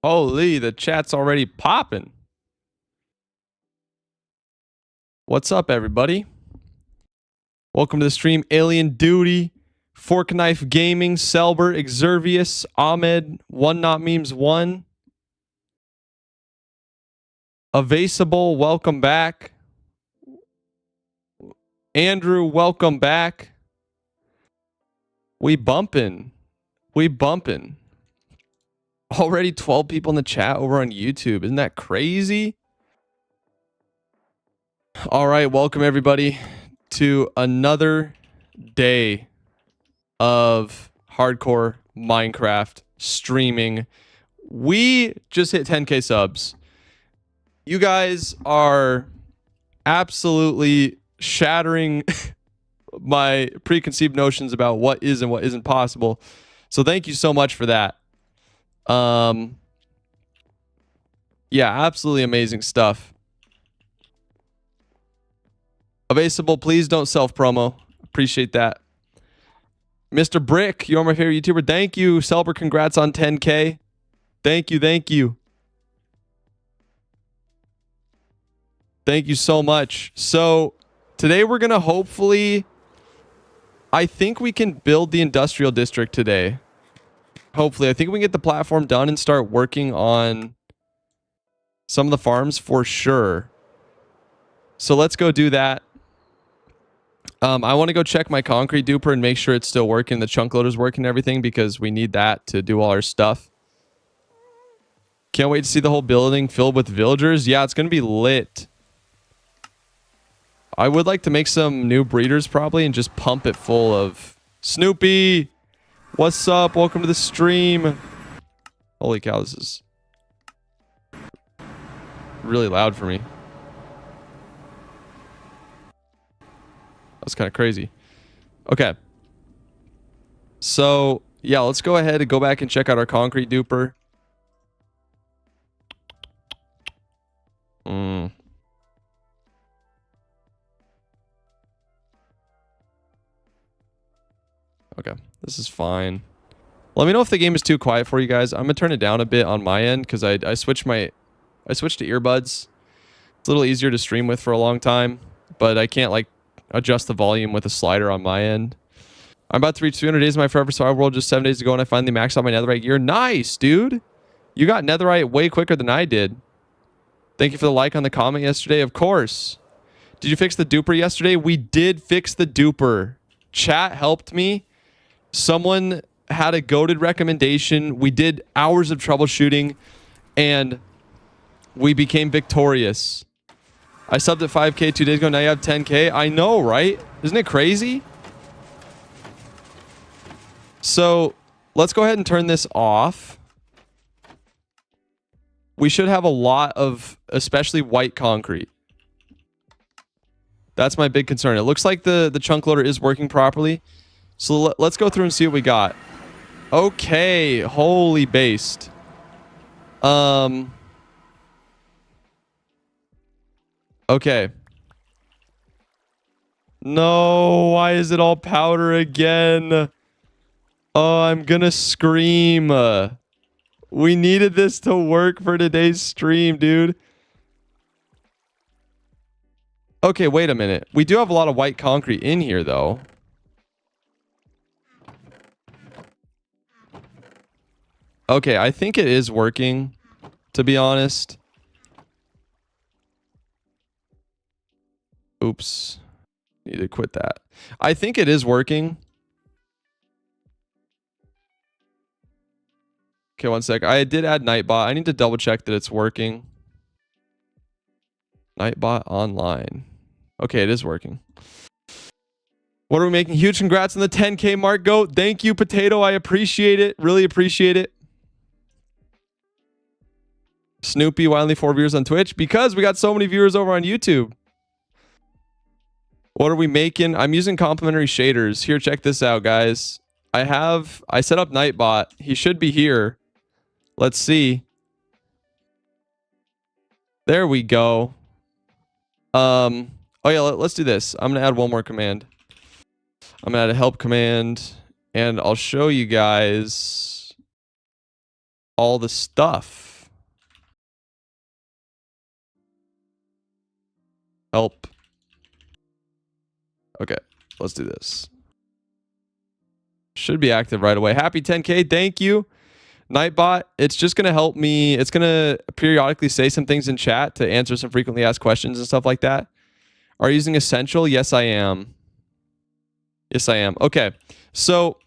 Holy, the chat's already popping. What's up, everybody? Welcome to the stream. Alien Duty, Fork Knife Gaming, Selbert, Exervius, Ahmed, One Not Memes 1. Evasible, welcome back. Andrew, welcome back. We bumpin'. Already 12 people in the chat over on YouTube. Isn't that crazy? All right, welcome everybody to another day of hardcore Minecraft streaming. We just hit 10k subs. You guys are absolutely shattering my preconceived notions about what is and what isn't possible. So thank you so much for that. Yeah, absolutely amazing stuff. Evasible, please don't self-promo. Appreciate that. Mr. Brick, you're my favorite YouTuber. Thank you. Selbert, congrats on 10k. Thank you. Thank you so much. So today we're going to hopefully... I think we can build the industrial district today. Hopefully. I think we can get the platform done and start working on some of the farms for sure. So let's go do that. I want to go check my concrete duper and make sure it's still working. The chunk loader's working and everything because we need that to do all our stuff. Can't wait to see the whole building filled with villagers. Yeah, it's going to be lit. I would like to make some new breeders probably and just pump it full of... Snoopy! What's up? Welcome to the stream. Holy cow, this is really loud for me. That's kind of crazy. Okay. So, yeah, let's go ahead and go back and check out our concrete duper. Okay, this is fine. Let me know if the game is too quiet for you guys. I'm gonna turn it down a bit on my end because I switched to earbuds. It's a little easier to stream with for a long time, but I can't like adjust the volume with a slider on my end. I'm about to reach 300 days of my forever survival world just 7 days ago, and I finally maxed out my netherite gear. Nice, dude. You got netherite way quicker than I did. Thank you for the like on the comment yesterday. Of course. Did you fix the duper yesterday? We did fix the duper. Chat helped me. Someone had a goated recommendation. We did hours of troubleshooting, and we became victorious. I subbed at 5k 2 days ago. Now you have 10k. I know, right? Isn't it crazy? So let's go ahead and turn this off. We should have a lot of, especially white concrete. That's my big concern. It looks like the chunk loader is working properly. So let's go through and see what we got. Okay, holy based. Okay. No, why is it all powder again? Oh, I'm gonna scream. We needed this to work for today's stream, dude. Okay, wait a minute. We do have a lot of white concrete in here, though. Okay, I think it is working, to be honest. Oops. Need to quit that. I think it is working. Okay, one sec. I did add Nightbot. I need to double check that it's working. Nightbot online. Okay, it is working. What are we making? Huge congrats on the 10k mark, goat. Thank you, Potato. I appreciate it. Really appreciate it. Snoopy, why only 4 viewers on Twitch? Because we got so many viewers over on YouTube. What are we making? I'm using complementary shaders. Here, check this out, guys. I set up Nightbot. He should be here. Let's see. There we go. Oh yeah, let's do this. I'm gonna add one more command. I'm gonna add a help command, and I'll show you guys all the stuff. Help. Okay, let's do this. Should be active right away. Happy 10K. Thank you. Nightbot, it's just going to help me. It's going to periodically say some things in chat to answer some frequently asked questions and stuff like that. Are you using Essential? Yes, I am. Yes, I am. Okay, so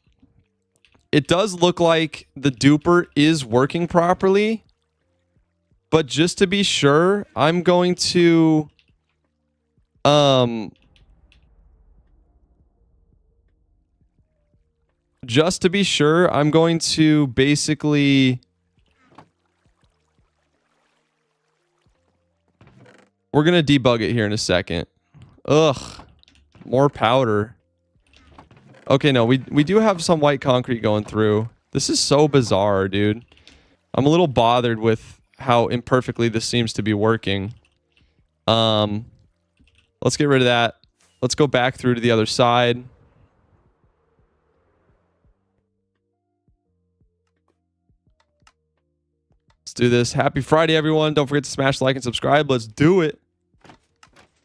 it does look like the duper is working properly. But just to be sure, I'm going to... Just to be sure, I'm going to basically... We're going to debug it here in a second. Ugh. More powder. Okay, no, we do have some white concrete going through. This is so bizarre, dude. I'm a little bothered with how imperfectly this seems to be working. Let's get rid of that. Let's go back through to the other side. Let's do this. Happy Friday, everyone. Don't forget to smash like and subscribe. Let's do it.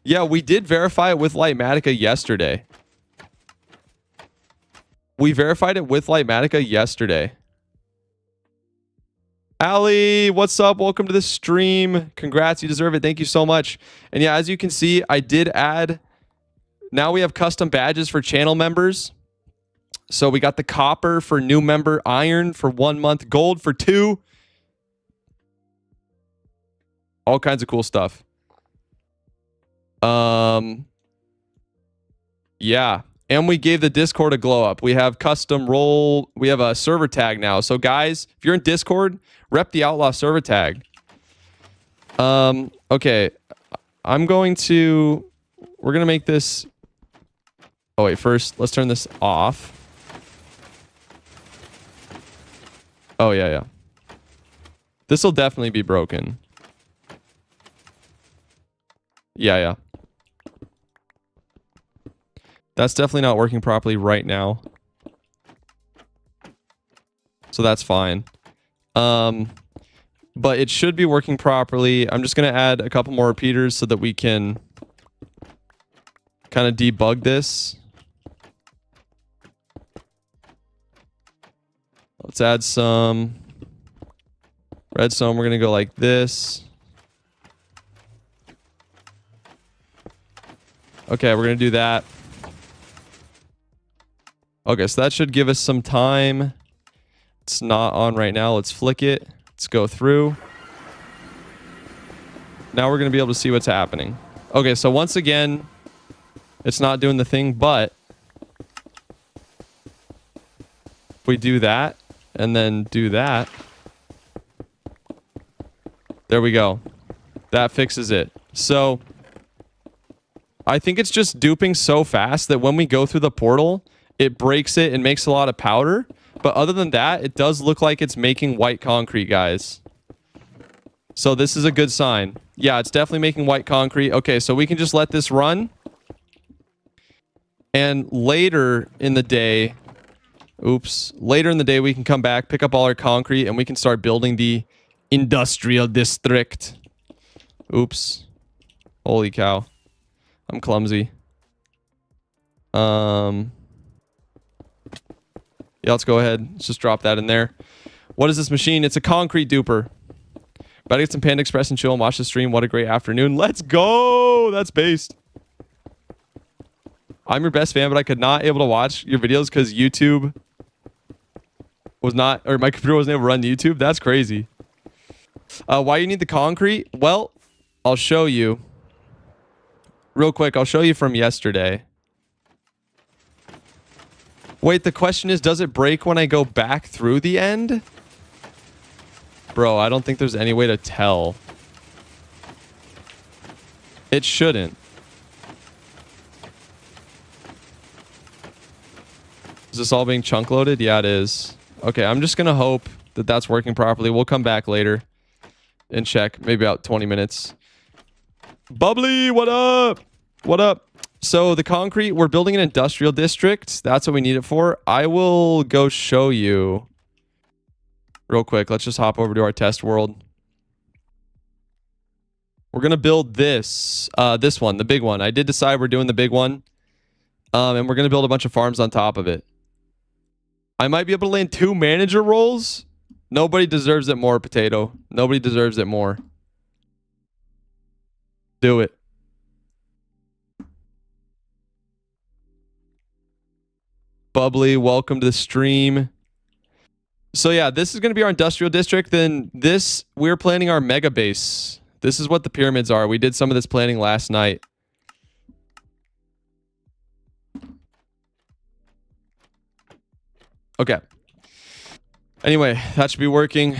Yeah, we did verify it with Lightmatica yesterday. We verified it with Lightmatica yesterday. Ali, what's up? Welcome to the stream. Congrats, you deserve it. Thank you so much. And yeah, as you can see, I did add... Now we have custom badges for channel members. So we got the copper for new member, iron for 1 month, gold for 2. All kinds of cool stuff. Yeah. And we gave the Discord a glow up. We have custom role. We have a server tag now. So guys, if you're in Discord, rep the Outlaw server tag. Okay. We're going to make this. Oh wait, first let's turn this off. Oh yeah. This will definitely be broken. Yeah. That's definitely not working properly right now. So that's fine. But it should be working properly. I'm just going to add a couple more repeaters so that we can kind of debug this. Let's add some redstone. We're going to go like this. Okay, we're going to do that. Okay, so that should give us some time. It's not on right now. Let's flick it. Let's go through. Now we're going to be able to see what's happening. Okay, so once again, it's not doing the thing, but if we do that and then do that, there we go. That fixes it. So I think it's just duping so fast that when we go through the portal, it breaks it and makes a lot of powder. But other than that, it does look like it's making white concrete, guys. So this is a good sign. Yeah, it's definitely making white concrete. Okay, so we can just let this run. And later in the day... Oops. Later in the day, we can come back, pick up all our concrete, and we can start building the industrial district. Oops. Holy cow. I'm clumsy. Yeah, let's go ahead. Let's just drop that in there. What is this machine? It's a concrete duper. About to get some Panda Express and chill and watch the stream. What a great afternoon. Let's go! That's based. I'm your best fan, but I could not able to watch your videos because YouTube was not, or my computer wasn't able to run YouTube. That's crazy. Why you need the concrete? Well, I'll show you. Real quick, I'll show you from yesterday. Wait, the question is, does it break when I go back through the end? Bro, I don't think there's any way to tell. It shouldn't. Is this all being chunk loaded? Yeah, it is. Okay, I'm just going to hope that that's working properly. We'll come back later and check. Maybe about 20 minutes. Bubbly, what up? What up? So the concrete, we're building an industrial district. That's what we need it for. I will go show you real quick. Let's just hop over to our test world. We're going to build this one, the big one. I did decide we're doing the big one. And we're going to build a bunch of farms on top of it. I might be able to land 2 manager roles. Nobody deserves it more, Potato. Nobody deserves it more. Do it. Bubbly, welcome to the stream. So yeah, this is going to be our industrial district. Then this, we're planning our mega base. This is what the pyramids are. We did some of this planning last night. Okay. Anyway, that should be working.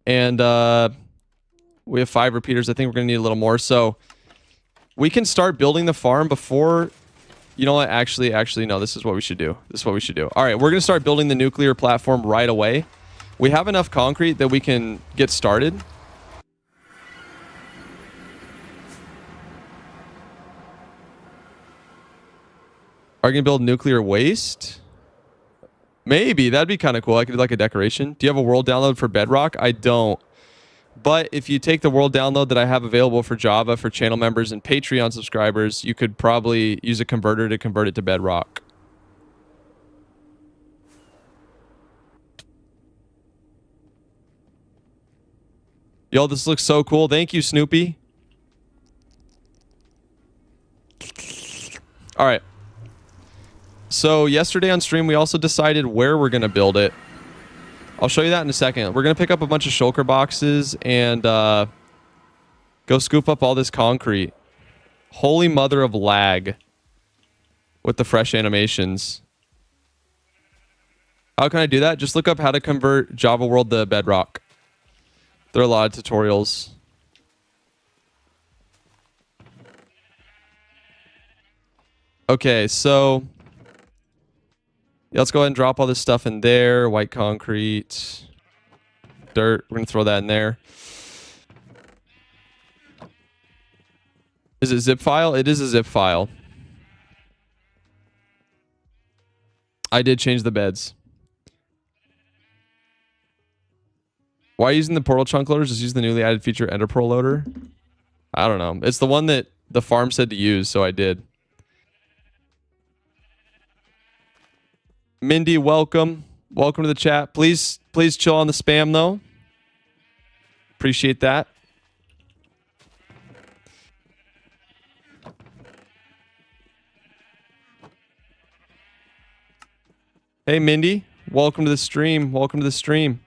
And we have 5 repeaters. I think we're going to need a little more. So we can start building the farm before... You know what? Actually, no. This is what we should do. This is what we should do. All right, we're going to start building the nuclear platform right away. We have enough concrete that we can get started. Are you going to build nuclear waste? Maybe. That'd be kind of cool. I could do like a decoration. Do you have a world download for Bedrock? I don't. But if you take the world download that I have available for Java for channel members and Patreon subscribers, you could probably use a converter to convert it to Bedrock. Yo, this looks so cool. Thank you, Snoopy. All right. So yesterday on stream, we also decided where we're going to build it. I'll show you that in a second. We're going to pick up a bunch of shulker boxes and go scoop up all this concrete. Holy mother of lag with the fresh animations. How can I do that? Just look up how to convert Java World to Bedrock. There are a lot of tutorials. Okay, so... Yeah, let's go ahead and drop all this stuff in there. White concrete. Dirt. We're going to throw that in there. Is it zip file? It is a zip file. I did change the beds. Why are you using the portal chunk loaders? Just use the newly added feature ender pearl loader. I don't know. It's the one that the farm said to use, so I did. Mindy, welcome. Welcome to the chat. Please chill on the spam, though. Appreciate that. Hey, Mindy. Welcome to the stream. Welcome to the stream.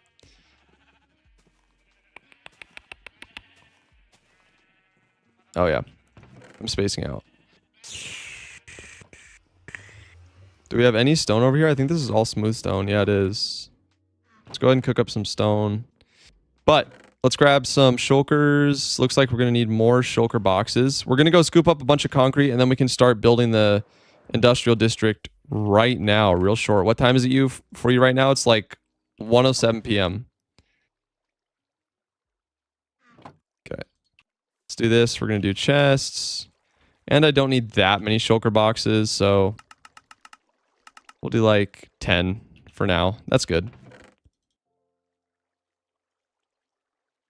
Oh, yeah. I'm spacing out. Do we have any stone over here? I think this is all smooth stone. Yeah, it is. Let's go ahead and cook up some stone. But let's grab some shulkers. Looks like we're going to need more shulker boxes. We're going to go scoop up a bunch of concrete, and then we can start building the industrial district right now, real short. What time is it for you right now? It's like 1:07 p.m. Okay. Let's do this. We're going to do chests. And I don't need that many shulker boxes, so... We'll do like 10 for now. That's good.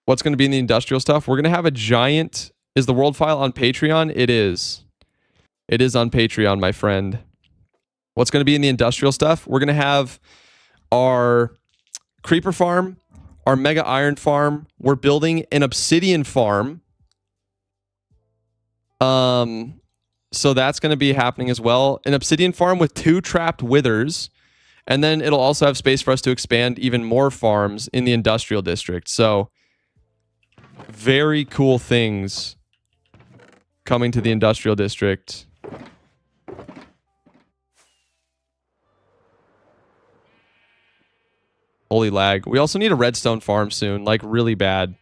What's going to be in the industrial stuff? We're going to have a giant... Is the world file on Patreon? It is. It is on Patreon, my friend. What's going to be in the industrial stuff? We're going to have our creeper farm, our mega iron farm. We're building an obsidian farm. So that's going to be happening as well. An obsidian farm with 2 trapped withers. And then it'll also have space for us to expand even more farms in the industrial district. So very cool things coming to the industrial district. Holy lag. We also need a redstone farm soon, like really bad.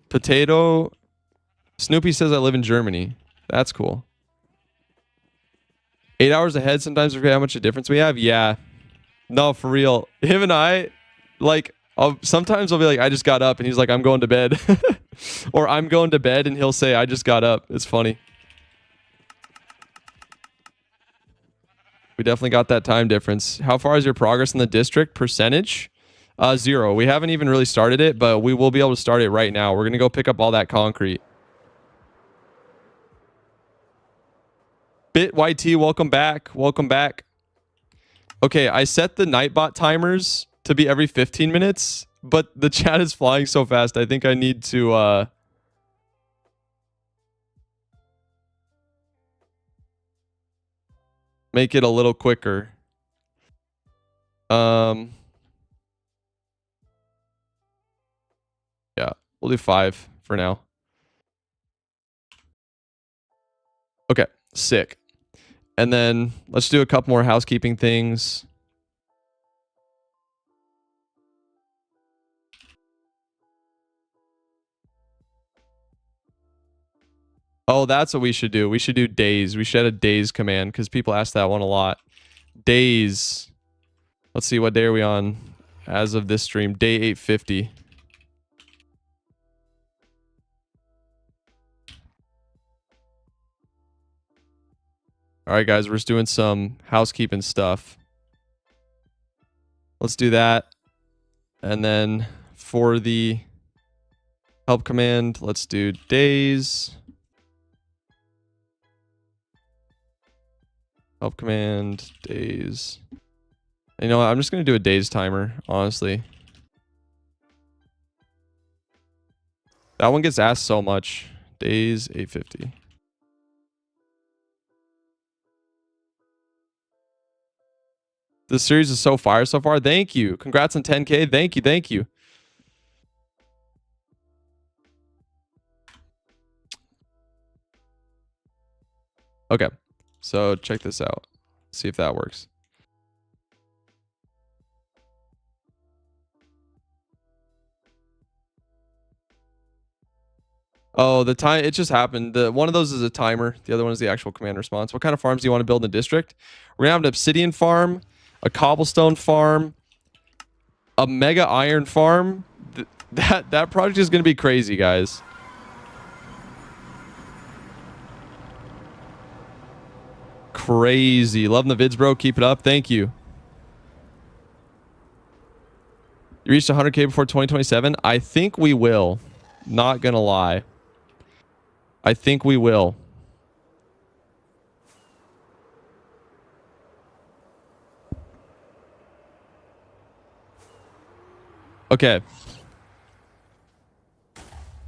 Potato. Snoopy says I live in Germany. That's cool. 8 hours ahead. Sometimes we forget how much a difference we have. Yeah. No, for real. Him and I, like, sometimes I'll be like, I just got up, and he's like, I'm going to bed. Or I'm going to bed, and he'll say, I just got up. It's funny. We definitely got that time difference. How far is your progress in the district? Percentage? 0. We haven't even really started it, but we will be able to start it right now. We're going to go pick up all that concrete. BitYT, welcome back. Welcome back. Okay, I set the Nightbot timers to be every 15 minutes, but the chat is flying so fast. I think I need to make it a little quicker. Yeah, we'll do 5 for now. Okay, sick. And then let's do a couple more housekeeping things. Oh, that's what we should do. We should do days. We should add a days command because people ask that one a lot. Days. Let's see, what day are we on as of this stream? Day 850. All right, guys, we're just doing some housekeeping stuff. Let's do that. And then for the help command, let's do days. Help command, days. You know what? I'm just going to do a days timer, honestly. That one gets asked so much. Days 850. This series is so fire so far. Thank you. Congrats on 10K. Thank you. Thank you. Okay. So check this out. See if that works. Oh, the time, it just happened. One of those is a timer. The other one is the actual command response. What kind of farms do you want to build in the district? We're going to have an obsidian farm, a cobblestone farm, a mega iron farm. That project is going to be crazy, guys. Crazy. Loving the vids, bro. Keep it up. Thank you. You reached 100K before 2027? I think we will. Not gonna lie. I think we will. Okay.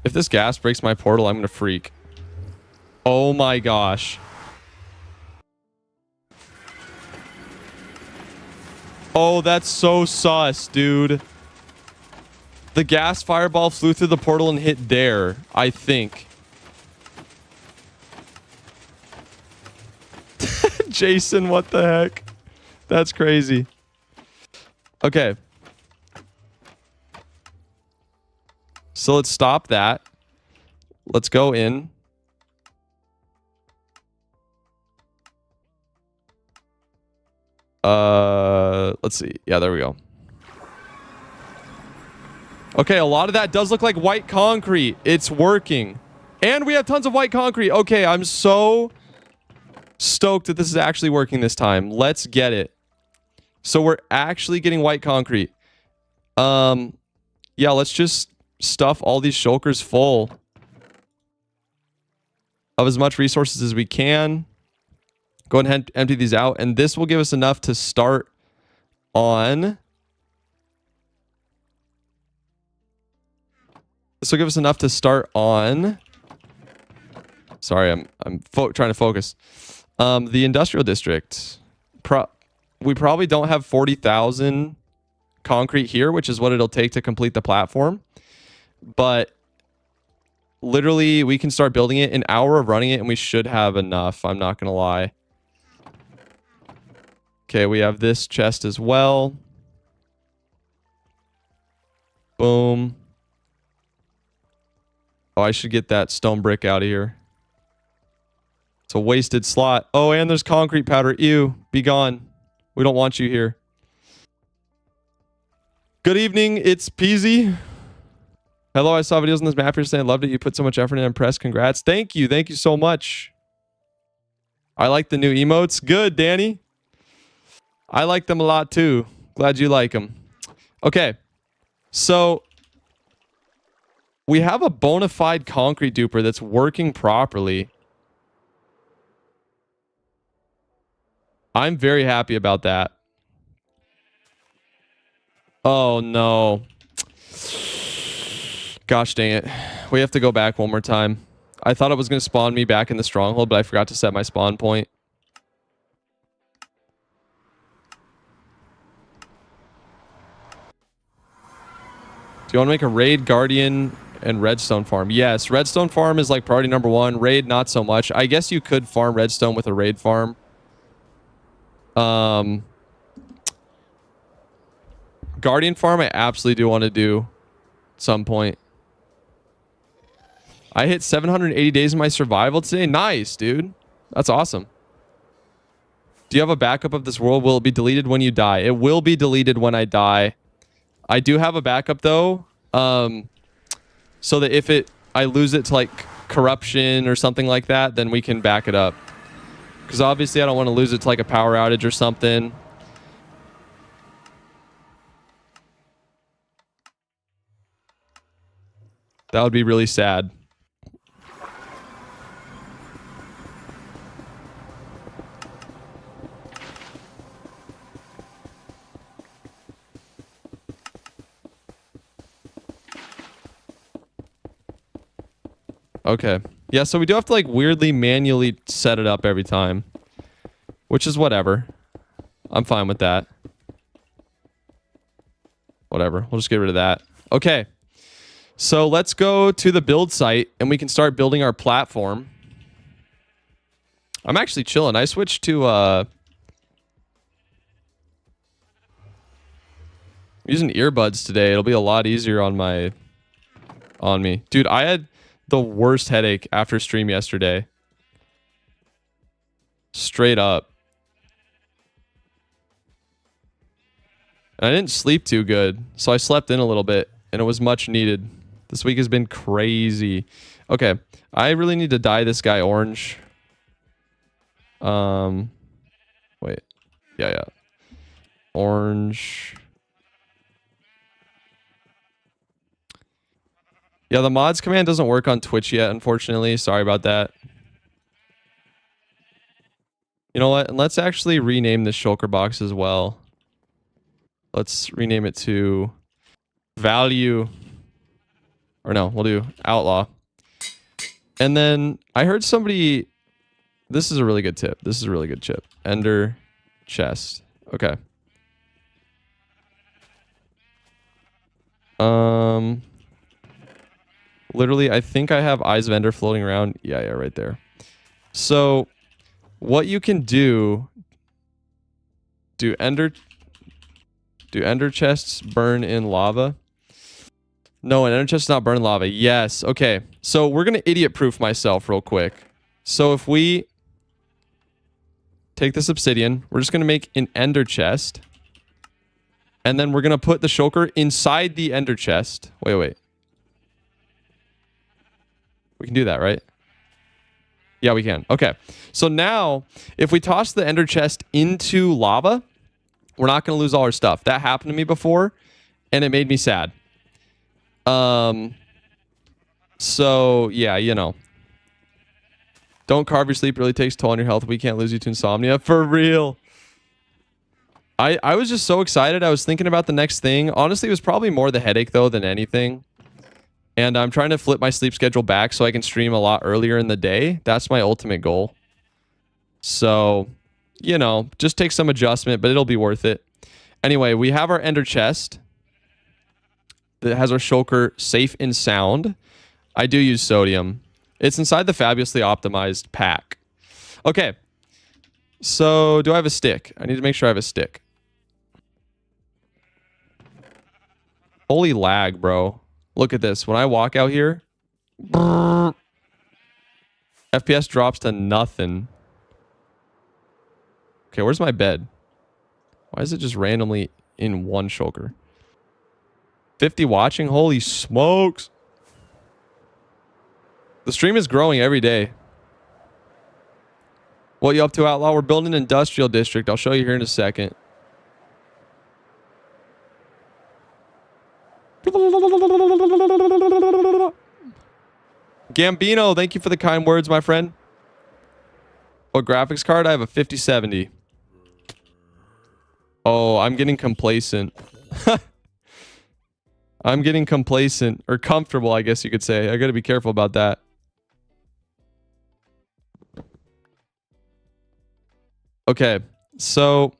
If this gas breaks my portal, I'm gonna freak. Oh my gosh. Oh, that's so sus, dude. The gas fireball flew through the portal and hit there, I think. Jason, what the heck? That's crazy. Okay. So let's stop that. Let's go in. Let's see. Yeah, there we go. Okay, a lot of that does look like white concrete. It's working. And we have tons of white concrete. Okay, I'm so stoked that this is actually working this time. Let's get it. So we're actually getting white concrete. Yeah, let's just stuff all these shulkers full of as much resources as we can. Go ahead and empty these out. And this will give us enough to start on... This will give us enough to start on... Sorry, I'm trying to focus. The industrial district. We probably don't have 40,000 concrete here, which is what it'll take to complete the platform. But literally, we can start building it. An hour of running it, and we should have enough. I'm not going to lie. Okay, we have this chest as well. Boom. Oh, I should get that stone brick out of here. It's a wasted slot. Oh, and there's concrete powder. Ew, be gone. We don't want you here. Good evening, it's Peasy. Hello, I saw videos on this map yesterday. I loved it. You put so much effort in. I'm impressed. Congrats. Thank you. Thank you so much. I like the new emotes. Good, Danny. I like them a lot too. Glad you like them. Okay. So we have a bona fide concrete duper that's working properly. I'm very happy about that. Oh, no. Gosh dang it. We have to go back one more time. I thought it was going to spawn me back in the stronghold, but I forgot to set my spawn point. Do you want to make a raid, guardian, and redstone farm? Yes, redstone farm is like priority number 1. Raid, not so much. I guess you could farm redstone with a raid farm. Guardian farm, I absolutely do want to do at some point. I hit 780 days in my survival today. Nice, dude. That's awesome. Do you have a backup of this world? Will it be deleted when you die? It will be deleted when I die. I do have a backup though, so that if I lose it to like corruption or something like that, then we can back it up. Because obviously I don't want to lose it to like a power outage or something. That would be really sad. Okay. Yeah, so we do have to like weirdly manually set it up every time. Which is whatever. I'm fine with that. Whatever. We'll just get rid of that. Okay. So let's go to the build site and we can start building our platform. I'm actually chilling. I switched to using earbuds today. It'll be a lot easier on me. Dude, I had the worst headache after stream yesterday. Straight up. And I didn't sleep too good, so I slept in a little bit, and it was much needed. This week has been crazy. Okay, I really need to dye this guy orange. Wait. Yeah. Orange. Yeah, the mods command doesn't work on Twitch yet, unfortunately. Sorry about that. You know what? Let's actually rename this shulker box as well. Let's rename it to value. Or no, we'll do outlaw. And then I heard somebody... This is a really good tip. This is a really good tip. Ender chest. Okay. Literally, I think I have Eyes of Ender floating around. Yeah, right there. So, what you can do ender chests burn in lava? No, an ender chest does not burn in lava. Yes. Okay. So, we're going to idiot-proof myself real quick. So, if we take this obsidian, we're just going to make an ender chest. And then we're going to put the shulker inside the ender chest. Wait. We can do that, right? Yeah, we can. Okay. So now, if we toss the ender chest into lava, we're not going to lose all our stuff. That happened to me before, and it made me sad. So, yeah, you know. Don't carve your sleep. It really takes a toll on your health. We can't lose you to insomnia. For real. I was just so excited. I was thinking about the next thing. Honestly, it was probably more the headache, though, than anything. And I'm trying to flip my sleep schedule back so I can stream a lot earlier in the day. That's my ultimate goal. So, you know, just take some adjustment, but it'll be worth it. Anyway, we have our ender chest that has our shulker safe and sound. I do use sodium. It's inside the fabulously optimized pack. Okay. So, do I have a stick? I need to make sure I have a stick. Holy lag, bro. Look at this. When I walk out here, brrr, FPS drops to nothing. Okay, where's my bed? Why is it just randomly in one shulker? 50 watching? Holy smokes. The stream is growing every day. What you up to, Outlaw? We're building an industrial district. I'll show you here in a second. Gambino, thank you for the kind words, my friend. What graphics card? I have a 5070. Oh, I'm getting complacent. I'm getting complacent or comfortable, I guess you could say. I got to be careful about that. Okay, so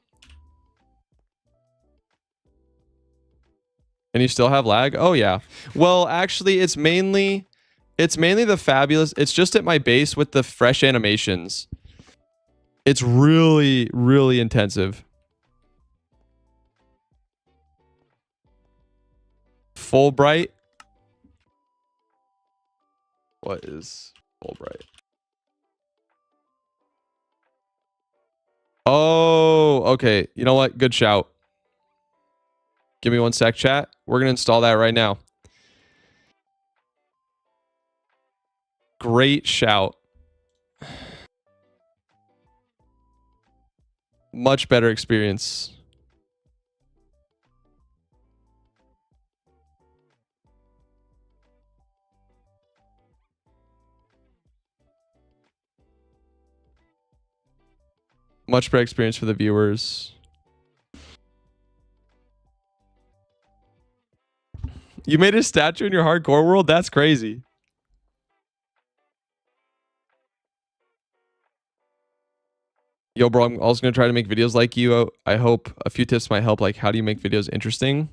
and you still have lag? Oh yeah. Well, actually, it's mainly the fabulous. It's just at my base with the fresh animations. It's really, really intensive. Fulbright. What is Fulbright? Oh, okay. You know what? Good shout. Give me one sec, chat. We're going to install that right now. Great shout. Much better experience. Much better experience for the viewers. You made a statue in your hardcore world? That's crazy. Yo, bro, I'm also going to try to make videos like you. I hope a few tips might help. Like, how do you make videos interesting?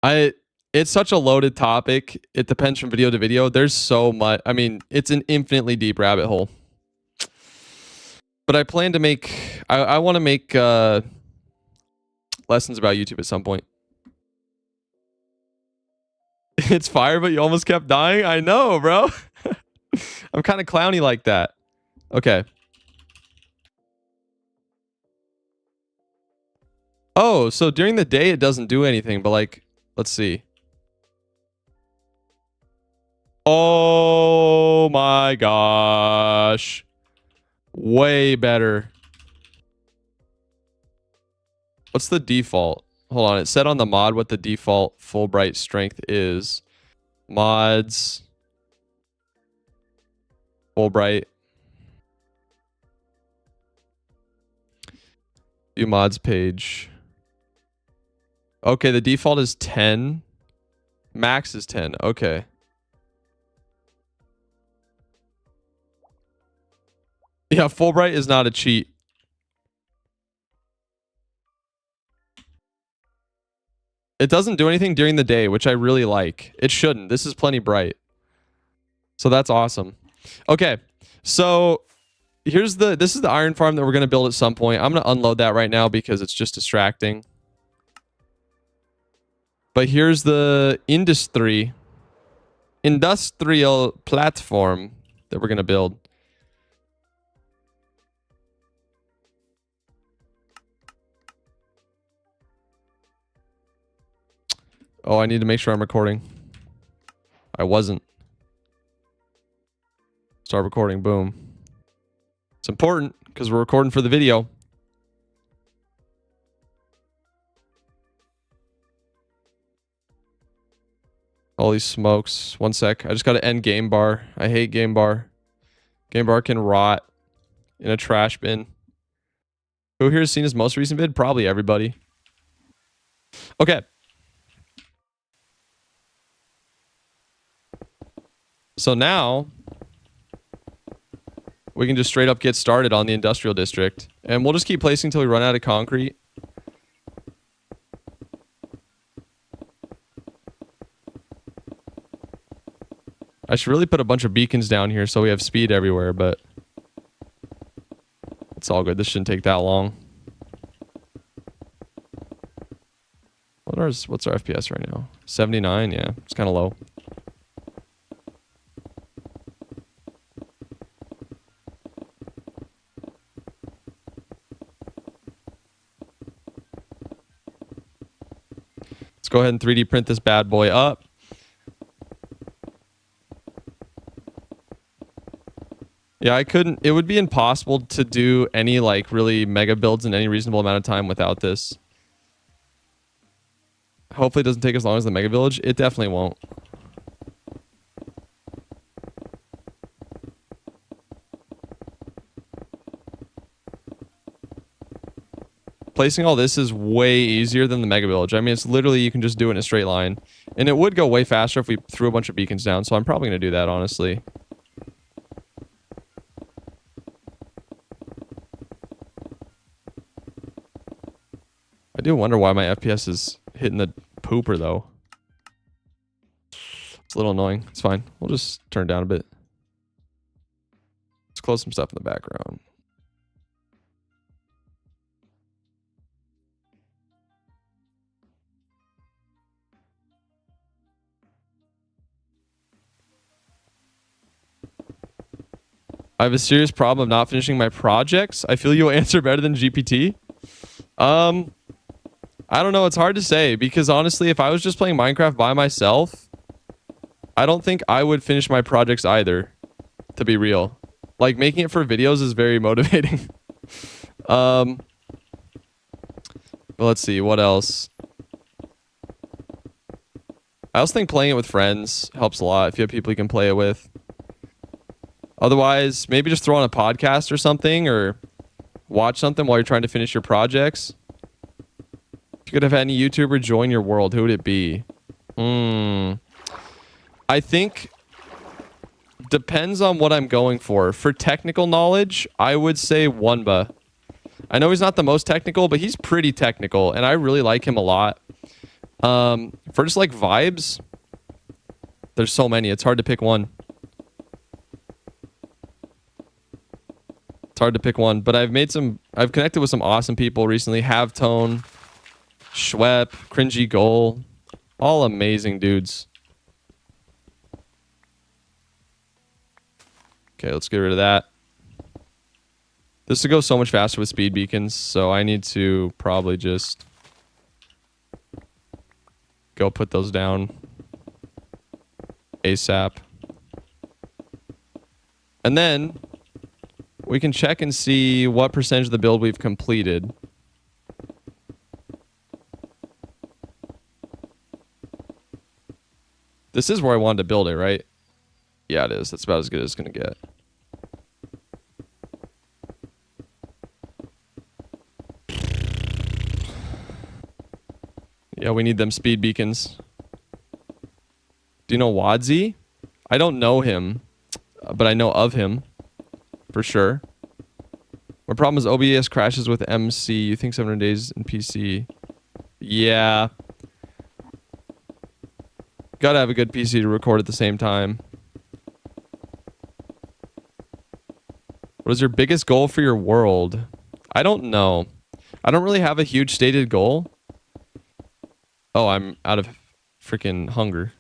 It's such a loaded topic. It depends from video to video. There's so much. I mean, it's an infinitely deep rabbit hole. But I plan to make, I want to make lessons about YouTube at some point. It's fire, but you almost kept dying? I know, bro. I'm kind of clowny like that. Okay. Oh, so during the day, it doesn't do anything, but like, let's see. Oh my gosh. Way better. What's the default? Hold on. It said on the mod what the default Fulbright strength is. Mods. Fulbright. View mods page. Okay, the default is 10. Max is 10. Okay. Yeah, Fulbright is not a cheat. It doesn't do anything during the day, which I really like. It shouldn't. This is plenty bright. So that's awesome. Okay. So this is the iron farm that we're going to build at some point. I'm going to unload that right now because it's just distracting. But here's the industrial platform that we're going to build. Oh, I need to make sure I'm recording. I wasn't. Start recording. Boom. It's important because we're recording for the video. Holy smokes. One sec. I just got to end game bar. I hate game bar. Game bar can rot in a trash bin. Who here has seen his most recent vid? Probably everybody. Okay. So now we can just straight up get started on the industrial district. And we'll just keep placing until we run out of concrete. I should really put a bunch of beacons down here so we have speed everywhere, but it's all good. This shouldn't take that long. What's our FPS right now? 79? Yeah, it's kind of low. Let's go ahead and 3D print this bad boy up. Yeah, I couldn't. It would be impossible to do any like really mega builds in any reasonable amount of time without this. Hopefully it doesn't take as long as the Mega Village. It definitely won't. Placing all this is way easier than the Mega Village. I mean, it's literally, you can just do it in a straight line. And it would go way faster if we threw a bunch of beacons down, so I'm probably going to do that, honestly. I do wonder why my FPS is hitting the pooper, though. It's a little annoying. It's fine. We'll just turn it down a bit. Let's close some stuff in the background. I have a serious problem of not finishing my projects. I feel you'll answer better than GPT. I don't know. It's hard to say because honestly, if I was just playing Minecraft by myself, I don't think I would finish my projects either, to be real. Like, making it for videos is very motivating. Well, let's see. What else? I also think playing it with friends helps a lot if you have people you can play it with. Otherwise, maybe just throw on a podcast or something, or watch something while you're trying to finish your projects. If you could have any YouTuber join your world, who would it be? I think depends on what I'm going for. For technical knowledge, I would say Wunba. I know he's not the most technical, but he's pretty technical, and I really like him a lot. For just like vibes, there's so many. It's hard to pick one. Hard to pick one, but I've connected with some awesome people recently. Havtone, Schwepp, Cringy Goal, all amazing dudes. Okay, let's get rid of that. This will go so much faster with speed beacons, so I need to probably just go put those down ASAP. And then we can check and see what percentage of the build we've completed. This is where I wanted to build it, right? Yeah, it is. That's about as good as it's going to get. Yeah, we need them speed beacons. Do you know Wadzi? I don't know him, but I know of him. For sure. My problem is OBS crashes with MC. You think 700 days in PC? Yeah. Gotta have a good PC to record at the same time. What is your biggest goal for your world? I don't know. I don't really have a huge stated goal. Oh, I'm out of freaking hunger.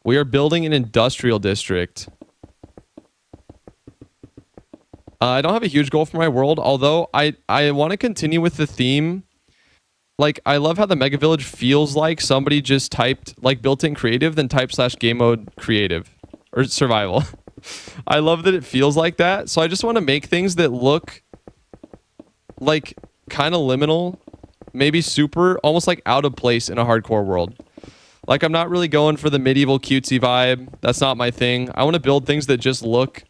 We are building an industrial district. I don't have a huge goal for my world, although I want to continue with the theme. Like, I love how the Mega Village feels like somebody just typed, like, built-in creative, then type / game mode creative. Or survival. I love that it feels like that. So I just want to make things that look like kind of liminal, maybe super, almost like out of place in a hardcore world. Like, I'm not really going for the medieval cutesy vibe. That's not my thing. I want to build things that just look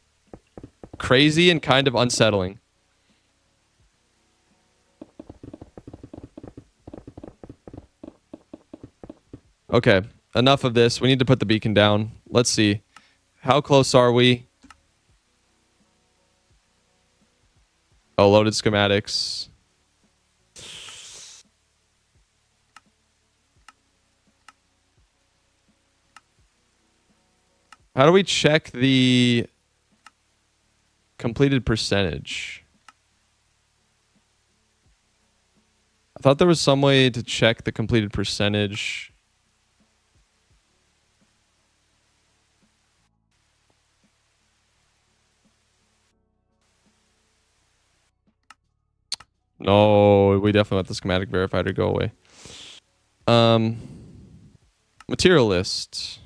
crazy and kind of unsettling. Okay, enough of this. We need to put the beacon down. Let's see. How close are we? Oh, loaded schematics. How do we check the completed percentage? I thought there was some way to check the completed percentage. No, we definitely let the schematic verifier go away. Material list.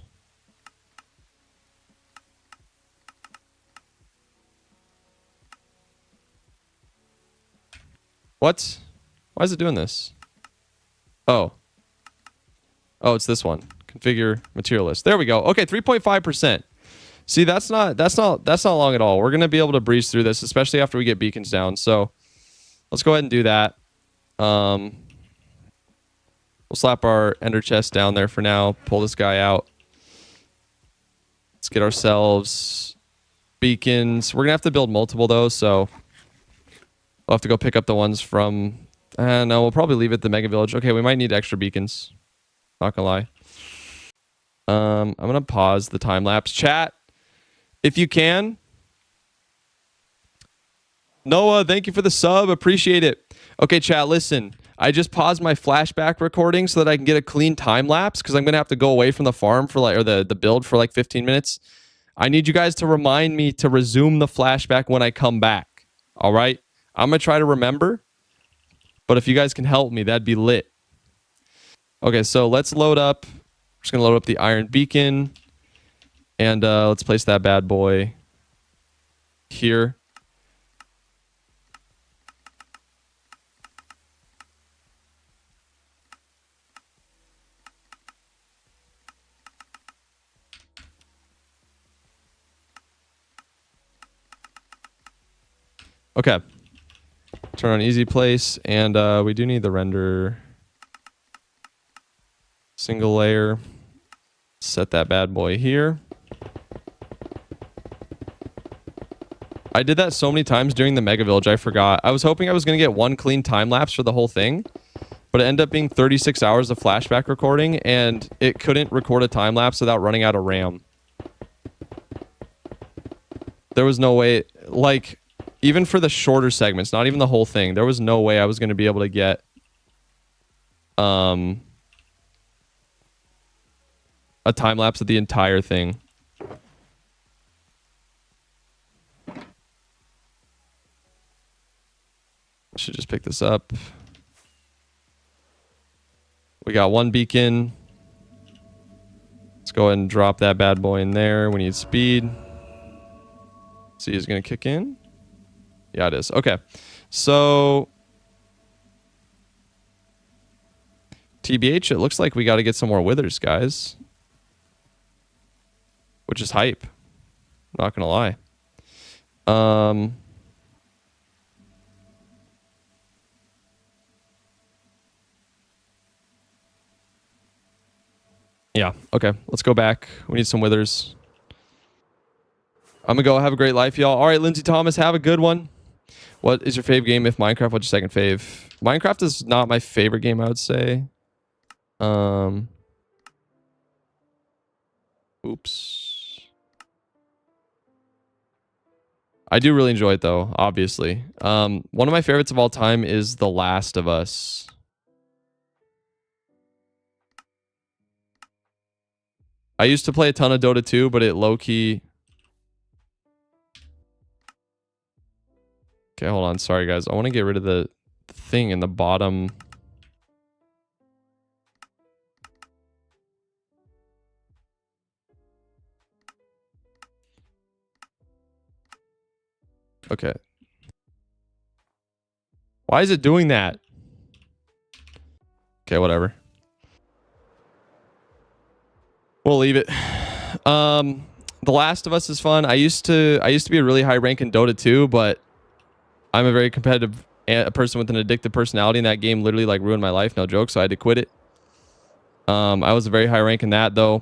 What? Why is it doing this? Oh. Oh, it's this one. Configure material list. There we go. Okay, 3.5%. See, that's not long at all. We're gonna be able to breeze through this, especially after we get beacons down. So let's go ahead and do that. We'll slap our ender chest down there for now. Pull this guy out. Let's get ourselves beacons. We're gonna have to build multiple though, so we'll have to go pick up the ones from. No, we'll probably leave it at the mega village. Okay, we might need extra beacons. Not gonna lie. I'm gonna pause the time lapse. Chat, if you can. Noah, thank you for the sub. Appreciate it. Okay, chat, listen. I just paused my flashback recording so that I can get a clean time lapse because I'm gonna have to go away from the farm for like, or the build for like 15 minutes. I need you guys to remind me to resume the flashback when I come back. All right, I'm gonna try to remember, but if you guys can help me, that'd be lit. Okay, so let's load up. I'm just gonna load up the iron beacon, and let's place that bad boy here. Okay. Turn on easy place, and we do need the render single layer. Set that bad boy here. I did that so many times during the Mega Village, I forgot. I was hoping I was going to get one clean time lapse for the whole thing, but it ended up being 36 hours of flashback recording, and it couldn't record a time lapse without running out of RAM. There was no way, like, even for the shorter segments, not even the whole thing, there was no way I was going to be able to get a time lapse of the entire thing. Should just pick this up. We got one beacon. Let's go ahead and drop that bad boy in there. We need speed. See, is going to kick in. Yeah, it is. Okay. So TBH, it looks like we got to get some more withers, guys. Which is hype. Not going to lie. Yeah, okay. Let's go back. We need some withers. I'm going to go. Have a great life, y'all. All right, Lindsay Thomas, have a good one. What is your favorite game if Minecraft? What's your second fave? Minecraft is not my favorite game, I would say. Oops. I do really enjoy it, though, obviously. One of my favorites of all time is The Last of Us. I used to play a ton of Dota 2, but it low-key... Okay, hold on. Sorry, guys. I want to get rid of the thing in the bottom. Okay. Why is it doing that? Okay, whatever. We'll leave it. The Last of Us is fun. I used to be a really high rank in Dota 2, but I'm a very competitive person with an addictive personality, and that game literally like ruined my life. No joke. So I had to quit it. I was a very high rank in that though.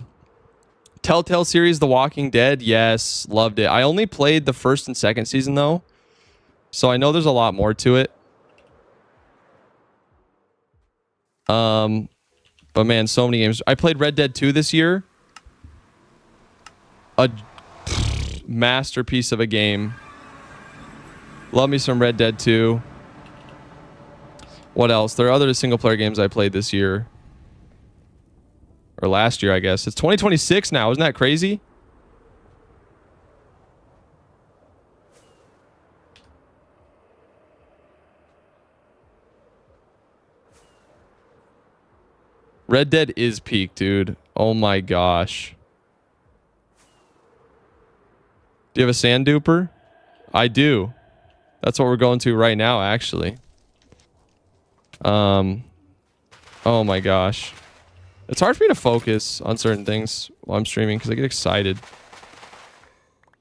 Telltale series, The Walking Dead. Yes, loved it. I only played the first and second season though, so I know there's a lot more to it. But man, so many games. I played Red Dead 2 this year. A masterpiece of a game. Love me some Red Dead 2. What else? There are other single player games I played this year. Or last year, I guess. It's 2026 now. Isn't that crazy? Red Dead is peak, dude. Oh my gosh. Do you have a sand duper? I do. That's what we're going to right now, actually. Oh my gosh. It's hard for me to focus on certain things while I'm streaming because I get excited.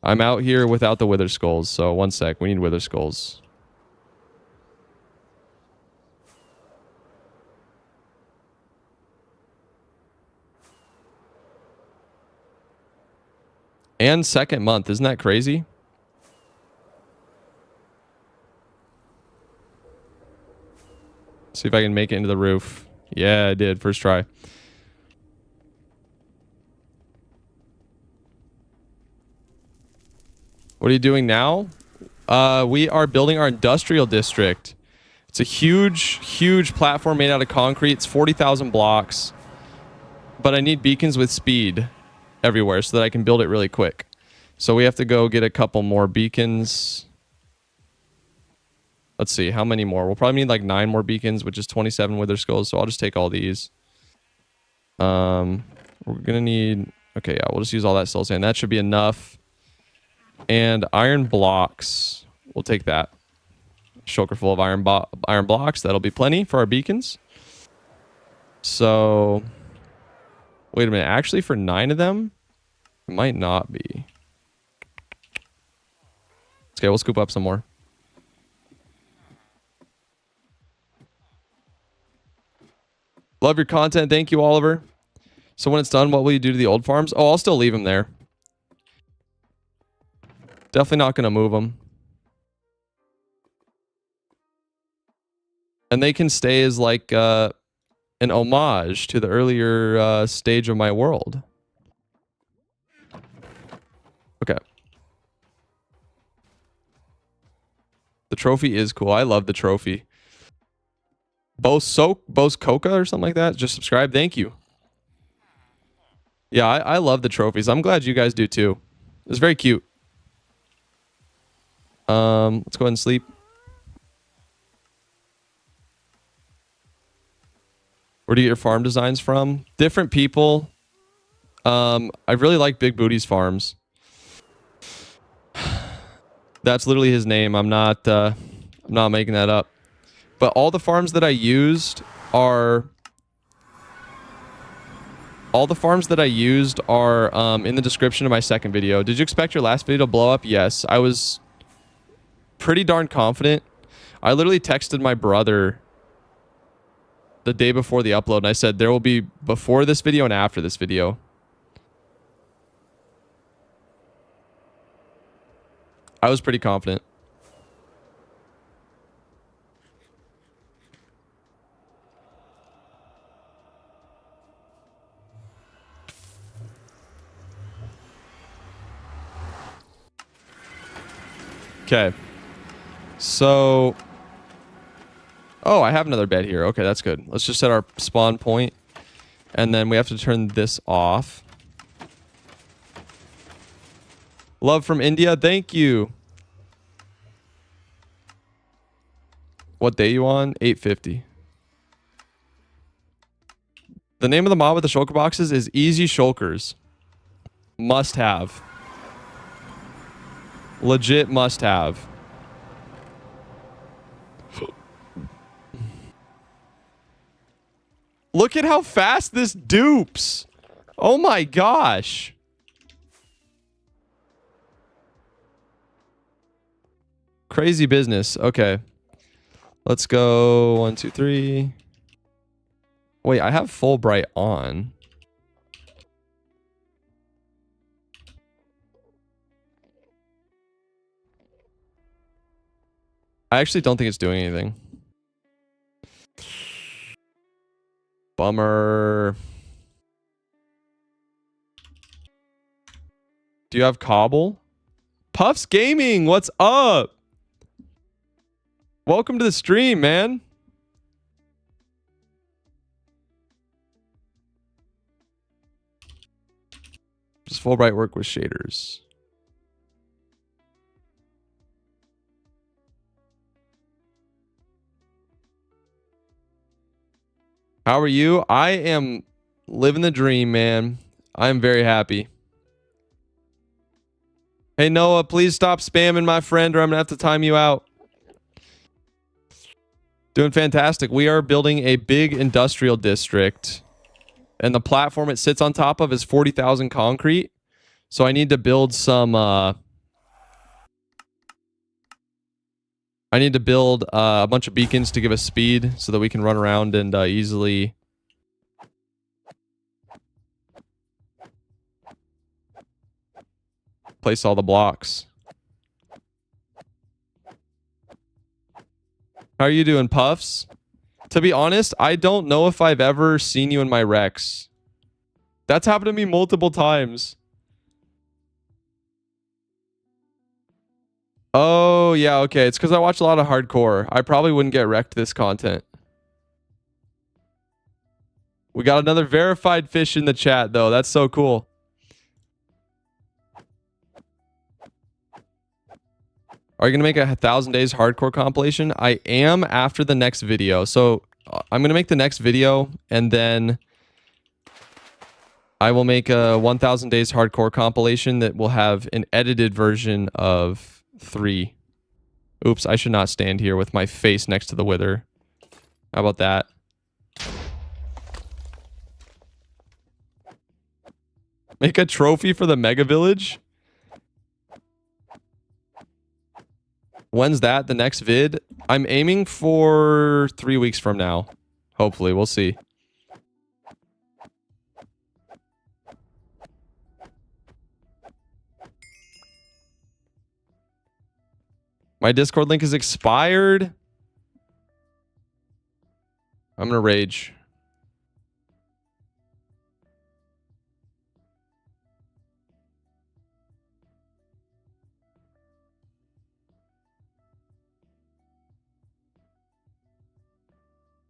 I'm out here without the wither skulls, so one sec. We need wither skulls. And second month. Isn't that crazy? See if I can make it into the roof. Yeah, I did. First try. What are you doing now? We are building our industrial district. It's a huge, huge platform made out of concrete. It's 40,000 blocks. But I need beacons with speed everywhere so that I can build it really quick. So we have to go get a couple more beacons. Let's see, how many more? We'll probably need like 9 more beacons, which is 27 wither skulls. So I'll just take all these. We're gonna need... Okay, yeah, we'll just use all that soul sand. That should be enough. And iron blocks. We'll take that. Shulker full of iron blocks. That'll be plenty for our beacons. So... Wait a minute. Actually, for 9 of them, it might not be. Okay, we'll scoop up some more. Love your content. Thank you, Oliver. So when it's done, what will you do to the old farms? Oh, I'll still leave them there. Definitely not going to move them. And they can stay as like an homage to the earlier stage of my world. Okay. The trophy is cool. I love the trophy. Bose Coca or something like that. Just subscribe. Thank you. Yeah, I love the trophies. I'm glad you guys do too. It's very cute. Let's go ahead and sleep. Where do you get your farm designs from? Different people. I really like Big Booty's farms. That's literally his name. I'm not making that up. But all the farms that I used are in the description of my second video. Did you expect your last video to blow up? Yes. I was pretty darn confident. I literally texted my brother the day before the upload and I said there will be before this video and after this video. I was pretty confident. Okay. So... Oh, I have another bed here. Okay, that's good. Let's just set our spawn point. And then we have to turn this off. Love from India. Thank you. What day you on? 8:50. The name of the mod with the shulker boxes is Easy Shulkers. Must have. Legit must have. Look at how fast this dupes. Oh my gosh. Crazy business. Okay. Let's go. 1, 2, 3. Wait, I have full bright on. I actually don't think it's doing anything. Bummer. Do you have cobble? Puffs Gaming, what's up? Welcome to the stream, man. Just full bright work with shaders. How are you? I am living the dream, man. I am very happy. Hey, Noah, please stop spamming my friend or I'm going to have to time you out. Doing fantastic. We are building a big industrial district. And the platform it sits on top of is 40,000 concrete. So I need to build some... I need to build a bunch of beacons to give us speed so that we can run around and easily... place all the blocks. How are you doing, Puffs? To be honest, I don't know if I've ever seen you in my Rex. That's happened to me multiple times. Oh, yeah, okay. It's because I watch a lot of hardcore. I probably wouldn't get wrecked this content. We got another verified fish in the chat, though. That's so cool. Are you going to make a 1,000 days hardcore compilation? I am after the next video. So I'm going to make the next video and then I will make a 1,000 days hardcore compilation that will have an edited version of 3. Oops, I should not stand here with my face next to the wither. How about that? Make a trophy for the mega village? When's that? The next vid? I'm aiming for 3 weeks from now. Hopefully, we'll see. My Discord link is expired. I'm gonna rage.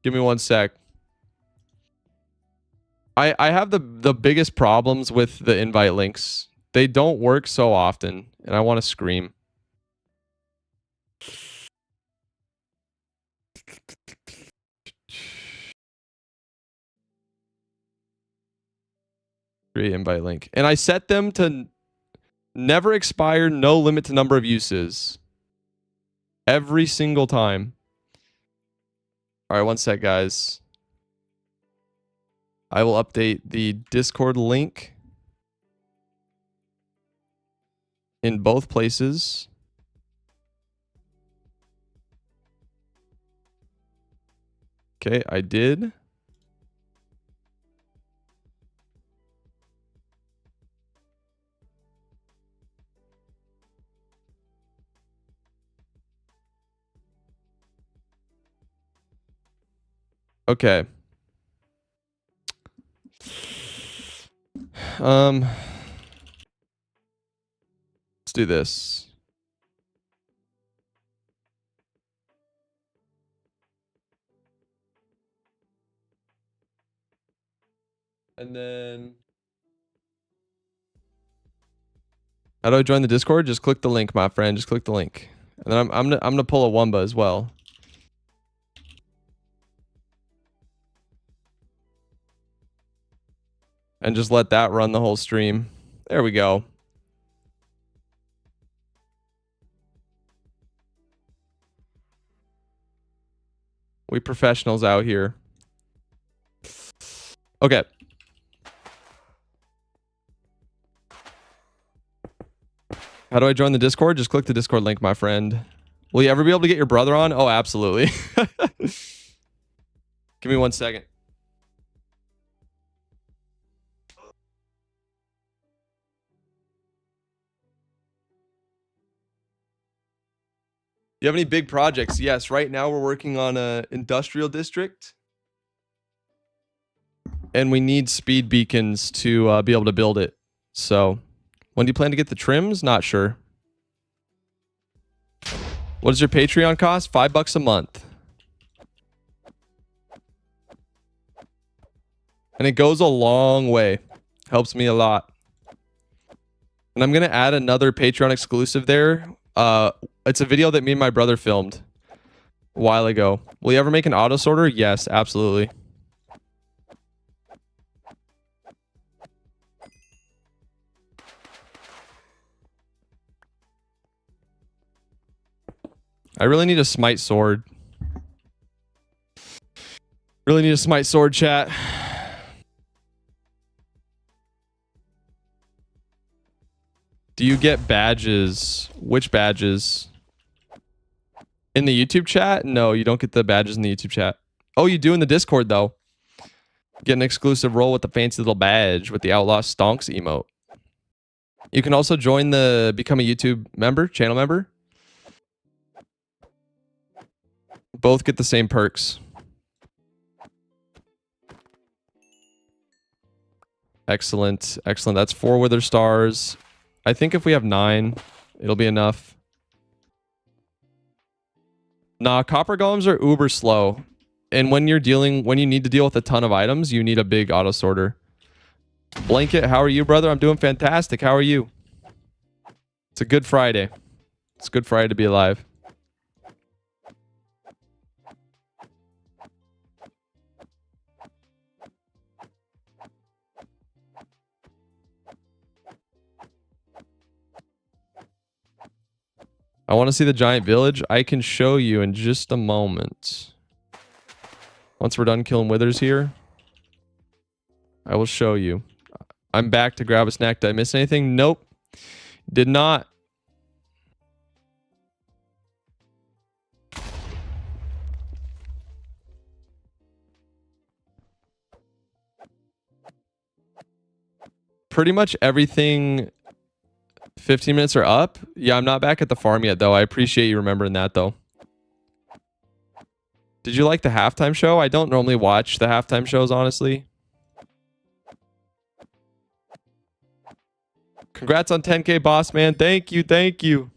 Give me 1 sec. I have the biggest problems with the invite links. They don't work so often, and I want to scream. Create invite link. And I set them to never expire, no limit to number of uses. Every single time. All right, 1 sec, guys. I will update the Discord link in both places. Okay, I did. Okay. Let's do this. And then how do I join the Discord? Just click the link, my friend. Just click the link. And then I'm gonna pull a Wumba as well. And just let that run the whole stream. There we go. We professionals out here. Okay. How do I join the Discord? Just click the Discord link, my friend. Will you ever be able to get your brother on? Oh, absolutely. Give me 1 second. You have any big projects? Yes, right now we're working on an industrial district. And we need speed beacons to be able to build it. So, when do you plan to get the trims? Not sure. What does your Patreon cost? $5 a month. And it goes a long way. Helps me a lot. And I'm going to add another Patreon exclusive there. It's a video that me and my brother filmed a while ago. Will you ever make an auto sorter? Yes, absolutely. I really need a smite sword. Really need a smite sword, chat. Do you get badges? Which badges? In the YouTube chat? No, you don't get the badges in the YouTube chat. Oh, you do in the Discord, though. Get an exclusive role with the fancy little badge with the Outlaw Stonks emote. You can also join the become a YouTube member, channel member. Both get the same perks. Excellent. Excellent. That's 4 wither stars. I think if we have 9, it'll be enough. Nah, copper golems are uber slow. And when you need to deal with a ton of items, you need a big auto sorter. Blanket, how are you, brother? I'm doing fantastic. How are you? It's a good Friday. It's a good Friday to be alive. I want to see the giant village. I can show you in just a moment. Once we're done killing withers here, I will show you. I'm back to grab a snack. Did I miss anything? Nope. Did not. Pretty much everything 15 minutes are up. Yeah, I'm not back at the farm yet, though. I appreciate you remembering that, though. Did you like the halftime show? I don't normally watch the halftime shows, honestly. Congrats on 10K, boss man. Thank you. Thank you.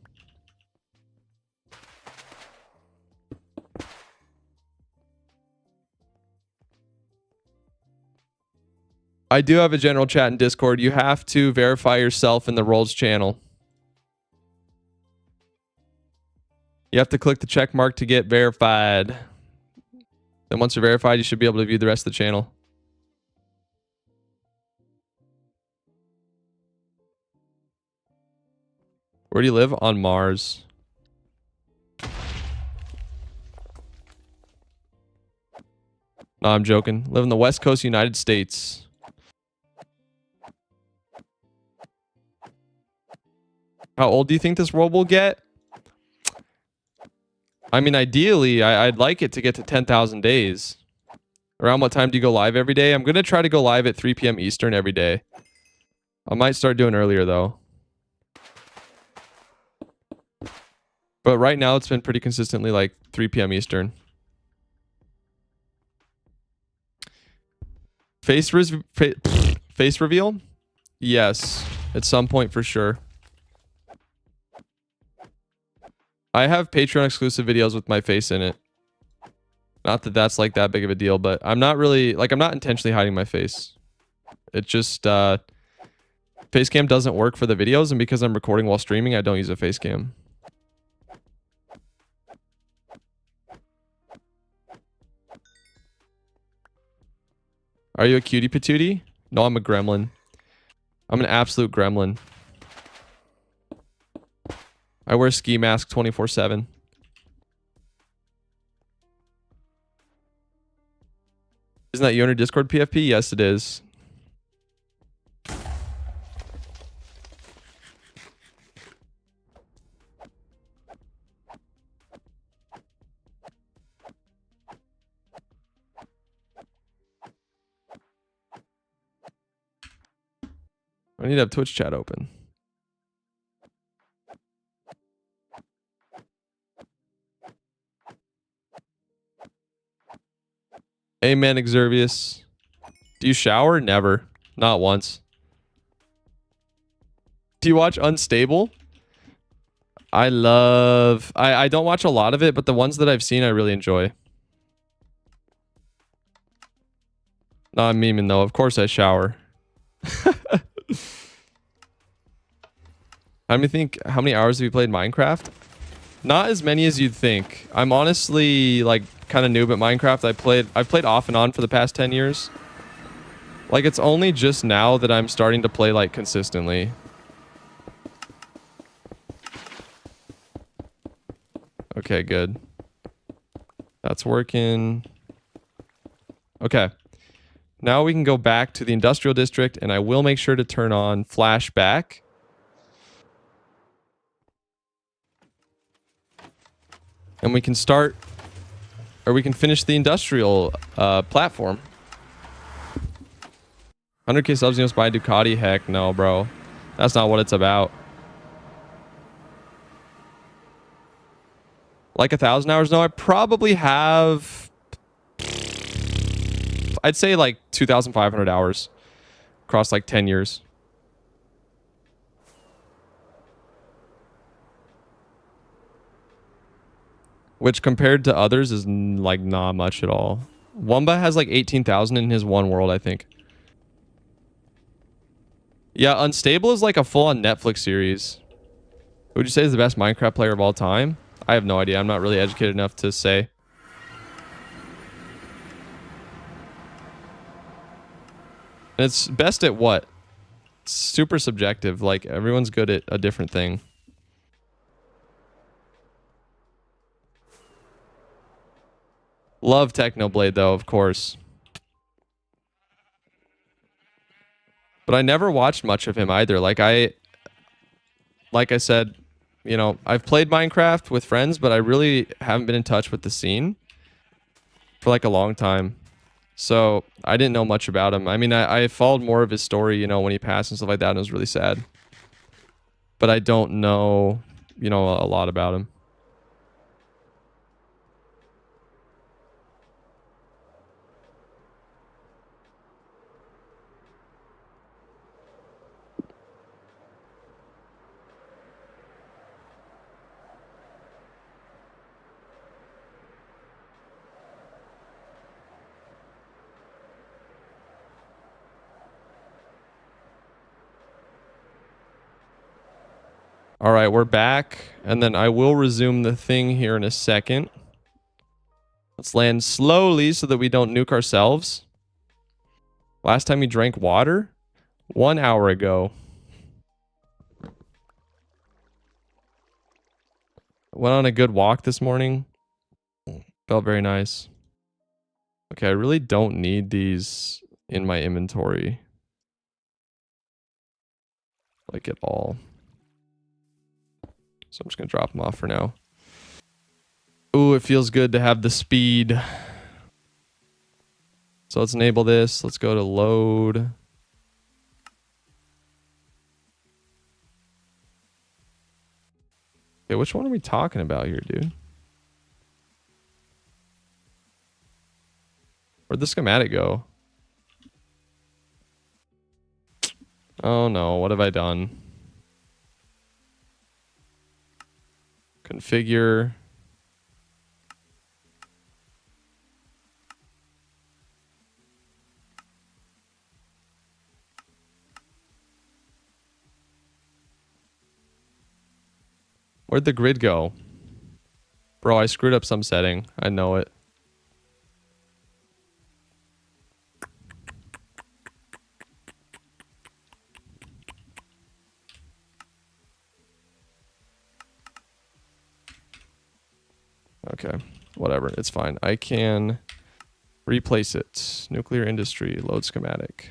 I do have a general chat in Discord. You have to verify yourself in the roles channel. You have to click the check mark to get verified. Then once you're verified, you should be able to view the rest of the channel. Where do you live? On Mars. No, I'm joking. Live in the West Coast, United States. How old do you think this world will get? I mean, ideally, I'd like it to get to 10,000 days. Around what time do you go live every day? I'm going to try to go live at 3 p.m. Eastern every day. I might start doing earlier, though. But right now, it's been pretty consistently like 3 p.m. Eastern. Face reveal? Yes. At some point, for sure. I have Patreon exclusive videos with my face in it. Not that that's like that big of a deal, but I'm not really, like, I'm not intentionally hiding my face. It just, face cam doesn't work for the videos, and because I'm recording while streaming, I don't use a face cam. Are you a cutie patootie? No, I'm a gremlin. I'm an absolute gremlin. I wear a ski mask 24/7. Isn't that you on your Discord, PFP? Yes, it is. I need to have Twitch chat open. Amen, Exervius. Do you shower? Never. Not once. Do you watch Unstable? I don't watch a lot of it, but the ones that I've seen, I really enjoy. No, I'm memeing though. Of course I shower. How many hours have you played Minecraft? Not as many as you'd think. I'm honestly like kind of noob at Minecraft. I've played off and on for the past 10 years. Like, it's only just now that I'm starting to play like consistently. Okay, good. That's working. Okay. Now we can go back to the industrial district, and I will make sure to turn on flashback. And we can start, or we can finish the industrial platform. 100k subs, you must buy a Ducati? Heck no, bro. That's not what it's about. Like 1,000 hours? No, I probably have... I'd say like 2,500 hours across like 10 years. Which compared to others is like not much at all. Wumba has like 18,000 in his one world, I think. Yeah, Unstable is like a full-on Netflix series. Who would you say is the best Minecraft player of all time? I have no idea. I'm not really educated enough to say. And it's best at what? It's super subjective. Like, everyone's good at a different thing. Love Technoblade, though, of course. But I never watched much of him either. Like I said, you know, I've played Minecraft with friends, but I really haven't been in touch with the scene for like a long time. So I didn't know much about him. I mean, I followed more of his story, you know, when he passed and stuff like that, and it was really sad. But I don't know, you know, a lot about him. All right, we're back, and then I will resume the thing here in a second. Let's land slowly so that we don't nuke ourselves. Last time you drank water? 1 hour ago. Went on a good walk this morning. Felt very nice. Okay, I really don't need these in my inventory. Like at all. So I'm just going to drop them off for now. Ooh, it feels good to have the speed. So let's enable this. Let's go to load. Okay, which one are we talking about here, dude? Where'd the schematic go? Oh no, what have I done? Configure. Where'd the grid go? Bro, I screwed up some setting. I know it. Okay, whatever. It's fine. I can replace it. Nuclear industry, load schematic.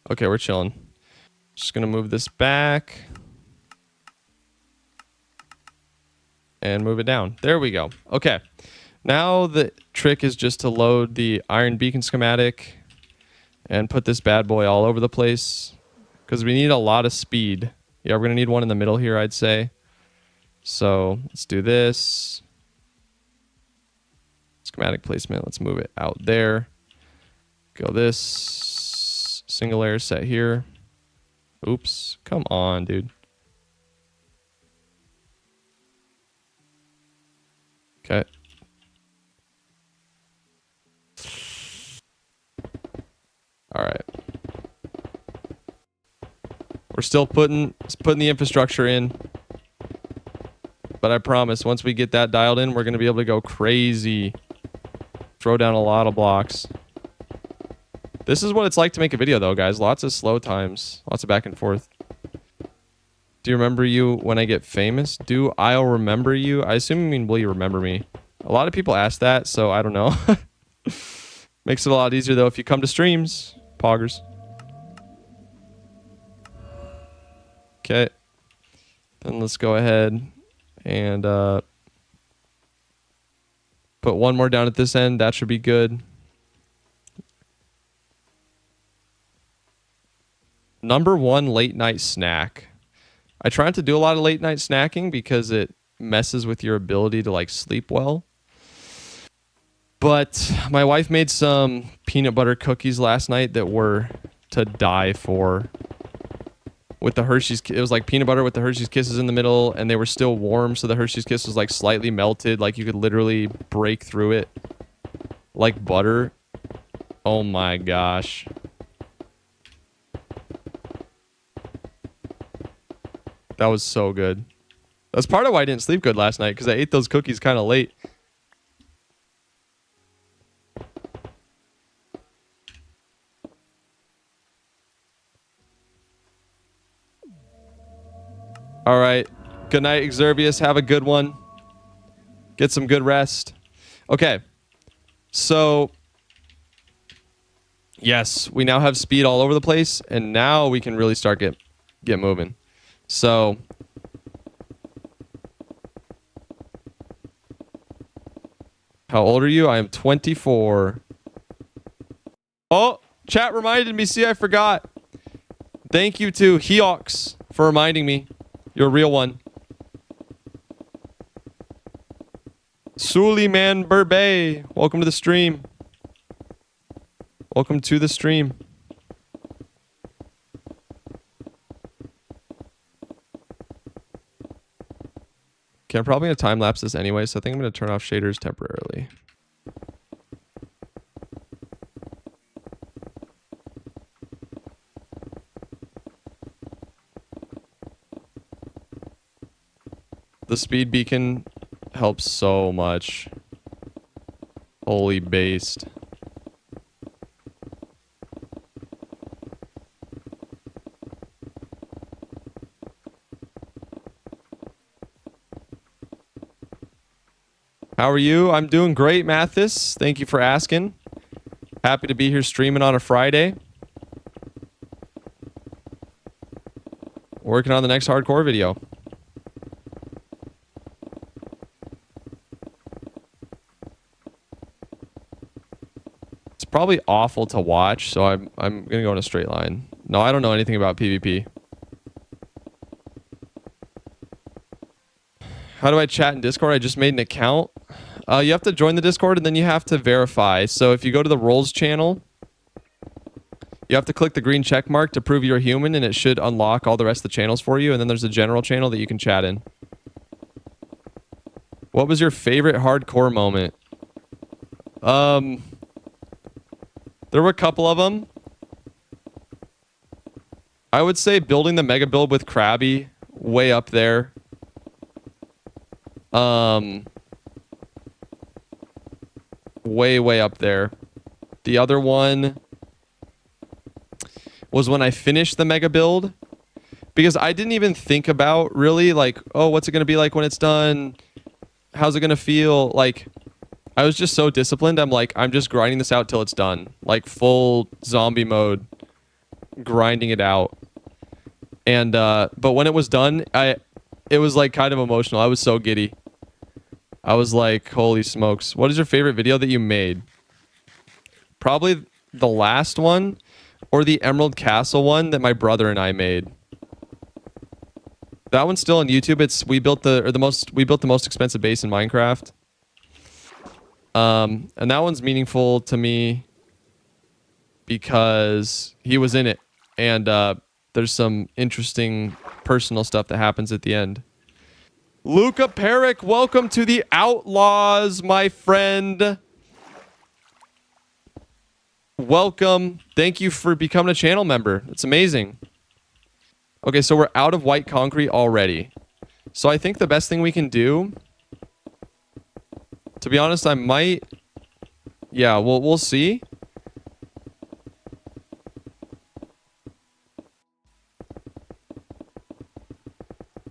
Okay, we're chilling. Just gonna move this back. And move it down. There we go. Okay. Now the trick is just to load the iron beacon schematic and put this bad boy all over the place because we need a lot of speed. Yeah, we're gonna need one in the middle here, I'd say. So let's do this. Schematic placement. Let's move it out there. Go this single layer set here. Oops. Come on, dude. Okay. All right. We're still putting the infrastructure in. But I promise, once we get that dialed in, we're going to be able to go crazy. Throw down a lot of blocks. This is what it's like to make a video, though, guys. Lots of slow times. Lots of back and forth. Do you remember you when I get famous? Do I'll remember you? I assume you mean will you remember me? A lot of people ask that, so I don't know. Makes it a lot easier, though, if you come to streams. Poggers. Okay. Then let's go ahead and put one more down at this end. That should be good. Number one late night snack. I try not to do a lot of late night snacking because it messes with your ability to like sleep well. But my wife made some peanut butter cookies last night that were to die for. With the Hershey's, it was like peanut butter with the Hershey's Kisses in the middle, and they were still warm, so the Hershey's Kiss was like slightly melted, like you could literally break through it like butter. Oh my gosh. That was so good. That's part of why I didn't sleep good last night, because I ate those cookies kind of late. All right. Good night, Exerbius. Have a good one. Get some good rest. Okay. So, yes, we now have speed all over the place, and now we can really start get moving. So, how old are you? I am 24. Oh, chat reminded me. See, I forgot. Thank you to Heox for reminding me. You're a real one. Suleiman Burbay, welcome to the stream. Welcome to the stream. Okay, I'm probably going to time lapse this anyway, so I think I'm going to turn off shaders temporarily. The speed beacon helps so much. Holy based. How are you? I'm doing great, Mathis. Thank you for asking. Happy to be here streaming on a Friday. Working on the next hardcore video. Probably awful to watch, so I'm gonna go in a straight line. No, I don't know anything about PvP. How do I chat in Discord? I just made an account. You have to join the Discord and then you have to verify. So if you go to the roles channel, you have to click the green check mark to prove you're human, and it should unlock all the rest of the channels for you. And then there's a general channel that you can chat in. What was your favorite hardcore moment? There were a couple of them. I would say building the mega build with Krabby, way up there. Way up there. The other one was when I finished the mega build, because I didn't even think about really like, oh, what's it going to be like when it's done? How's it going to feel? Like, I was just so disciplined. I'm like, I'm just grinding this out till it's done. Like full zombie mode, grinding it out. And, but when it was done, it was like kind of emotional. I was so giddy. I was like, holy smokes. What is your favorite video that you made? Probably the last one or the Emerald Castle one that my brother and I made. That one's still on YouTube. We built the most expensive base in Minecraft. And that one's meaningful to me because he was in it, and there's some interesting personal stuff that happens at the end. Luca Peric, welcome to the Outlaws, my friend. Welcome. Thank you for becoming a channel member. It's amazing. Okay, so we're out of white concrete already. So I think the best thing we can do, to be honest, I might... Yeah, we'll see.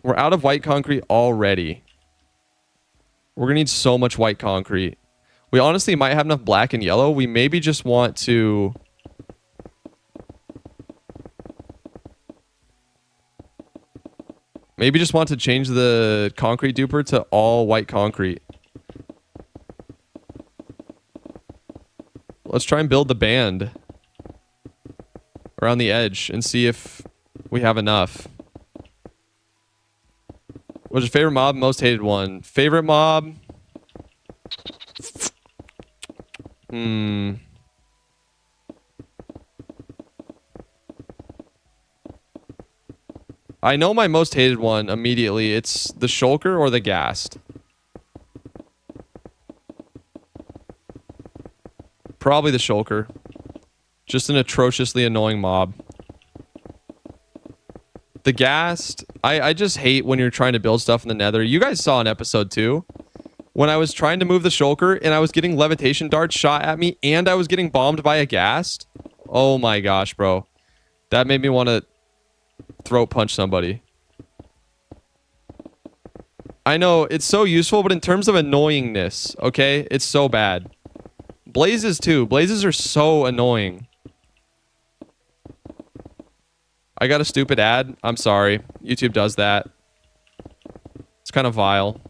We're out of white concrete already. We're going to need so much white concrete. We honestly might have enough black and yellow. We maybe just want to... Maybe just want to change the concrete duper to all white concrete. Let's try and build the band around the edge and see if we have enough. What's your favorite mob? Most hated one. Favorite mob? I know my most hated one immediately. It's the shulker or the ghast. Probably the shulker. Just an atrociously annoying mob. The ghast, I just hate when you're trying to build stuff in the nether. You guys saw in episode 2 when I was trying to move the shulker and I was getting levitation darts shot at me and I was getting bombed by a ghast. Oh my gosh, bro. That made me want to throat punch somebody. I know, it's so useful, but in terms of annoyingness, okay, it's so bad. Blazes too. Blazes are so annoying. I got a stupid ad. I'm sorry. YouTube does that. It's kind of vile.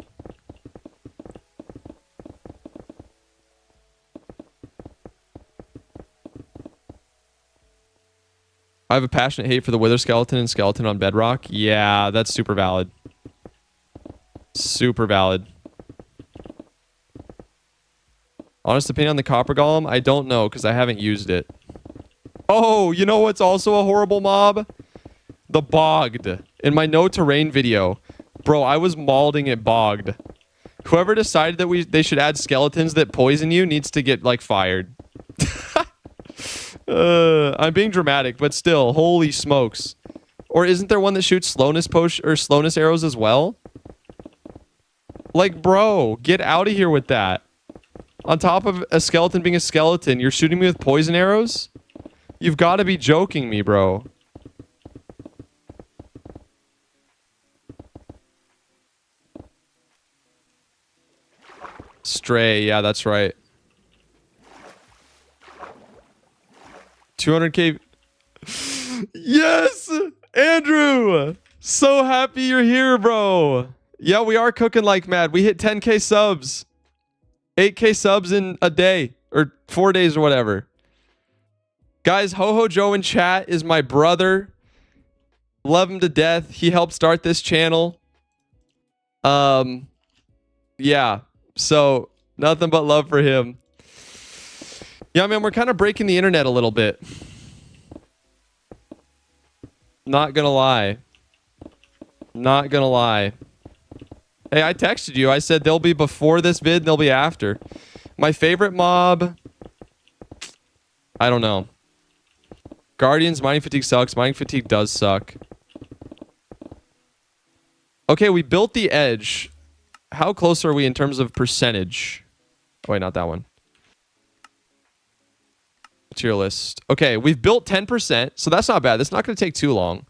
I have a passionate hate for the wither skeleton and skeleton on bedrock. Yeah, that's super valid. Super valid. Honest opinion on the copper golem? I don't know because I haven't used it. Oh, you know what's also a horrible mob? The bogged. In my no terrain video. Bro, I was malding it bogged. Whoever decided that they should add skeletons that poison you needs to get, like, fired. I'm being dramatic, but still, holy smokes. Or isn't there one that shoots slowness slowness arrows as well? Like, bro, get out of here with that. On top of a skeleton being a skeleton, you're shooting me with poison arrows? You've got to be joking me, bro. Stray, yeah, that's right. 200k. Yes! Andrew! So happy you're here, bro. Yeah, we are cooking like mad. We hit 10k subs. 8k subs in a day. Or 4 days or whatever. Guys, Ho-Ho Joe in chat is my brother. Love him to death. He helped start this channel. Yeah. So, nothing but love for him. Yeah, man, we're kind of breaking the internet a little bit. Not gonna lie. Not gonna lie. Hey, I texted you. I said they'll be before this vid and they'll be after. My favorite mob... I don't know. Guardians, mining fatigue sucks. Mining fatigue does suck. Okay, we built the edge. How close are we in terms of percentage? Oh, wait, not that one. Tier list. Okay, we've built 10%, so that's not bad. That's not going to take too long.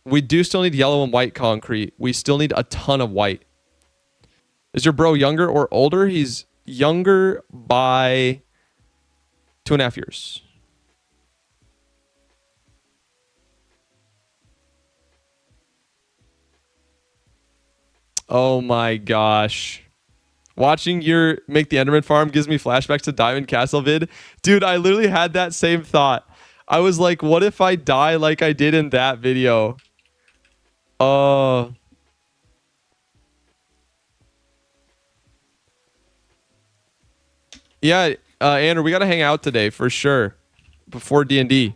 We do still need yellow and white concrete. We still need a ton of white. Is your bro younger or older? He's younger by 2.5 years. Oh my gosh. Watching your make the Enderman farm gives me flashbacks to Diamond Castle vid. Dude, I literally had that same thought. I was like, what if I die like I did in that video? Yeah, Andrew, we got to hang out today for sure. Before D&D.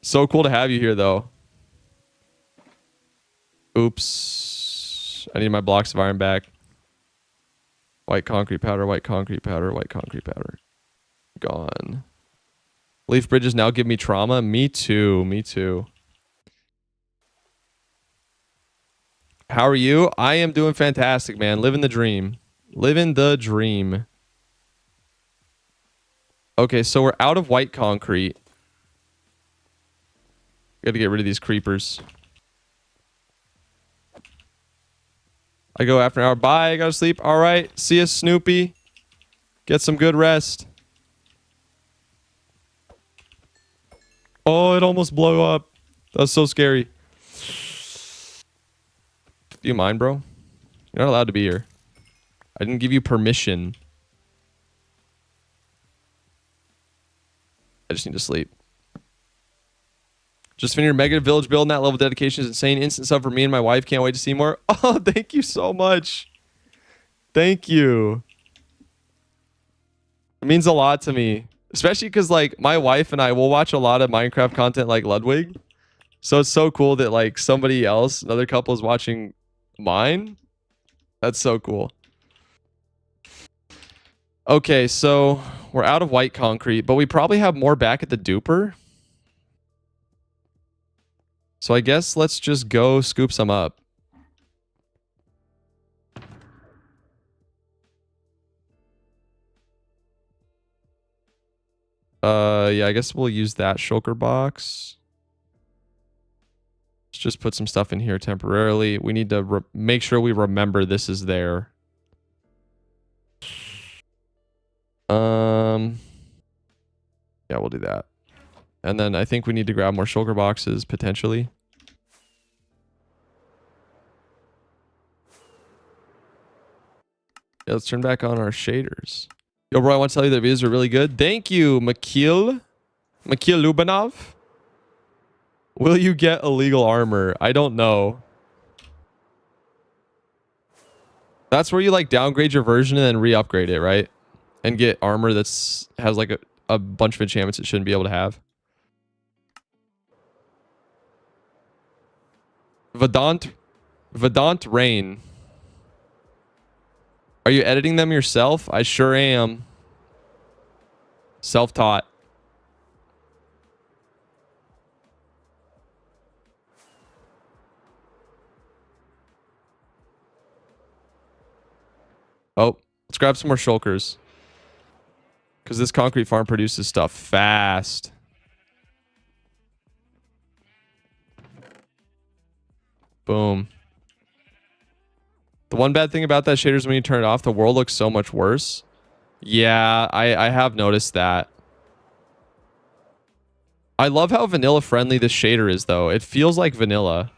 So cool to have you here, though. Oops. I need my blocks of iron back. White concrete powder, white concrete powder, white concrete powder. Gone. Leaf bridges now give me trauma. Me too. Me too. How are you? I am doing fantastic, man. Living the dream. Living the dream. Okay, so we're out of white concrete. Gotta get rid of these creepers. I go after an hour. Bye. I gotta sleep. All right. See ya, Snoopy. Get some good rest. Oh, it almost blew up. That was so scary. Do you mind, bro? You're not allowed to be here. I didn't give you permission. I just need to sleep. Just finished your mega village build, and that level of dedication is insane. Instant sub for me and my wife. Can't wait to see more. Oh, thank you so much. Thank you. It means a lot to me. Especially because, like, my wife and I will watch a lot of Minecraft content like Ludwig. So it's so cool that, like, somebody else, another couple is watching mine. That's so cool. Okay, so we're out of white concrete, but we probably have more back at the duper. So I guess let's just go scoop some up. Yeah, I guess we'll use that shulker box. Let's just put some stuff in here temporarily. We need to make sure we remember this is there. Yeah, we'll do that. And then I think we need to grab more shulker boxes, potentially. Yeah, let's turn back on our shaders. Yo, bro, I want to tell you that videos are really good. Thank you, Mikhail Lubanov. Will you get illegal armor? I don't know. That's where you like downgrade your version and then re-upgrade it, right? And get armor that's has like a bunch of enchantments it shouldn't be able to have. Vedant Rain. Are you editing them yourself? I sure am. Self-taught. Oh, let's grab some more shulkers. Because this concrete farm produces stuff fast. Boom. The one bad thing about that shader is when you turn it off, the world looks so much worse. Yeah, I have noticed that. I love how vanilla friendly this shader is, though. It feels like vanilla.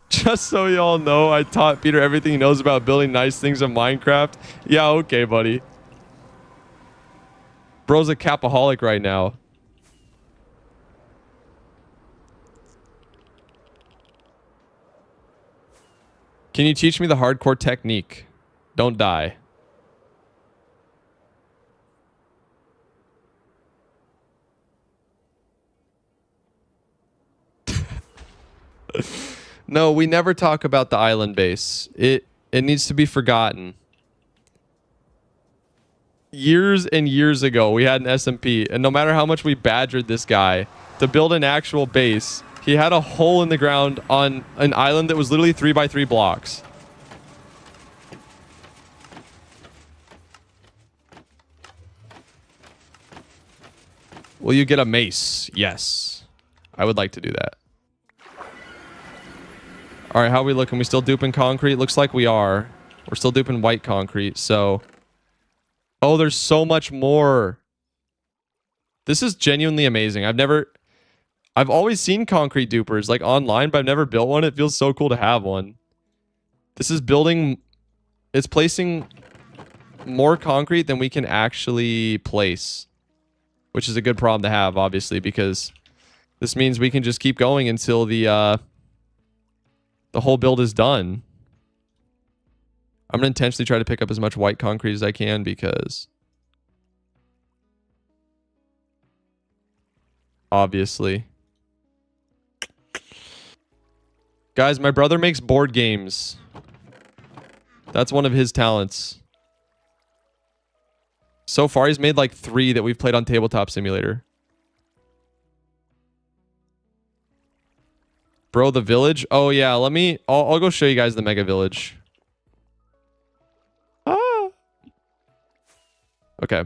Just so y'all know, I taught Peter everything he knows about building nice things in Minecraft. Yeah, okay, buddy. Bro's a capaholic right now. Can you teach me the hardcore technique? Don't die. No, we never talk about the island base. It needs to be forgotten. Years and years ago, we had an SMP, and no matter how much we badgered this guy to build an actual base, he had a hole in the ground on an island that was literally 3x3 blocks. Will you get a mace? Yes. I would like to do that. All right, how are we looking? We still duping concrete? Looks like we are. We're still duping white concrete, so... Oh, there's so much more. This is genuinely amazing. I've always seen concrete dupers, like, online, but I've never built one. It feels so cool to have one. This is building... It's placing more concrete than we can actually place. Which is a good problem to have, obviously, because this means we can just keep going until the whole build is done. I'm going to intentionally try to pick up as much white concrete as I can because... Obviously. Guys, my brother makes board games. That's one of his talents. So far, he's made like 3 that we've played on Tabletop Simulator. Bro, the village? Oh, yeah. I'll go show you guys the mega village. Ah. Okay.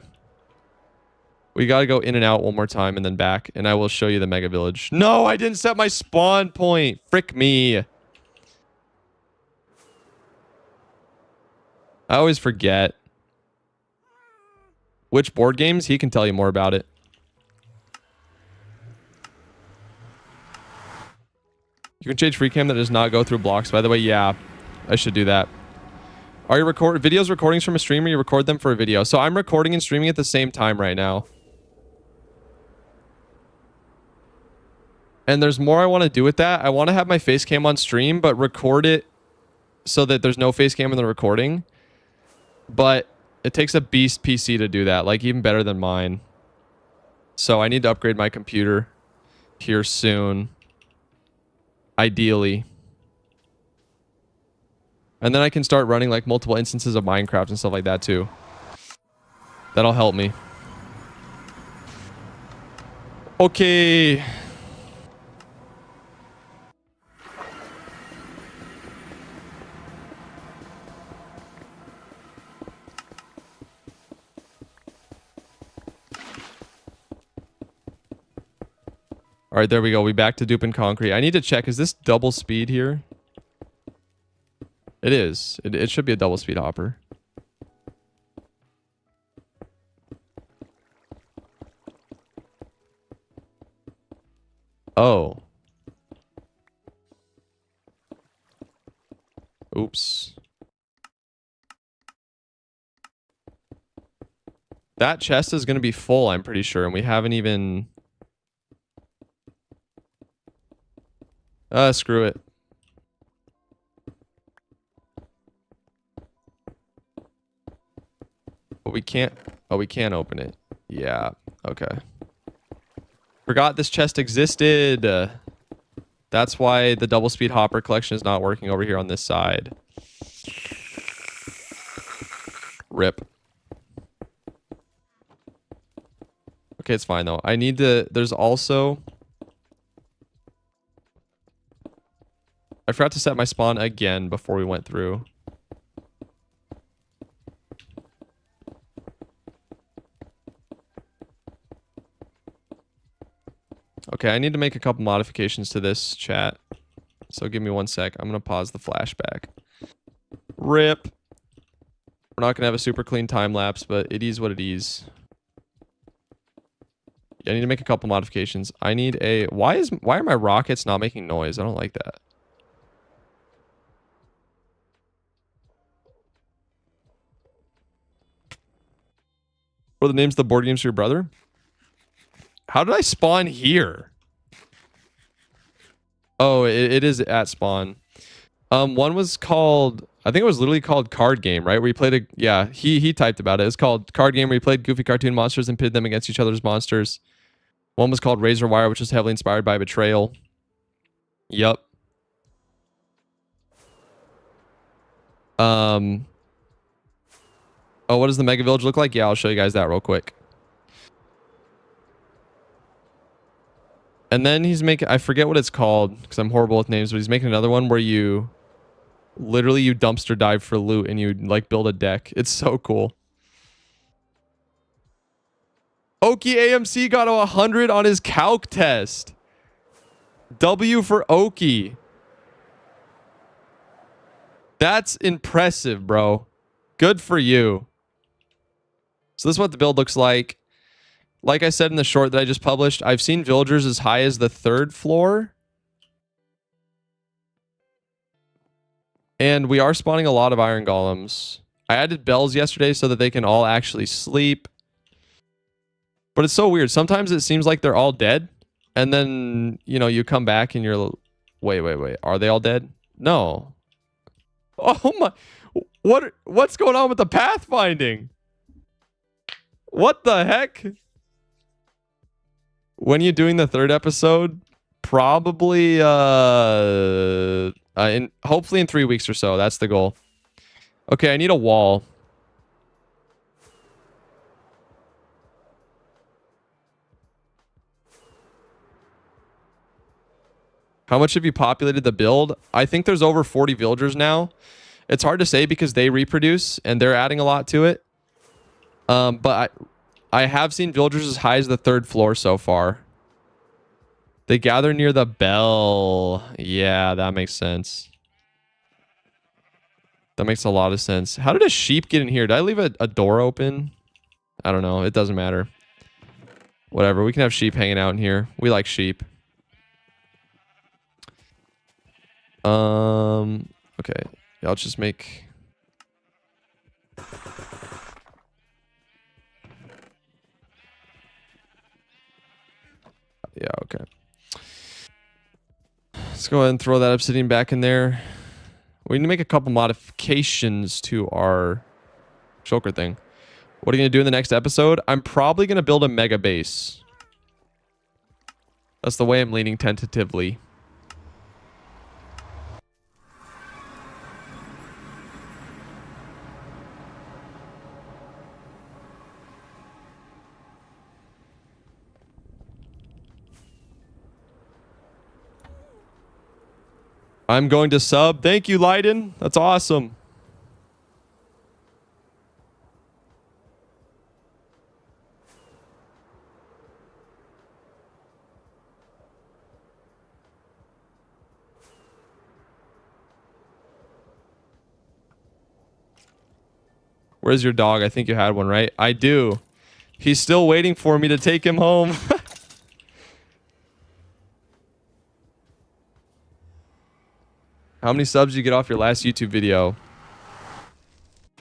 We gotta go in and out one more time and then back, and I will show you the mega village. No, I didn't set my spawn point. Frick me. I always forget. Which board games? He can tell you more about it. You can change free cam that does not go through blocks. By the way, yeah, I should do that. Are your videos recordings from a stream, or you record them for a video? So I'm recording and streaming at the same time right now. And there's more I want to do with that. I want to have my face cam on stream, but record it so that there's no face cam in the recording. But it takes a beast PC to do that, like even better than mine. So I need to upgrade my computer here soon. Ideally. And then I can start running like multiple instances of Minecraft and stuff like that too. That'll help me. Okay. All right, there we go. We back to duping concrete. I need to check. Is this double speed here? It is. It should be a double speed hopper. Oh. Oops. That chest is going to be full, I'm pretty sure. And we haven't even... screw it. But we can't... Oh, we can't open it. Yeah. Okay. Forgot this chest existed. That's why the double speed hopper collection is not working over here on this side. Rip. Okay, it's fine though. I need to... There's also... I forgot to set my spawn again before we went through. Okay, I need to make a couple modifications to this chat. So give me 1 sec. I'm going to pause the flashback. Rip. We're not going to have a super clean time lapse, but it is what it is. I need to make a couple modifications. I need a... Why are my rockets not making noise? I don't like that. What are the names of the board games for your brother? How did I spawn here? Oh, it is at spawn. One was called... I think it was literally called Card Game, right? Where you played a... Yeah, he typed about it. It was called Card Game, where you played goofy cartoon monsters and pitted them against each other's monsters. One was called Razor Wire, which was heavily inspired by Betrayal. Yup. Oh, what does the Mega Village look like? Yeah, I'll show you guys that real quick. And then he's making... I forget what it's called, because I'm horrible with names, but he's making another one where you... Literally, you dumpster dive for loot and you, like, build a deck. It's so cool. Okie AMC got a 100 on his calc test. W for Okie. That's impressive, bro. Good for you. So this is what the build looks like. Like I said in the short that I just published, I've seen villagers as high as the 3rd floor. And we are spawning a lot of iron golems. I added bells yesterday so that they can all actually sleep. But it's so weird. Sometimes it seems like they're all dead. And then, you know, you come back and you're... Wait. Are they all dead? No. Oh my... What's going on with the pathfinding? What the heck? When you doing the 3rd episode? Probably hopefully in 3 weeks or so. That's the goal. Okay, I need a wall. How much have you populated the build? I think there's over 40 villagers now. It's hard to say because they reproduce and they're adding a lot to it. But I have seen villagers as high as the 3rd floor so far. They gather near the bell. Yeah, that makes sense. That makes a lot of sense. How did a sheep get in here? Did I leave a door open? I don't know. It doesn't matter. Whatever. We can have sheep hanging out in here. We like sheep. Okay. Yeah, I'll just make... Yeah, okay. Let's go ahead and throw that obsidian back in there. We need to make a couple modifications to our choker thing. What are you going to do in the next episode? I'm probably going to build a mega base. That's the way I'm leaning tentatively. I'm going to sub. Thank you, Leiden. That's awesome. Where's your dog? I think you had one, right? I do. He's still waiting for me to take him home. How many subs did you get off your last YouTube video?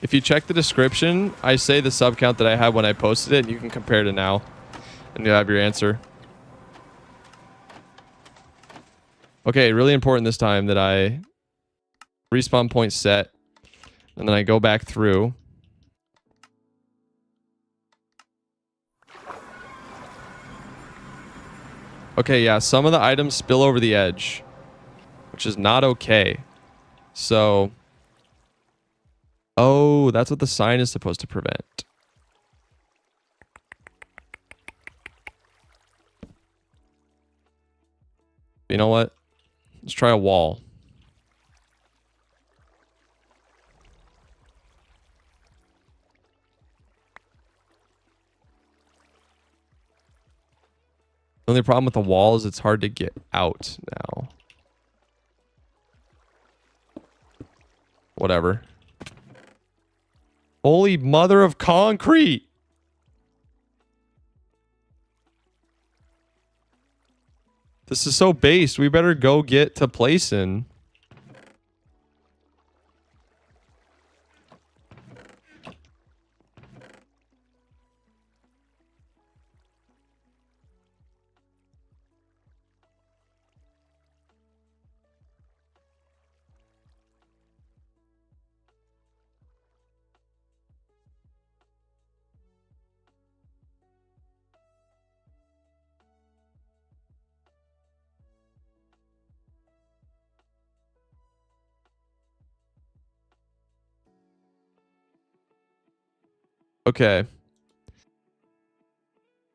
If you check the description, I say the sub count that I had when I posted it, and you can compare to now. And you'll have your answer. Okay, really important this time that I respawn point set. And then I go back through. Okay, yeah, some of the items spill over the edge, which is not okay. So... Oh, that's what the sign is supposed to prevent. You know what? Let's try a wall. The only problem with the wall is it's hard to get out now. Whatever. Holy mother of concrete! This is so based. We better go get to placing. Okay.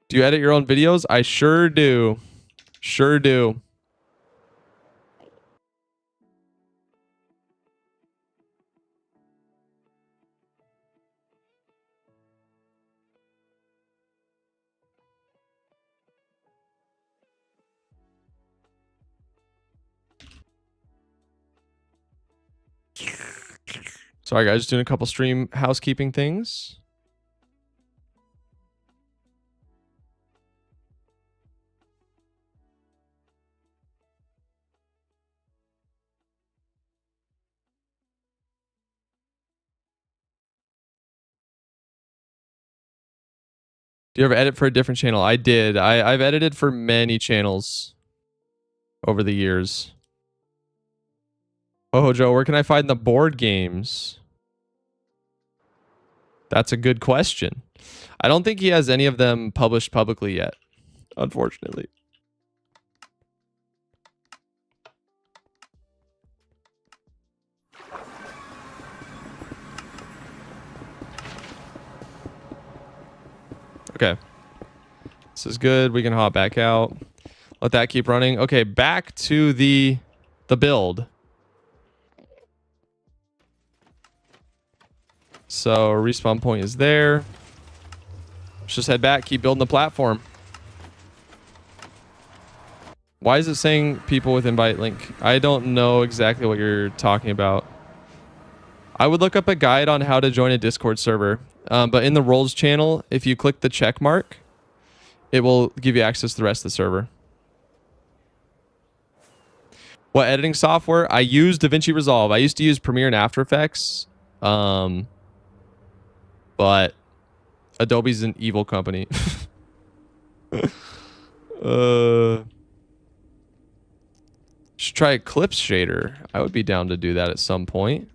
Do you edit your own videos? I sure do. Sure do. Sorry guys, just doing a couple stream housekeeping things. Do you ever edit for a different channel? I did. I've edited for many channels over the years. Oh, Joe, where can I find the board games? That's a good question. I don't think he has any of them published publicly yet, unfortunately. Okay. This is good. We can hop back out. Let that keep running. Okay, back to the build. So respawn point is there. Let's just head back. Keep building the platform. Why is it saying people with invite link? I don't know exactly what you're talking about. I would look up a guide on how to join a Discord server. But in the roles channel, if you click the check mark, it will give you access to the rest of the server. What editing software? I use DaVinci Resolve. I used to use Premiere and After Effects. But Adobe's an evil company. Should try Eclipse shader. I would be down to do that at some point.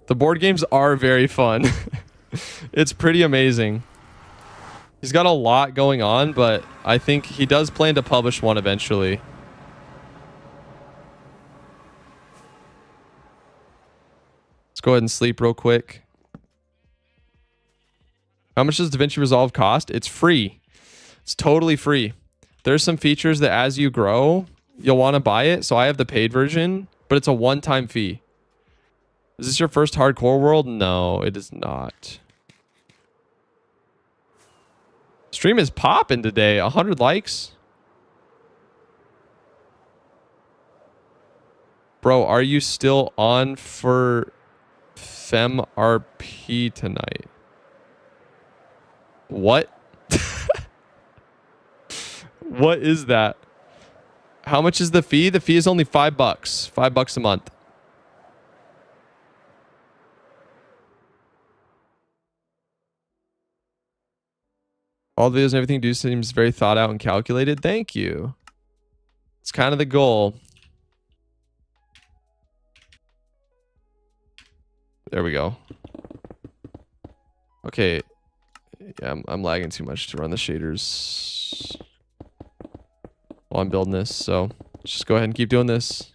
The board games are very fun. It's pretty amazing. He's got a lot going on, but I think he does plan to publish one eventually. Let's go ahead and sleep real quick. How much does DaVinci Resolve cost? It's free. It's totally free. There's some features that as you grow, you'll want to buy it. So I have the paid version, but it's a one-time fee. Is this your first hardcore world? No, it is not. Stream is popping today. 100 likes. Bro, are you still on for FemRP tonight? What? What is that? How much is the fee? The fee is only $5. $5 a month. All the videos and everything you do seems very thought out and calculated. Thank you. It's kind of the goal. There we go. Okay. Yeah, I'm lagging too much to run the shaders while I'm building this. So let's just go ahead and keep doing this.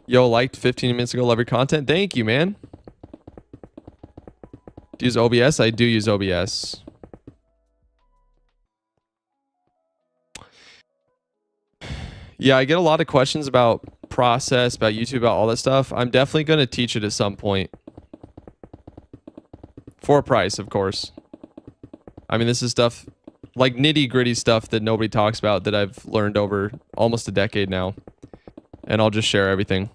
Yo, liked 15 minutes ago. Love your content. Thank you, man. Do you use OBS? I do use OBS. Yeah, I get a lot of questions about process, about YouTube, about all that stuff. I'm definitely going to teach it at some point. For a price, of course. I mean, this is stuff, like nitty-gritty stuff that nobody talks about that I've learned over almost a decade now. And I'll just share everything.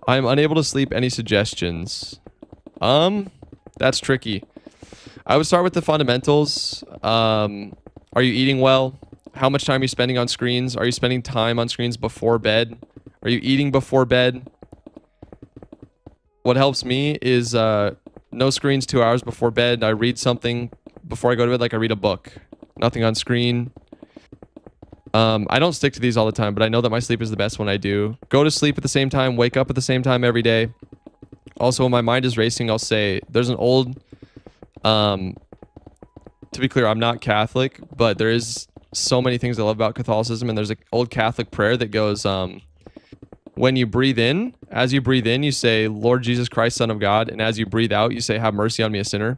I'm unable to sleep. Any suggestions? That's tricky. I would start with the fundamentals. Are you eating well? How much time are you spending on screens? Are you spending time on screens before bed? Are you eating before bed? What helps me is no screens 2 hours before bed. I read something before I go to bed, like I read a book. Nothing on screen. I don't stick to these all the time, but I know that my sleep is the best when I do. Go to sleep at the same time, wake up at the same time every day. Also, when my mind is racing, I'll say, there's an old, to be clear, I'm not Catholic, but there is so many things I love about Catholicism, and there's an old Catholic prayer that goes, when you breathe in, as you breathe in, you say, Lord Jesus Christ, Son of God, and as you breathe out, you say, have mercy on me, a sinner.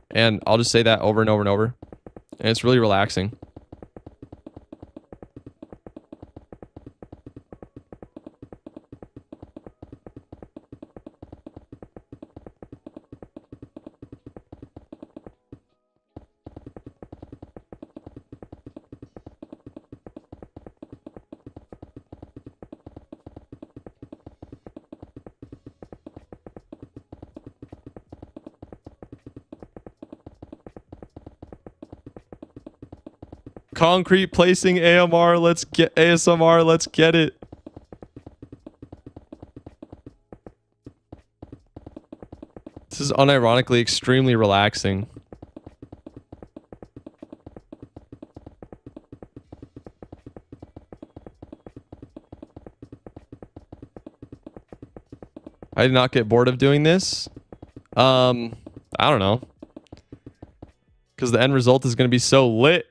And I'll just say that over and over and over, and it's really relaxing. Concrete placing AMR, let's get ASMR, let's get it. This is unironically extremely relaxing. I did not get bored of doing this. I don't know. Because the end result is going to be so lit.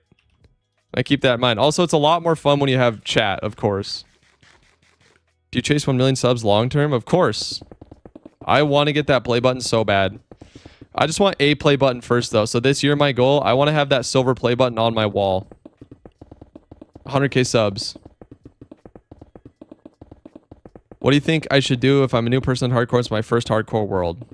I keep that in mind. Also, it's a lot more fun when you have chat, of course. Do you chase 1 million subs long term? Of course. I want to get that play button so bad. I just want a play button first, though. So this year, my goal, I want to have that silver play button on my wall. 100k subs. What do you think I should do if I'm a new person in hardcore? It's my first hardcore world.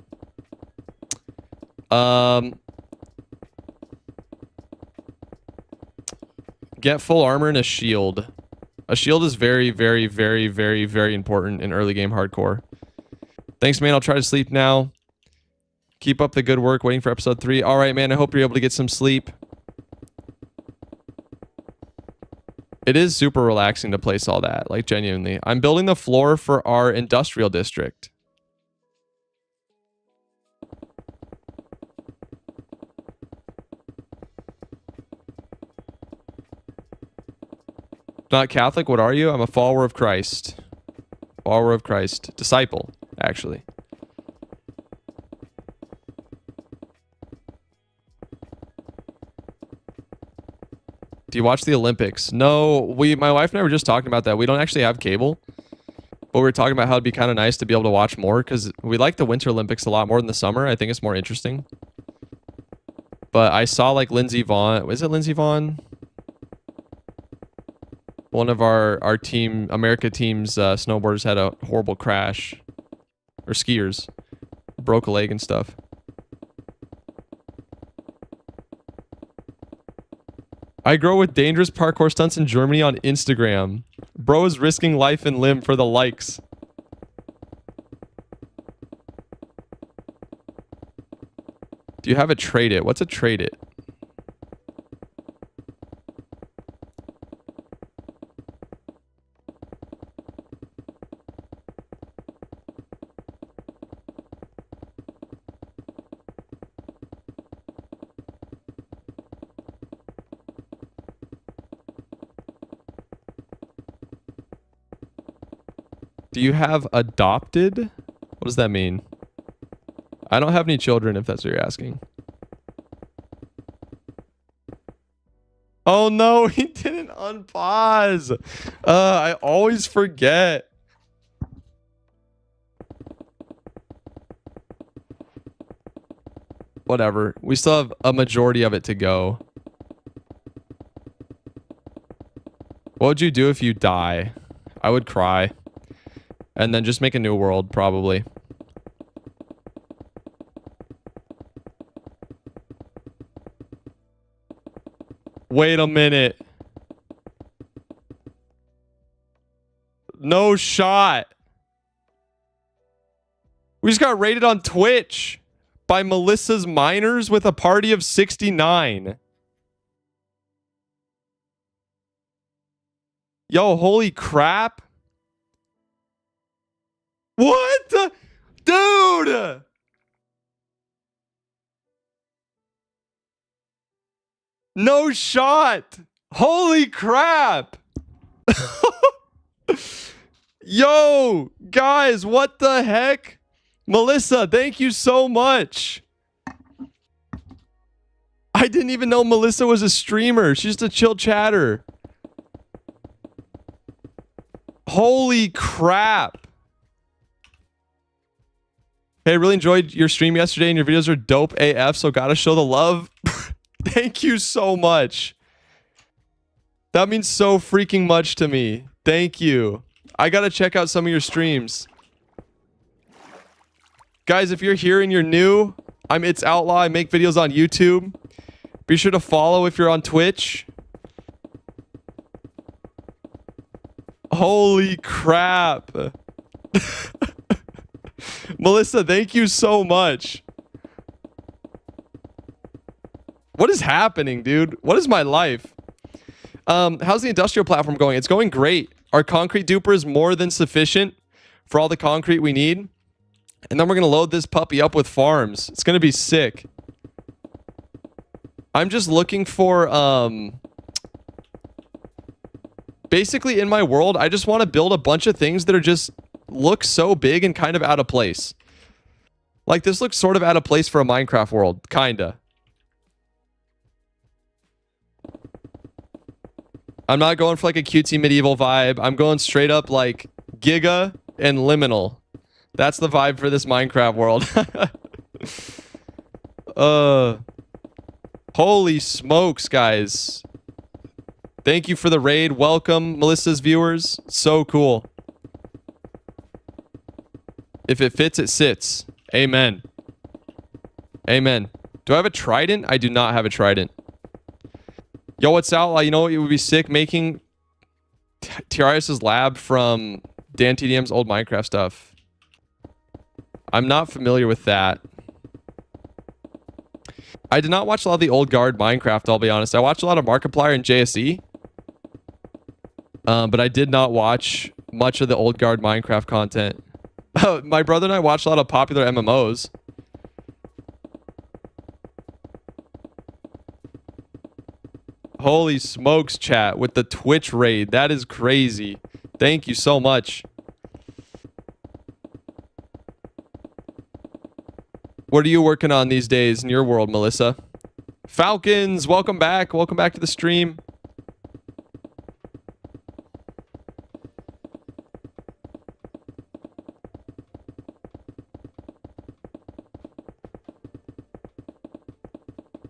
Get full armor and a shield. A shield is very, very, very, very, very important in early game hardcore. Thanks, man. I'll try to sleep now. Keep up the good work. Waiting for episode 3. All right, man. I hope you're able to get some sleep. It is super relaxing to place all that. Like, genuinely. I'm building the floor for our industrial district. Not Catholic, what are you? I'm a follower of Christ. Follower of Christ. Disciple, actually. Do you watch the Olympics? No, my wife and I were just talking about that. We don't actually have cable. But we were talking about how it'd be kind of nice to be able to watch more because we like the Winter Olympics a lot more than the summer. I think it's more interesting. But I saw like Lindsey Vonn. Is it Lindsey Vonn? One of our team, America team's snowboarders had a horrible crash. Or skiers. Broke a leg and stuff. I grow with dangerous parkour stunts in Germany on Instagram. Bro is risking life and limb for the likes. Do you have a trade it? What's a trade it? Do you have adopted? What does that mean? I don't have any children, if that's what you're asking. Oh no, he didn't unpause. I always forget. Whatever. We still have a majority of it to go. What would you do if you die? I would cry. And then just make a new world, probably. Wait a minute. No shot. We just got rated on Twitch by Melissa's Miners with a party of 69. Yo, holy crap. What the? Dude! No shot! Holy crap! Yo, guys, what the heck? Melissa, thank you so much. I didn't even know Melissa was a streamer. She's just a chill chatter. Holy crap. Hey, I really enjoyed your stream yesterday and your videos are dope AF, so gotta show the love. Thank you so much. That means so freaking much to me. Thank you. I gotta check out some of your streams. Guys, if you're here and you're new, I'm It's Outlaw. I make videos on YouTube. Be sure to follow if you're on Twitch. Holy crap. Melissa, thank you so much. What is happening, dude? What is my life? How's the industrial platform going? It's going great. Our concrete duper is more than sufficient for all the concrete we need. And then we're going to load this puppy up with farms. It's going to be sick. I'm just looking for, basically in my world, I just want to build a bunch of things that are just look so big and kind of out of place. Like, this looks sort of out of place for a Minecraft world. Kinda. I'm not going for like a cutesy medieval vibe. I'm going straight up like Giga and Liminal. That's the vibe for this Minecraft world. Holy smokes, guys. Thank you for the raid. Welcome, Melissa's viewers. So cool. If it fits, it sits. Amen. Amen. Do I have a trident? I do not have a trident. Yo, what's out? You know what? It would be sick making Tiarius's lab from Dan TDM's old Minecraft stuff. I'm not familiar with that. I did not watch a lot of the old guard Minecraft, I'll be honest. I watched a lot of Markiplier and JSE. But I did not watch much of the old guard Minecraft content. My brother and I watched a lot of popular MMOs. Holy smokes, chat, with the Twitch raid. That is crazy. Thank you so much. What are you working on these days in your world, Melissa? Falcons, welcome back. Welcome back to the stream.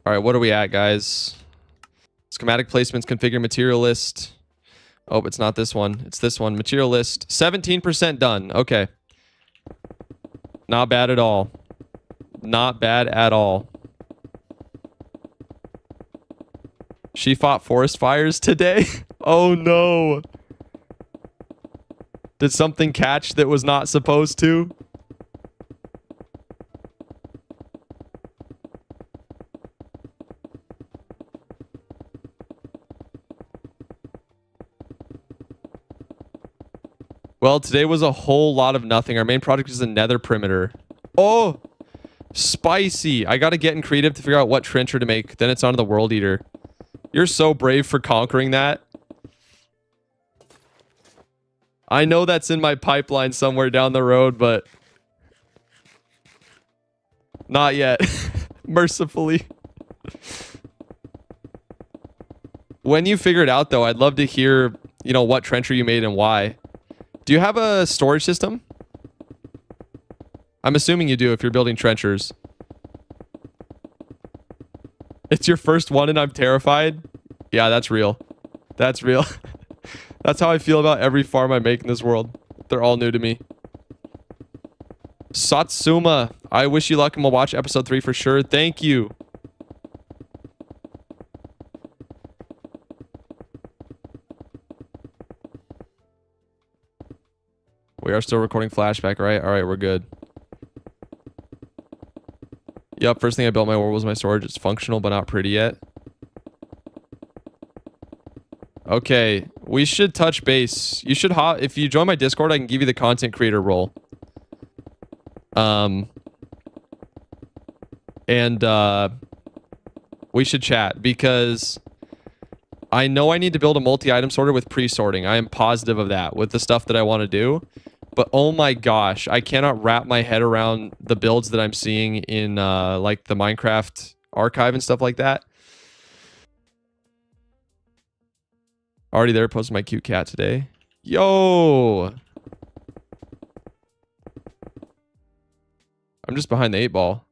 All right, what are we at, guys? Schematic placements, configure material list. Oh, it's not this one. It's this one. Material list. 17% done. Okay. Not bad at all. Not bad at all. She fought forest fires today? Oh, no. Did something catch that was not supposed to? Well, today was a whole lot of nothing. Our main project is the nether perimeter. Oh, spicy. I got to get in creative to figure out what trencher to make. Then it's on to the world eater. You're so brave for conquering that. I know that's in my pipeline somewhere down the road, but not yet. Mercifully. When you figure it out, though, I'd love to hear, you know, what trencher you made and why. Do you have a storage system? I'm assuming you do if you're building trenchers. It's your first one and I'm terrified? Yeah, that's real. That's real. That's how I feel about every farm I make in this world. They're all new to me. Satsuma, I wish you luck and we'll watch episode 3 for sure. Thank you. We are still recording flashback, right? All right, we're good. Yep, first thing I built my world was my storage. It's functional, but not pretty yet. Okay, we should touch base. You should if you join my Discord, I can give you the content creator role. We should chat because I know I need to build a multi-item sorter with pre-sorting. I am positive of that with the stuff that I want to do. But oh my gosh, I cannot wrap my head around the builds that I'm seeing in like the Minecraft archive and stuff like that. Already there, posted my cute cat today. Yo! I'm just behind the 8-ball.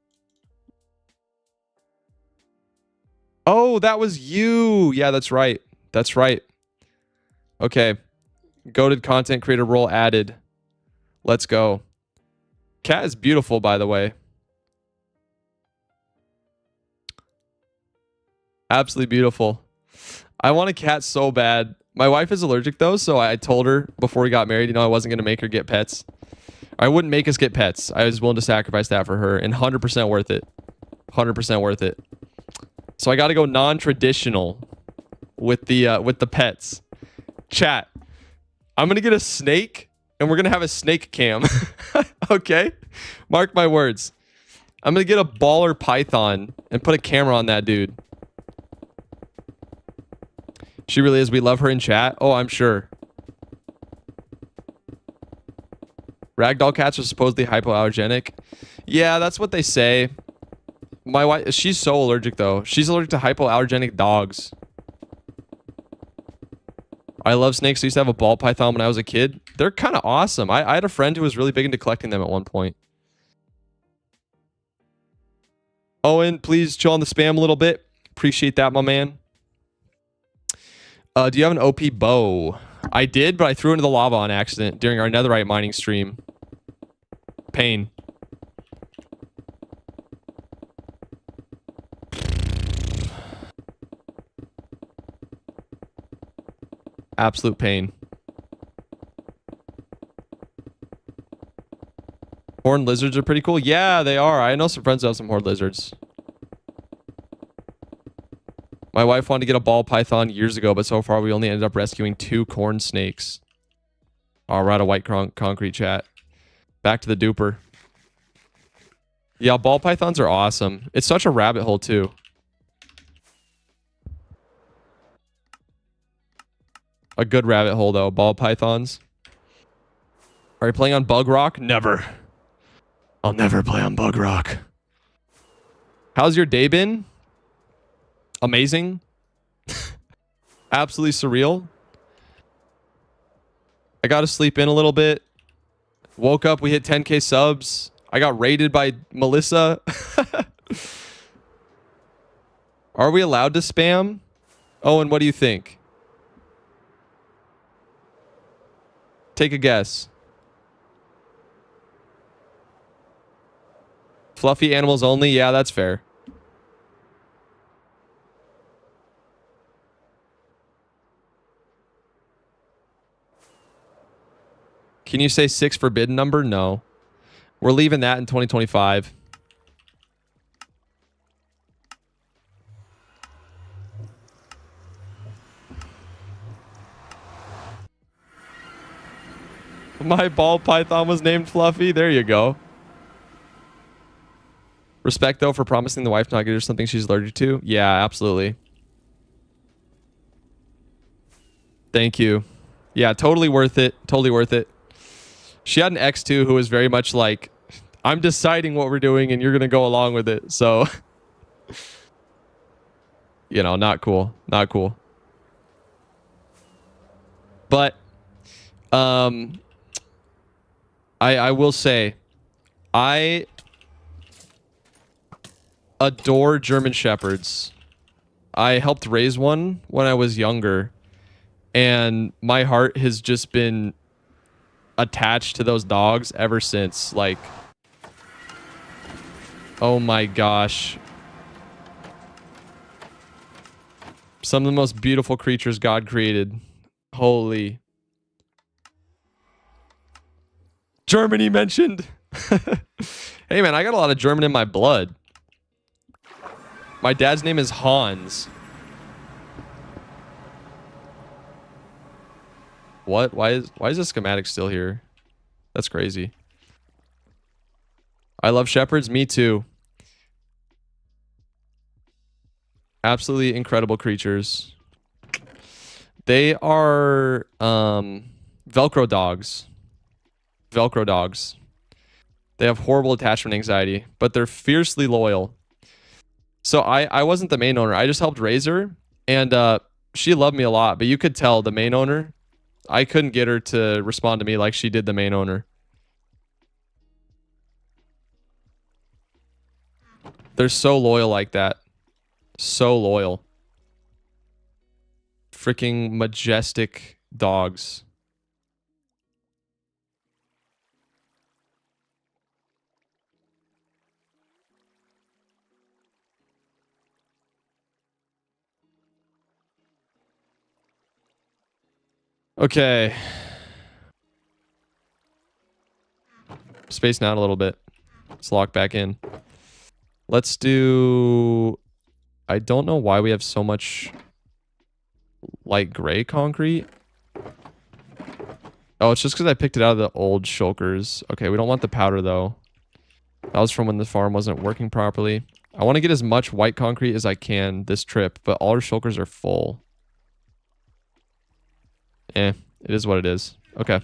Oh, that was you! Yeah, that's right. That's right. Okay. Goated content creator role added. Let's go. Cat is beautiful, by the way. Absolutely beautiful. I want a cat so bad. My wife is allergic though, so I told her before we got married, you know, I wasn't going to make her get pets. I wouldn't make us get pets. I was willing to sacrifice that for her, and 100% worth it. 100% worth it. So I got to go non-traditional with the pets. Chat. I'm going to get a snake, and we're going to have a snake cam. Okay? Mark my words. I'm going to get a baller python and put a camera on that dude. She really is. We love her in chat. Oh, I'm sure. Ragdoll cats are supposedly hypoallergenic. Yeah, that's what they say. My wife, she's so allergic though. She's allergic to hypoallergenic dogs. I love snakes. I used to have a ball python when I was a kid. They're kind of awesome. I had a friend who was really big into collecting them at one point. Owen, please chill on the spam a little bit. Appreciate that, my man. Do you have an OP bow? I did, but I threw it into the lava on accident during our netherite mining stream. Pain. Absolute pain. Horned lizards are pretty cool. Yeah, they are. I know some friends who have some horned lizards. My wife wanted to get a ball python years ago, but so far we only ended up rescuing 2 corn snakes. Oh, we're out of white concrete chat. Back to the duper. Yeah, ball pythons are awesome. It's such a rabbit hole too. A good rabbit hole though, ball pythons. Are you playing on Bug Rock? Never. I'll never play on Bug Rock. How's your day been? Amazing. Absolutely surreal. I got to sleep in a little bit. Woke up, we hit 10k subs. I got raided by Melissa. Are we allowed to spam? Owen, what do you think? Take a guess. Fluffy animals only? Yeah, that's fair. Can you say 6 forbidden number? No. We're leaving that in 2025. My ball python was named Fluffy. There you go. Respect, though, for promising the wife not to get her something she's allergic to. Yeah, absolutely. Thank you. Yeah, totally worth it. Totally worth it. She had an ex, too, who was very much like, I'm deciding what we're doing, and you're going to go along with it. So, you know, not cool. Not cool. But, I will say, I adore German Shepherds. I helped raise one when I was younger, and my heart has just been attached to those dogs ever since. Like, oh my gosh. Some of the most beautiful creatures God created. Holy. Germany mentioned. Hey man, I got a lot of German in my blood. My dad's name is Hans. What? Why is the schematic still here? That's crazy. I love shepherds. Me too. Absolutely incredible creatures. They are Velcro dogs. Velcro dogs. They have horrible attachment anxiety, but they're fiercely loyal. So I wasn't the main owner. I just helped raise her, and she loved me a lot. But you could tell the main owner, I couldn't get her to respond to me like she did the main owner. They're so loyal like that. So loyal. Freaking majestic dogs. Okay. Spacing out a little bit. Let's lock back in. Let's do... I don't know why we have so much light gray concrete. Oh, it's just because I picked it out of the old shulkers. Okay, we don't want the powder, though. That was from when the farm wasn't working properly. I want to get as much white concrete as I can this trip, but all our shulkers are full. It is what it is. Okay.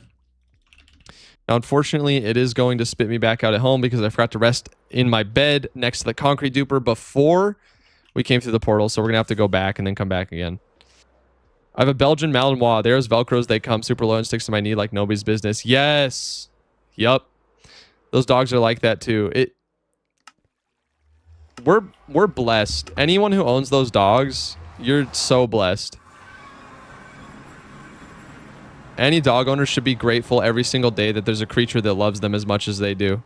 Now, unfortunately, it is going to spit me back out at home because I forgot to rest in my bed next to the concrete duper before we came through the portal. So we're going to have to go back and then come back again. I have a Belgian Malinois. There's Velcros. They come super low and sticks to my knee like nobody's business. Yes. Yup. Those dogs are like that too. We're blessed. Anyone who owns those dogs, you're so blessed. Any dog owner should be grateful every single day that there's a creature that loves them as much as they do.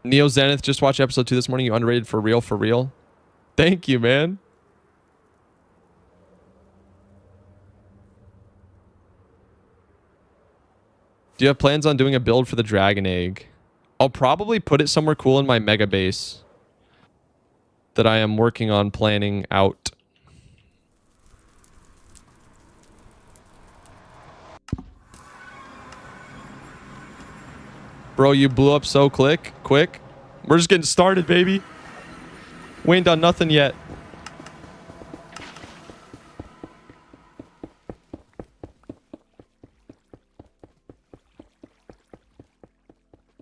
Neo Zenith just watched episode 2 this morning. You underrated for real, for real. Thank you, man. Do you have plans on doing a build for the dragon egg? I'll probably put it somewhere cool in my mega base that I am working on planning out. Bro, you blew up so quick. We're just getting started, baby. We ain't done nothing yet.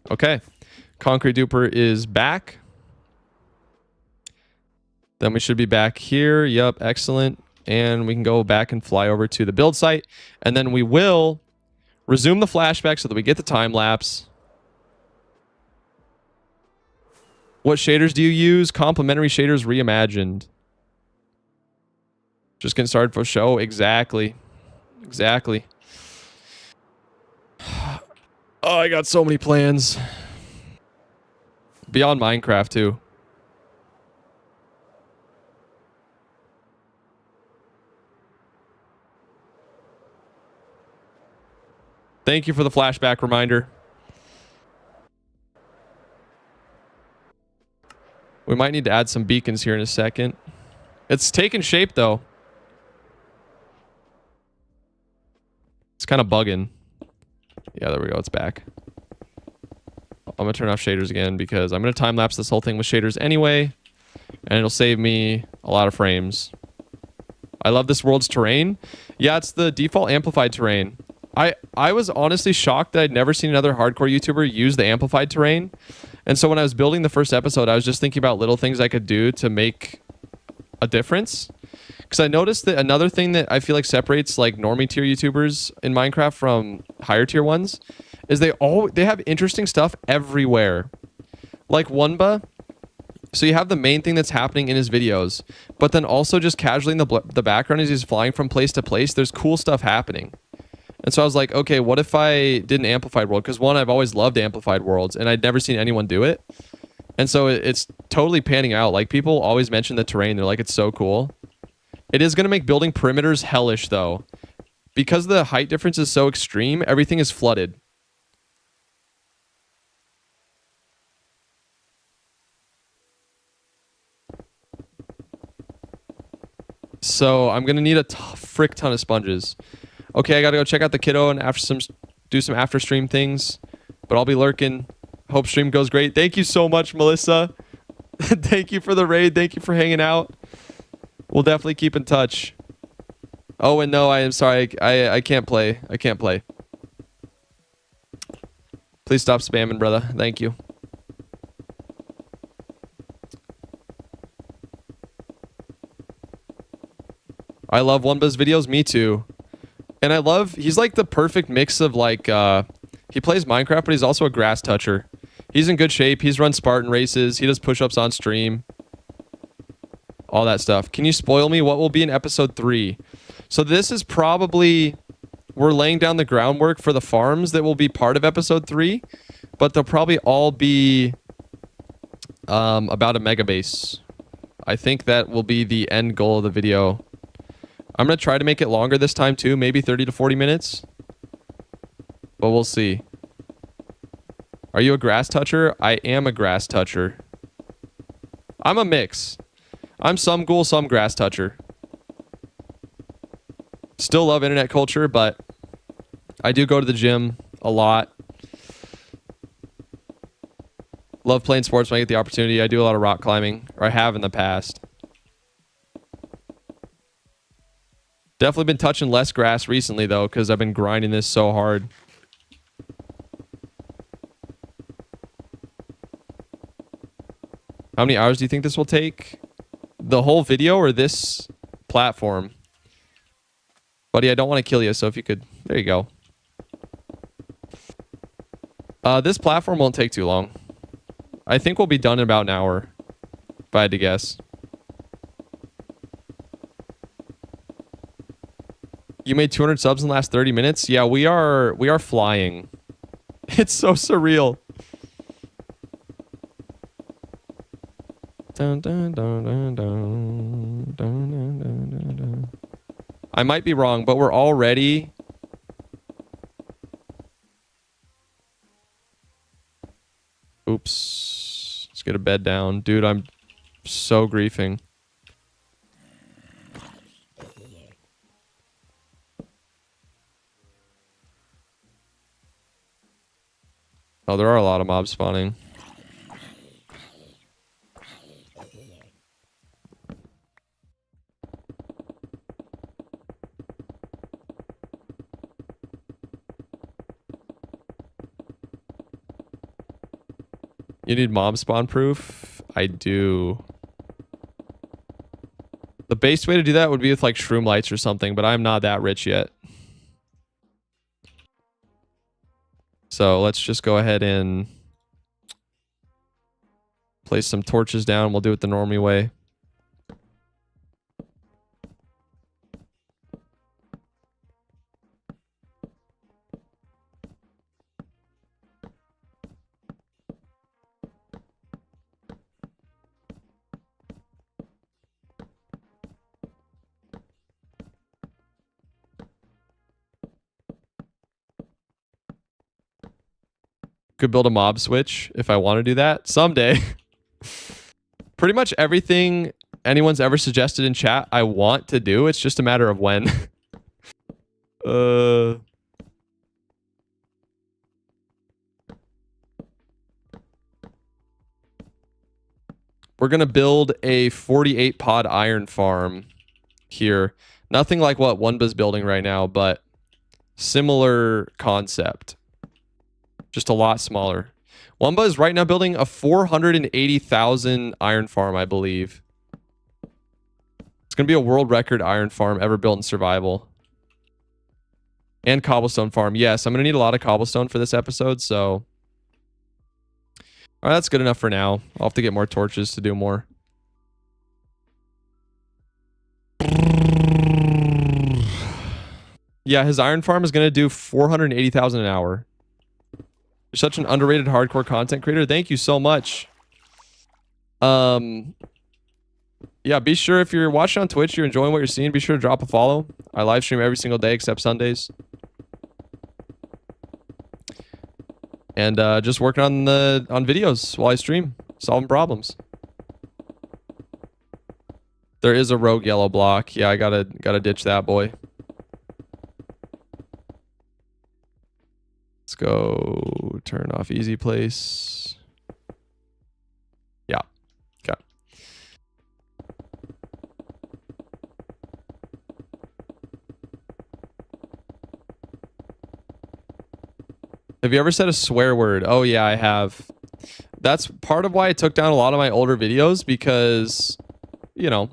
Okay. Concrete duper is back. Then we should be back here. Yup, excellent. And we can go back and fly over to the build site. And then we will resume the flashback so that we get the time lapse. What shaders do you use? Complementary shaders reimagined. Just getting started for show. Exactly. Exactly. Oh, I got so many plans. Beyond Minecraft, too. Thank you for the flashback reminder. We might need to add some beacons here in a second. It's taking shape, though. It's kind of bugging. Yeah, there we go. It's back. I'm going to turn off shaders again because I'm going to time-lapse this whole thing with shaders anyway. And it'll save me a lot of frames. I love this world's terrain. Yeah, it's the default amplified terrain. I was honestly shocked that I'd never seen another hardcore YouTuber use the amplified terrain. And so when I was building the first episode, I was just thinking about little things I could do to make a difference. Because I noticed that another thing that I feel like separates like normie tier YouTubers in Minecraft from higher tier ones is they have interesting stuff everywhere. Like Wunba. So you have the main thing that's happening in his videos, but then also just casually in the background as he's flying from place to place, there's cool stuff happening. And so I was like, okay, what if I did an amplified world? Because one, I've always loved amplified worlds, and I'd never seen anyone do it. And so it's totally panning out. Like, people always mention the terrain. They're like, it's so cool. It is going to make building perimeters hellish, though. Because the height difference is so extreme, everything is flooded. So I'm going to need a frick ton of sponges. Okay, I gotta go check out the kiddo and do some after stream things. But I'll be lurking. Hope stream goes great. Thank you so much, Melissa. Thank you for the raid. Thank you for hanging out. We'll definitely keep in touch. Oh, and no, I am sorry. I can't play. I can't play. Please stop spamming, brother. Thank you. I love Wunba's videos. Me too. And I love, he's like the perfect mix of like, he plays Minecraft, but he's also a grass toucher. He's in good shape. He's run Spartan races. He does push-ups on stream. All that stuff. Can you spoil me? What will be in episode 3? So this is probably, we're laying down the groundwork for the farms that will be part of episode 3, but they'll probably all be about a mega base. I think that will be the end goal of the video. I'm going to try to make it longer this time too, maybe 30 to 40 minutes. But we'll see. Are you a grass toucher? I am a grass toucher. I'm a mix. I'm some ghoul, some grass toucher. Still love internet culture, but I do go to the gym a lot. Love playing sports when I get the opportunity. I do a lot of rock climbing, or I have in the past. Definitely been touching less grass recently, though, because I've been grinding this so hard. How many hours do you think this will take? The whole video or this platform? Buddy, I don't want to kill you, so if you could... There you go. This platform won't take too long. I think we'll be done in about an hour, if I had to guess. You made 200 subs in the last 30 minutes? Yeah, we are flying. It's so surreal. Dun, dun, dun, dun, dun, dun, dun, dun, dun. I might be wrong, but we're already... Oops. Let's get a bed down. Dude, I'm so griefing. Oh, there are a lot of mobs spawning. You need mob spawn proof? I do. The best way to do that would be with like shroom lights or something, but I'm not that rich yet. So let's just go ahead and place some torches down. We'll do it the normie way. Could build a mob switch if I want to do that someday. Pretty much everything anyone's ever suggested in chat I want to do. It's just a matter of when. We're gonna build a 48 pod iron farm here. Nothing like what Wunba's building right now, but similar concept. Just a lot smaller. Wumba is right now building a 480,000 iron farm, I believe. It's going to be a world record iron farm ever built in survival. And cobblestone farm. Yes, I'm going to need a lot of cobblestone for this episode, so... Alright, that's good enough for now. I'll have to get more torches to do more. Yeah, his iron farm is going to do 480,000 an hour. You're such an underrated hardcore content creator. Thank you so much. Yeah, be sure if you're watching on Twitch, you're enjoying what you're seeing, be sure to drop a follow. I live stream every single day except Sundays. And just working on videos while I stream, solving problems. There is a rogue yellow block. Yeah, I gotta ditch that boy. Let's go turn off easy place. Yeah. Okay. Have you ever said a swear word? Oh yeah, I have. That's part of why I took down a lot of my older videos because, you know,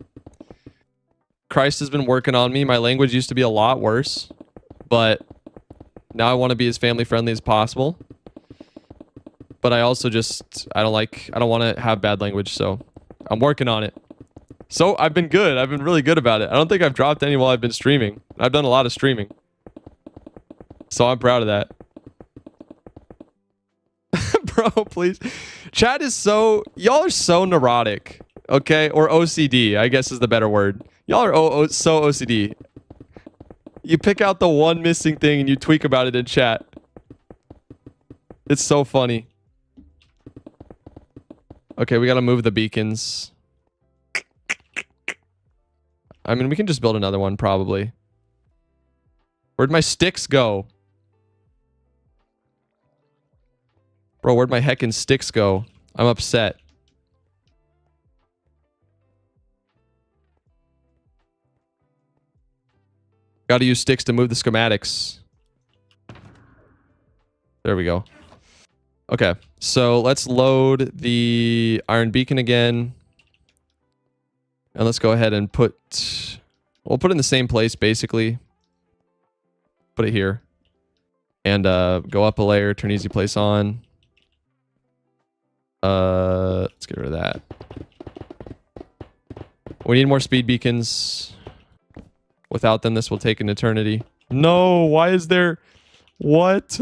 Christ has been working on me. My language used to be a lot worse, but now I want to be as family friendly as possible. But I also just, I don't want to have bad language, so I'm working on it. So I've been good. I've been really good about it. I don't think I've dropped any while I've been streaming. I've done a lot of streaming. So I'm proud of that. Bro, please. Chat is so, y'all are so neurotic, okay? Or OCD, I guess is the better word. Y'all are so OCD. You pick out the one missing thing and you tweak about it in chat. It's so funny. Okay, we gotta move the beacons. I mean, we can just build another one, probably. Where'd my sticks go? Bro, where'd my heckin' sticks go? I'm upset. Got to use sticks to move the schematics. There we go. Okay, so let's load the iron beacon again. And let's go ahead and we'll put it in the same place, basically. Put it here. And go up a layer, turn easy place on. Let's get rid of that. We need more speed beacons. Without them, this will take an eternity. No, why is there... What?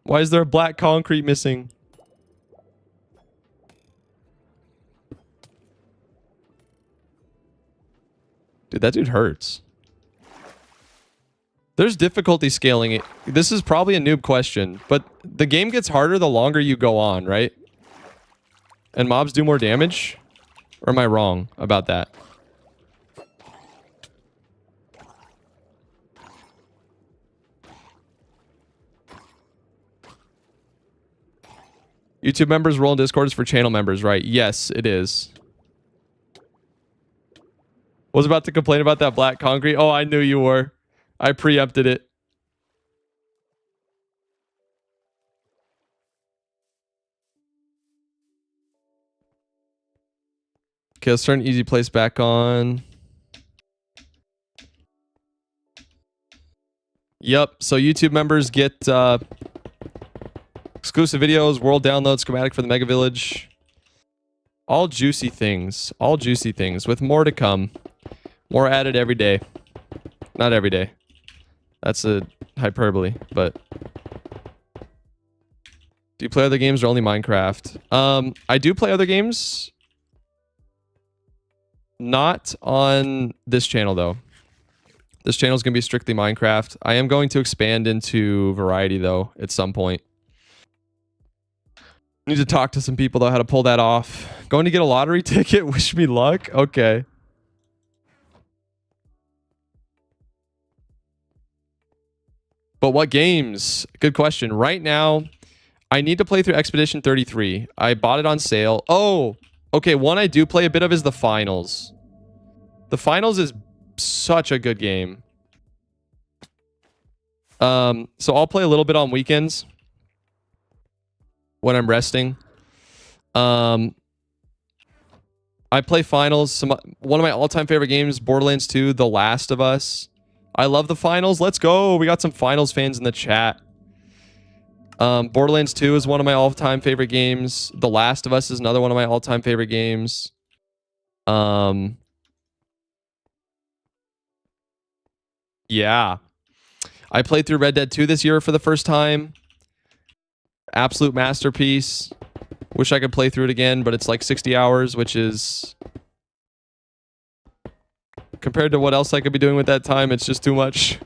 Why is there black concrete missing? Dude, that dude hurts. There's difficulty scaling it. This is probably a noob question, but the game gets harder the longer you go on, right? And mobs do more damage? Or am I wrong about that? YouTube members role in Discord is for channel members, right? Yes, it is. Was about to complain about that black concrete. Oh, I knew you were. I preempted it. Okay, let's turn easy place back on. Yep, so YouTube members get exclusive videos, world download, schematic for the Mega Village. All juicy things. All juicy things with more to come. More added every day. Not every day. That's a hyperbole, but... Do you play other games or only Minecraft? I do play other games. Not on this channel, though. This channel is going to be strictly Minecraft. I am going to expand into variety, though, at some point. Need to talk to some people, though, how to pull that off. Going to get a lottery ticket? Wish me luck? Okay. But what games? Good question. Right now, I need to play through Expedition 33. I bought it on sale. Oh, okay. One I do play a bit of is the Finals. The Finals is such a good game. So I'll play a little bit on weekends when I'm resting. I play Finals. One of my all-time favorite games, Borderlands 2, The Last of Us. I love the Finals. Let's go. We got some Finals fans in the chat. Borderlands 2 is one of my all-time favorite games. The Last of Us is another one of my all-time favorite games. Yeah. I played through Red Dead 2 this year for the first time. Absolute masterpiece. Wish I could play through it again, but it's like 60 hours, which is... Compared to what else I could be doing with that time, it's just too much.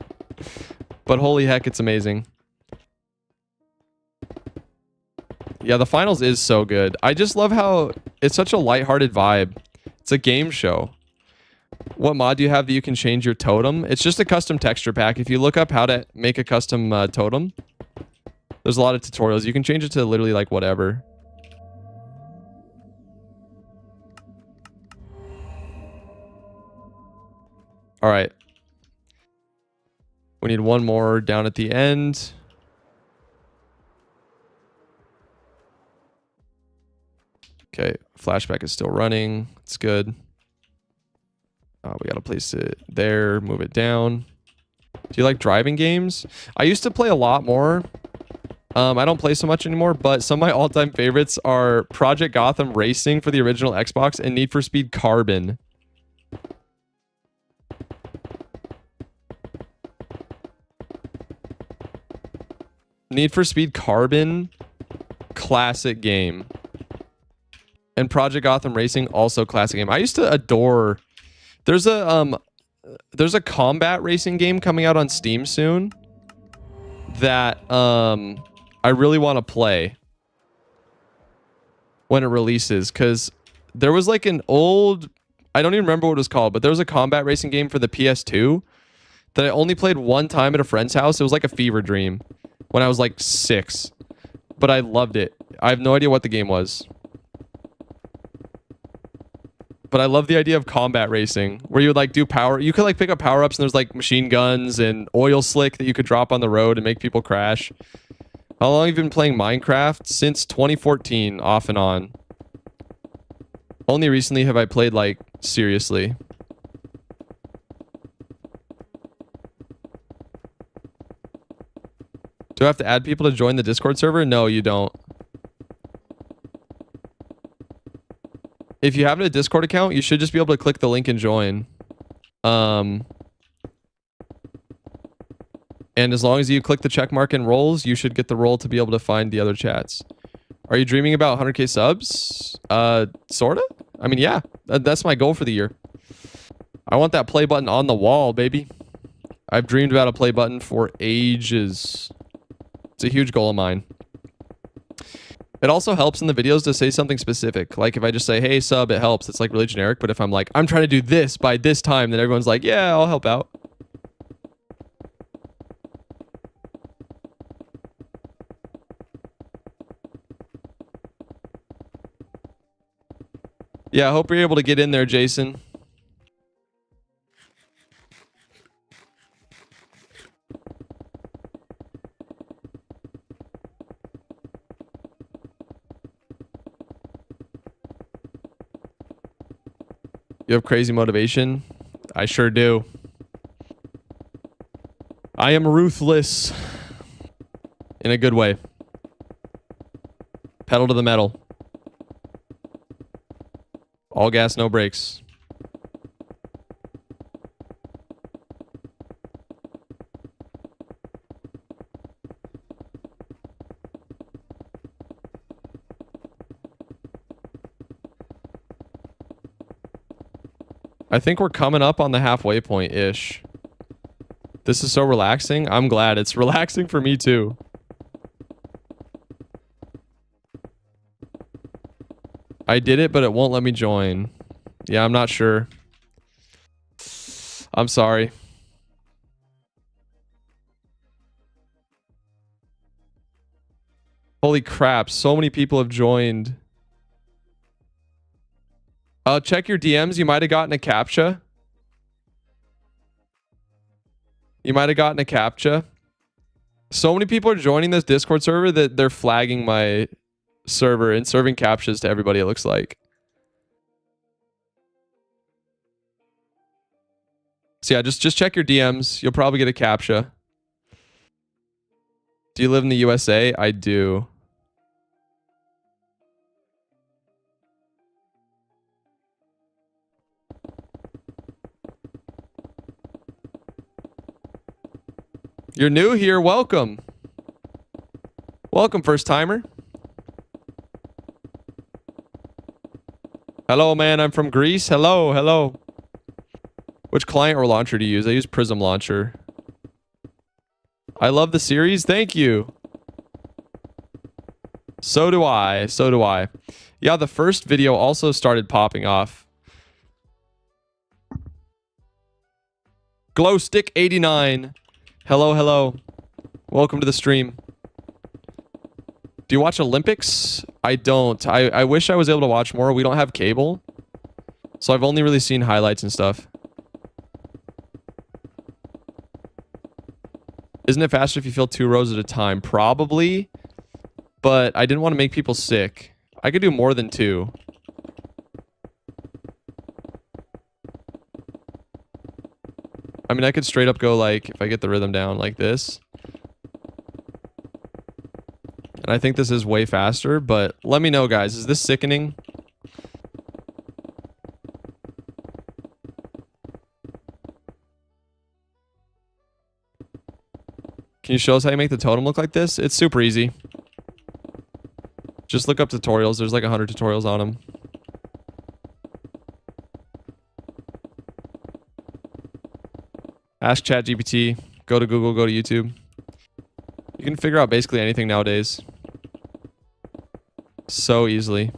But holy heck, it's amazing. Yeah, the Finals is so good. I just love how it's such a lighthearted vibe. It's a game show. What mod do you have that you can change your totem? It's just a custom texture pack. If you look up how to make a custom totem, there's a lot of tutorials. You can change it to literally like whatever. All right. We need one more down at the end. Okay, flashback is still running. It's good. We gotta place it there, move it down. Do you like driving games? I used to play a lot more. I don't play so much anymore, but some of my all-time favorites are Project Gotham Racing for the original Xbox and Need for Speed Carbon. Need for Speed Carbon, classic game. And Project Gotham Racing, also classic game. I used to adore... There's a combat racing game coming out on Steam soon that I really want to play when it releases, because there was like an old... I don't even remember what it was called, but there was a combat racing game for the PS2 that I only played one time at a friend's house. It was like a fever dream when I was like 6, but I loved it. I have no idea what the game was. But I love the idea of combat racing, where you would like do power. You could like pick up power ups, and there's like machine guns and oil slick that you could drop on the road and make people crash. How long have you been playing Minecraft? Since 2014, off and on. Only recently have I played like seriously. Do I have to add people to join the Discord server? No, you don't. If you have a Discord account, you should just be able to click the link and join. And as long as you click the check mark and roles, you should get the role to be able to find the other chats. Are you dreaming about 100k subs? Sorta? I mean, yeah. That's my goal for the year. I want that play button on the wall, baby. I've dreamed about a play button for ages. It's a huge goal of mine. It also helps in the videos to say something specific. Like if I just say, hey, sub, it helps. It's like really generic. But if I'm like, I'm trying to do this by this time, then everyone's like, yeah, I'll help out. Yeah, I hope you're able to get in there, Jason. You have crazy motivation? I sure do. I am ruthless. In a good way. Pedal to the metal. All gas, no brakes. I think we're coming up on the halfway point-ish. This is so relaxing. I'm glad. It's relaxing for me too. I did it, but it won't let me join. Yeah, I'm not sure. I'm sorry. Holy crap. So many people have joined. Check your DMs. You might have gotten a CAPTCHA. You might have gotten a CAPTCHA. So many people are joining this Discord server that they're flagging my server and serving CAPTCHAs to everybody, it looks like. So yeah, just check your DMs. You'll probably get a CAPTCHA. Do you live in the USA? I do. You're new here. Welcome. Welcome, first timer. Hello, man. I'm from Greece. Hello. Hello. Which client or launcher do you use? I use Prism Launcher. I love the series. Thank you. So do I. So do I. Yeah, the first video also started popping off. Glowstick89. Hello, hello. Welcome to the stream. Do you watch Olympics? I don't. I wish I was able to watch more. We don't have cable. So I've only really seen highlights and stuff. Isn't it faster if you fill 2 rows at a time? Probably. But I didn't want to make people sick. I could do more than 2. I mean, I could straight up go like, if I get the rhythm down like this. And I think this is way faster, but let me know, guys. Is this sickening? Can you show us how you make the totem look like this? It's super easy. Just look up tutorials. There's like 100 tutorials on them. Ask ChatGPT. Go to Google. Go to YouTube. You can figure out basically anything nowadays. So easily.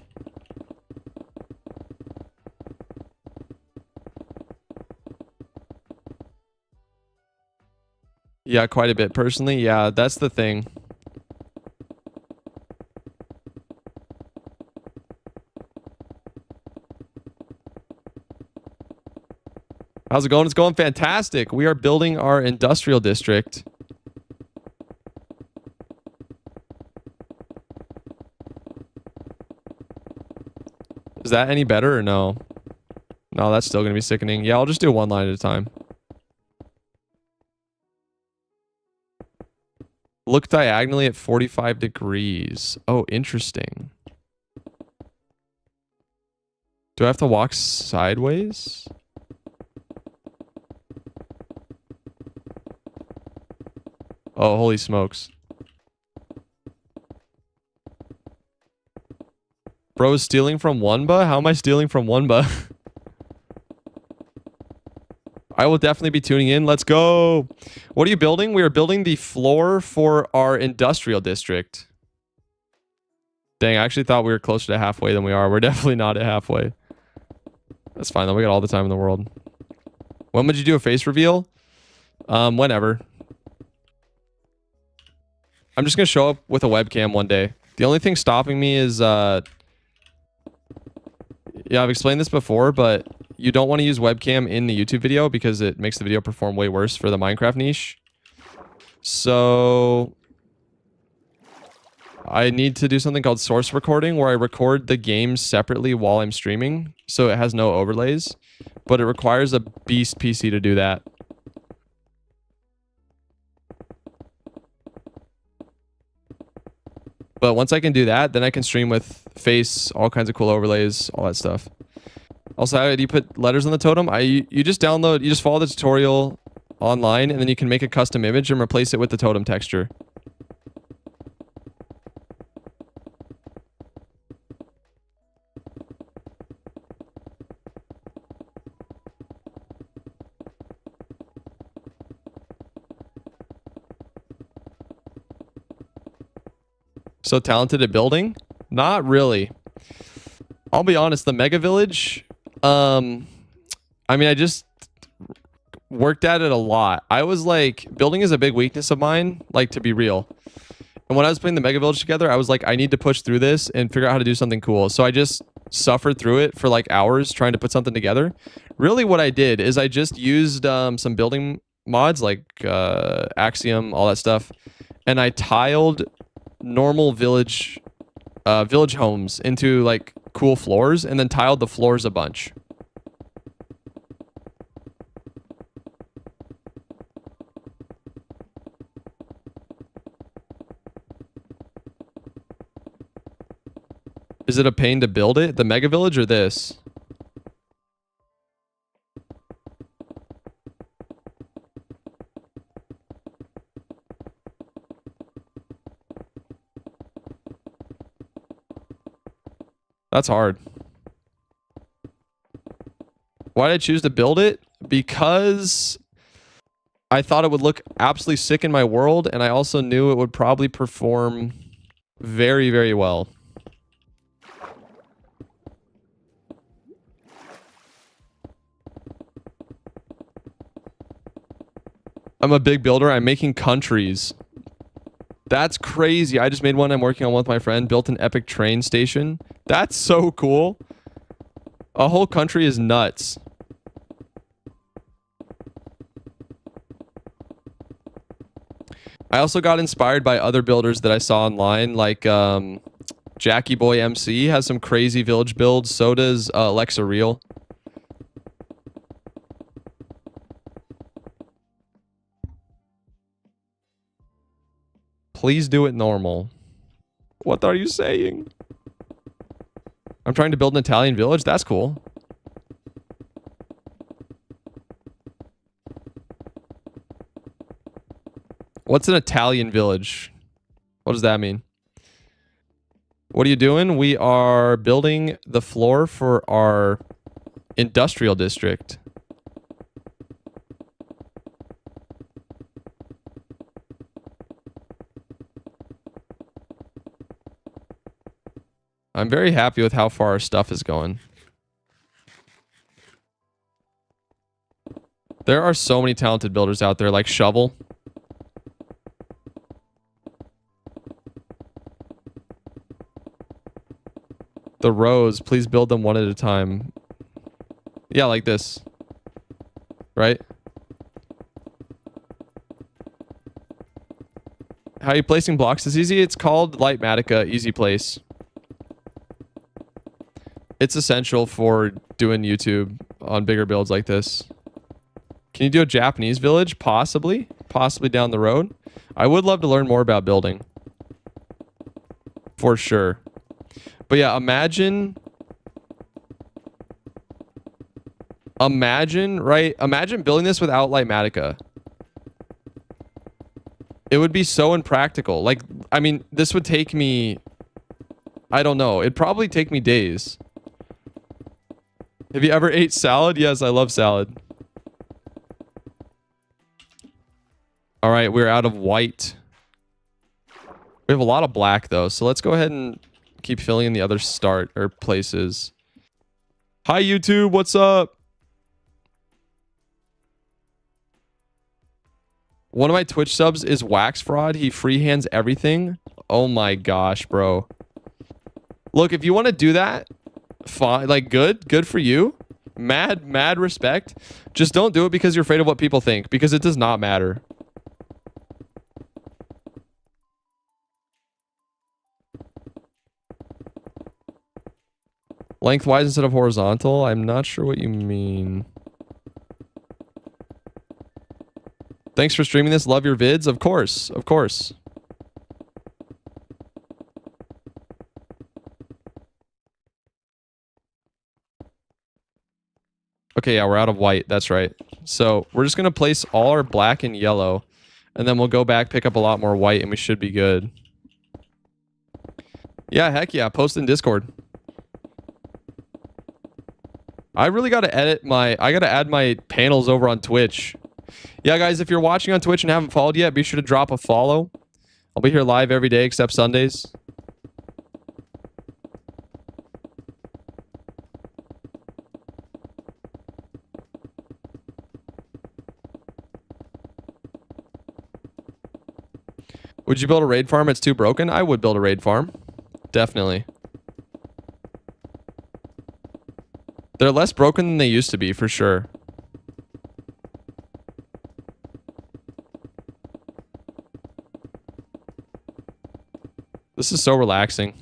Yeah, quite a bit. Personally, yeah, that's the thing. How's it going? It's going fantastic. We are building our industrial district. Is that any better or no? No, that's still going to be sickening. Yeah, I'll just do one line at a time. Look diagonally at 45 degrees. Oh, interesting. Do I have to walk sideways? Oh, holy smokes. Bro is stealing from Wonba? How am I stealing from Wonba? I will definitely be tuning in. Let's go. What are you building? We are building the floor for our industrial district. Dang, I actually thought we were closer to halfway than we are. We're definitely not at halfway. That's fine though. We got all the time in the world. When would you do a face reveal? Whenever. I'm just going to show up with a webcam one day. The only thing stopping me is... yeah, I've explained this before, but you don't want to use webcam in the YouTube video because it makes the video perform way worse for the Minecraft niche. So... I need to do something called source recording where I record the games separately while I'm streaming. So it has no overlays. But it requires a beast PC to do that. But once I can do that, then I can stream with face, all kinds of cool overlays, all that stuff. Also, how do you put letters on the totem? You just download, you just follow the tutorial online, and then you can make a custom image and replace it with the totem texture. So talented at building? Not really. I'll be honest, the Mega Village, I mean, I just worked at it a lot. I was like, building is a big weakness of mine, like to be real. And when I was putting the Mega Village together, I was like, I need to push through this and figure out how to do something cool. So I just suffered through it for like hours trying to put something together. Really what I did is I just used some building mods like Axiom, all that stuff. And I tiled normal village homes into like cool floors and then tiled the floors a bunch. Is it a pain to build it? The Mega Village or this? That's hard. Why did I choose to build it? Because I thought it would look absolutely sick in my world, and I also knew it would probably perform very, very well. I'm a big builder. I'm making countries. That's crazy. I just made one I'm working on with my friend. Built an epic train station. That's so cool. A whole country is nuts. I also got inspired by other builders that I saw online, like Jackie Boy MC has some crazy village builds. So does Alexa Real. Please do it normal. What are you saying? I'm trying to build an Italian village. That's cool. What's an Italian village? What does that mean? What are you doing? We are building the floor for our industrial district. I'm very happy with how far our stuff is going. There are so many talented builders out there, like Shovel. The rows, please build them one at a time. Yeah, like this. right? How are you placing blocks is easy? It's called Lightmatica Easy Place. It's essential for doing YouTube on bigger builds like this. Can you do a Japanese village? Possibly. Possibly down the road. I would love to learn more about building. For sure. But yeah, imagine, right? Imagine building this without Lightmatica. It would be so impractical. Like, I mean, this would take me, I don't know. It'd probably take me days. Have you ever ate salad? Yes, I love salad. All right, we're out of white. We have a lot of black though, so let's go ahead and keep filling in the other start or places. Hi YouTube, what's up? One of my Twitch subs is Wax Fraud. He freehands everything. Oh my gosh, bro. Look, if you want to do that, fine. Like, good for you. Mad respect. Just don't do it because you're afraid of what people think, because it does not matter. Lengthwise instead of horizontal? I'm not sure what you mean. Thanks for streaming this. Love your vids. Of course. Of course. Okay, yeah, we're out of white. That's right. So we're just going to place all our black and yellow. And then we'll go back, pick up a lot more white, and we should be good. Yeah, heck yeah. Post in Discord. I really got to I got to add my panels over on Twitch. Yeah, guys, if you're watching on Twitch and haven't followed yet, be sure to drop a follow. I'll be here live every day except Sundays. Would you build a raid farm? It's too broken. I would build a raid farm. Definitely. They're less broken than they used to be, for sure. This is so relaxing.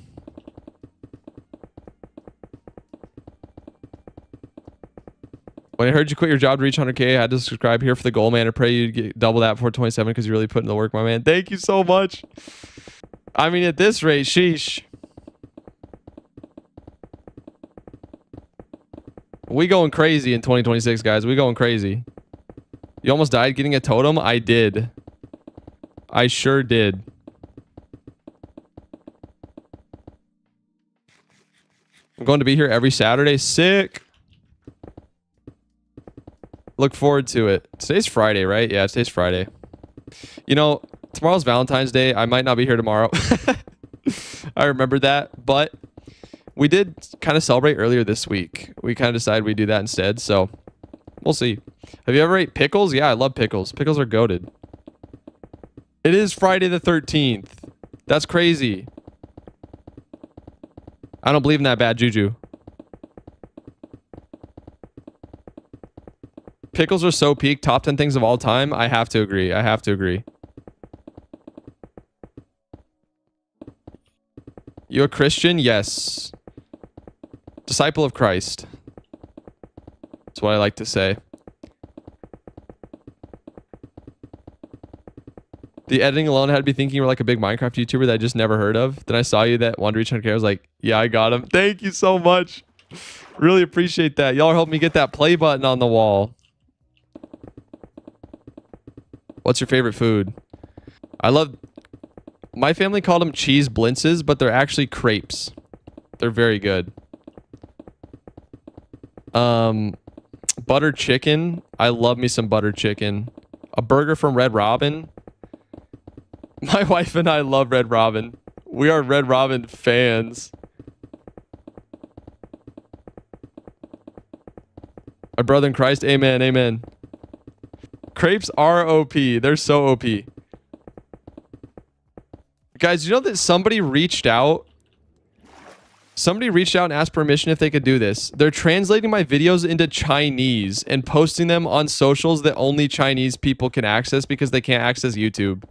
When I heard you quit your job to reach 100K, I had to subscribe here for the goal, man. I pray you get double that before 27 because you really put in the work, my man. Thank you so much. I mean, at this rate, sheesh. We going crazy in 2026, guys. We going crazy. You almost died getting a totem? I did. I sure did. I'm going to be here every Saturday. Sick. Look forward to it. Today's Friday, right? Yeah, today's Friday. You know, tomorrow's Valentine's Day. I might not be here tomorrow. I remember that, but we did kind of celebrate earlier this week. We kind of decided we'd do that instead, so we'll see. Have you ever ate pickles? Yeah, I love pickles. Pickles are goated. It is Friday the 13th. That's crazy. I don't believe in that bad juju. Pickles are so peak. Top 10 things of all time. I have to agree. I have to agree. You a Christian? Yes. Disciple of Christ. That's what I like to say. The editing alone had me thinking you were like a big Minecraft YouTuber that I just never heard of. Then I saw you that wanted to reach 100K. I was like, yeah, I got him. Thank you so much. Really appreciate that. Y'all are helping me get that play button on the wall. What's your favorite food? I love... My family called them cheese blintzes, but they're actually crepes. They're very good. Butter chicken. I love me some butter chicken. A burger from Red Robin. My wife and I love Red Robin. We are Red Robin fans. Our brother in Christ. Amen. Amen. Crepes are OP. They're so OP. Guys, you know that somebody reached out Somebody reached out and asked permission if they could do this. They're translating my videos into Chinese and posting them on socials that only Chinese people can access because they can't access YouTube.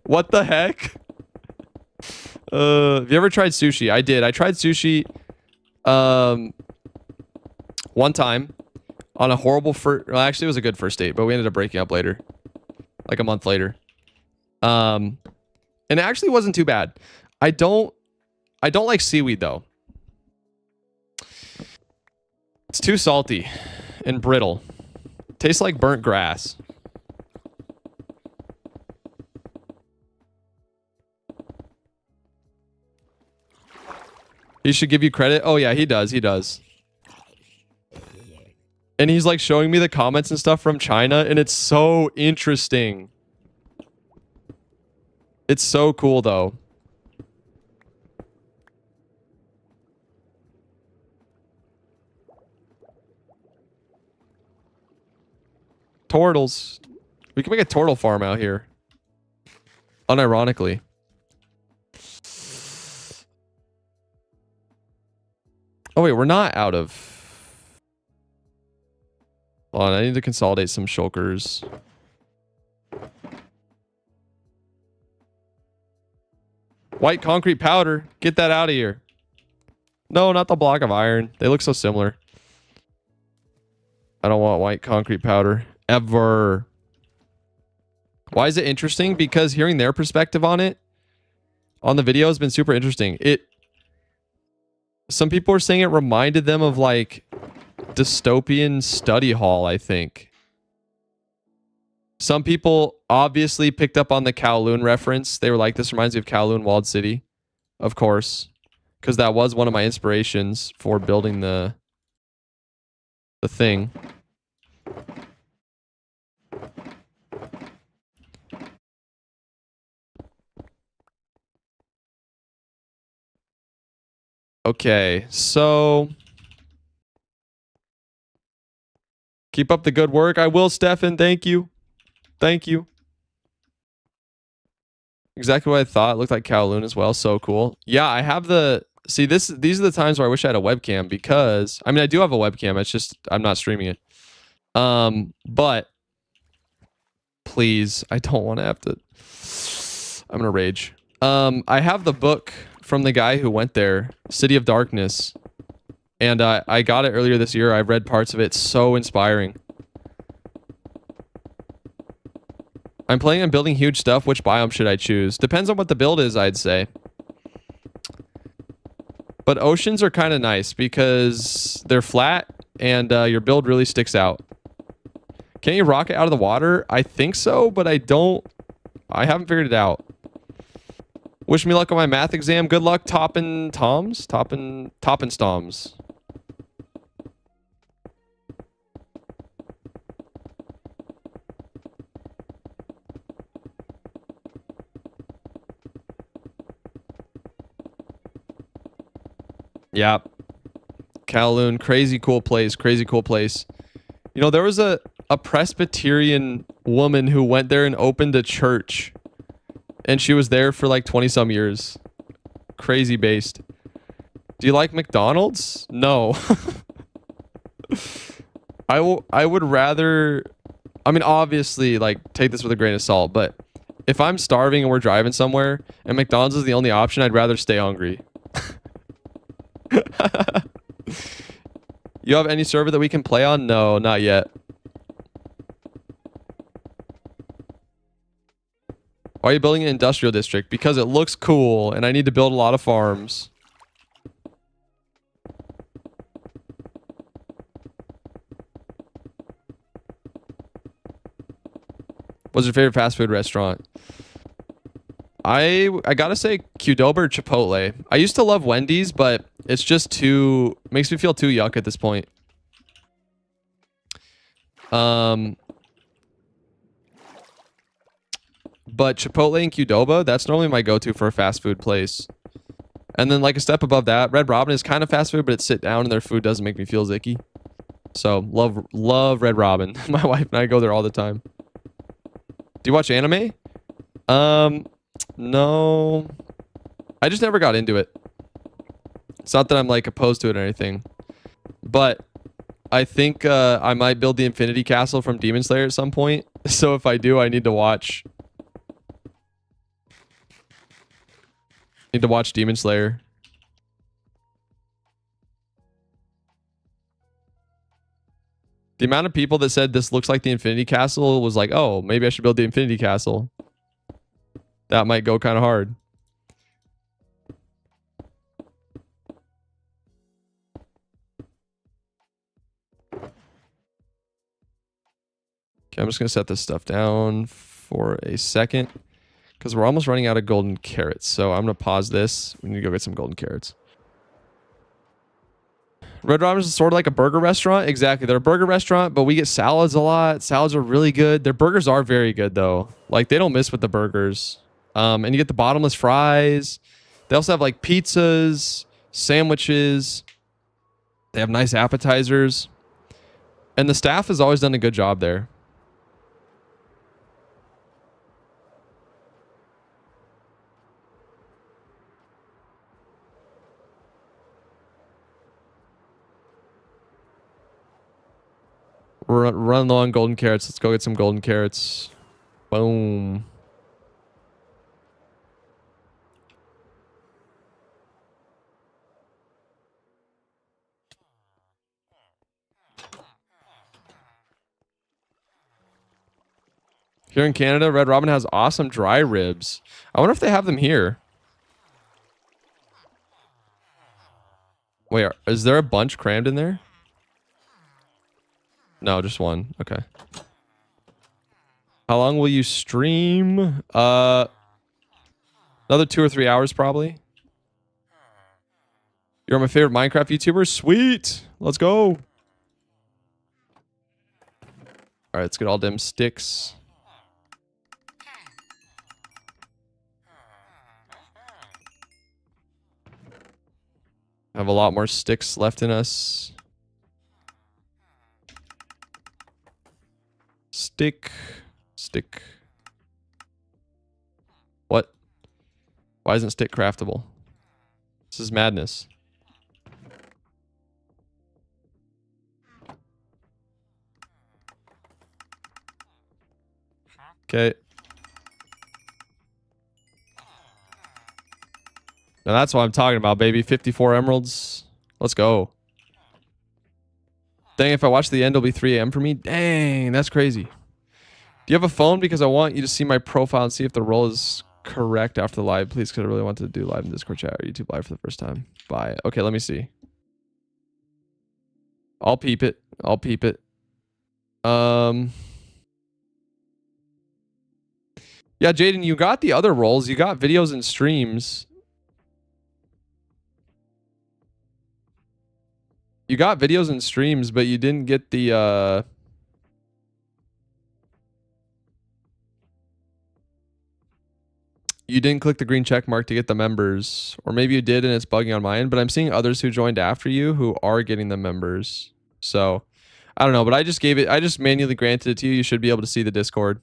What the heck? Have you ever tried sushi? I did. I tried sushi one time on a horrible first... Well, actually, it was a good first date, but we ended up breaking up later. Like a month later. And it actually wasn't too bad. I don't like seaweed, though. It's too salty and brittle. Tastes like burnt grass. He should give you credit. Oh, yeah, he does. He does. And he's like showing me the comments and stuff from China, and it's so interesting. It's so cool, though. Turtles. We can make a turtle farm out here. Unironically. Oh, wait, we're not out of... Hold on, I need to consolidate some shulkers. White concrete powder. Get that out of here. No, not the block of iron. They look so similar. I don't want white concrete powder. Ever. Why is it interesting? Because hearing their perspective on it, on the video, has been super interesting. Some people are saying it reminded them of like dystopian study hall, I think. Some people obviously picked up on the Kowloon reference. They were like, this reminds me of Kowloon Walled City. Of course. Because that was one of my inspirations for building the thing. Okay, so... Keep up the good work. I will, Stefan. Thank you. Thank you. Exactly what I thought. It looked like Kowloon as well. So cool. Yeah, I have the... See, these are the times where I wish I had a webcam because... I mean, I do have a webcam. It's just I'm not streaming it. But... Please, I don't want to have to... I'm going to rage. I have the book from the guy who went there. City of Darkness. And I got it earlier this year. I've read parts of it. So inspiring. I'm planning on building huge stuff. Which biome should I choose? Depends on what the build is, I'd say. But oceans are kind of nice because they're flat and your build really sticks out. Can you rocket out of the water? I think so, but I haven't figured it out. Wish me luck on my math exam. Good luck topping toms. Topping stoms. Yeah. Kowloon, crazy cool place. Crazy cool place. You know, there was a Presbyterian woman who went there and opened a church. And she was there for like 20 some years. Crazy based. Do you like McDonald's? No. I would rather... I mean, obviously, like, take this with a grain of salt, but if I'm starving and we're driving somewhere and McDonald's is the only option, I'd rather stay hungry. You have any server that we can play on? No, not yet. Why are you building an industrial district? Because it looks cool and I need to build a lot of farms. What's your favorite fast food restaurant? I gotta say Qdoba or Chipotle. I used to love Wendy's, but it's just too... Makes me feel too yuck at this point. But Chipotle and Qdoba, that's normally my go-to for a fast food place. And then like a step above that, Red Robin is kind of fast food, but it's sit down and their food doesn't make me feel icky. So love Red Robin. My wife and I go there all the time. Do you watch anime? No. I just never got into it. It's not that I'm like opposed to it or anything, but I think I might build the Infinity Castle from Demon Slayer at some point. So if I do, I need to watch. Need to watch Demon Slayer. The amount of people that said this looks like the Infinity Castle was like, oh, maybe I should build the Infinity Castle. That might go kind of hard. Okay, I'm just going to set this stuff down for a second because we're almost running out of golden carrots. So I'm going to pause this. We need to go get some golden carrots. Red Robin's is sort of like a burger restaurant. Exactly. They're a burger restaurant, but we get salads a lot. Salads are really good. Their burgers are very good, though. Like, they don't miss with the burgers. And you get the bottomless fries. They also have, like, pizzas, sandwiches. They have nice appetizers. And the staff has always done a good job there. We're running low on golden carrots. Let's go get some golden carrots. Boom. Here in Canada, Red Robin has awesome dry ribs. I wonder if they have them here. Wait, is there a bunch crammed in there? No, just one. Okay. How long will you stream? Another 2 or 3 hours probably. You're my favorite Minecraft YouTuber? Sweet. Let's go. All right, let's get all them sticks. I have a lot more sticks left in us. Stick. What? Why isn't stick craftable? This is madness. Okay. Now that's what I'm talking about, baby. 54 emeralds. Let's go. Dang, if I watch the end, it'll be 3 a.m. for me. Dang, that's crazy. Do you have a phone? Because I want you to see my profile and see if the role is correct after the live, please, because I really want to do live in Discord chat or YouTube live for the first time. Bye. Okay, let me see. I'll peep it. Yeah, Jaden, you got the other roles. You got videos and streams. You got videos and streams, but you didn't get the you didn't click the green check mark to get the members. Or maybe you did and it's bugging on my end, but I'm seeing others who joined after you who are getting the members. So I don't know, but I just manually granted it to you. You should be able to see the Discord.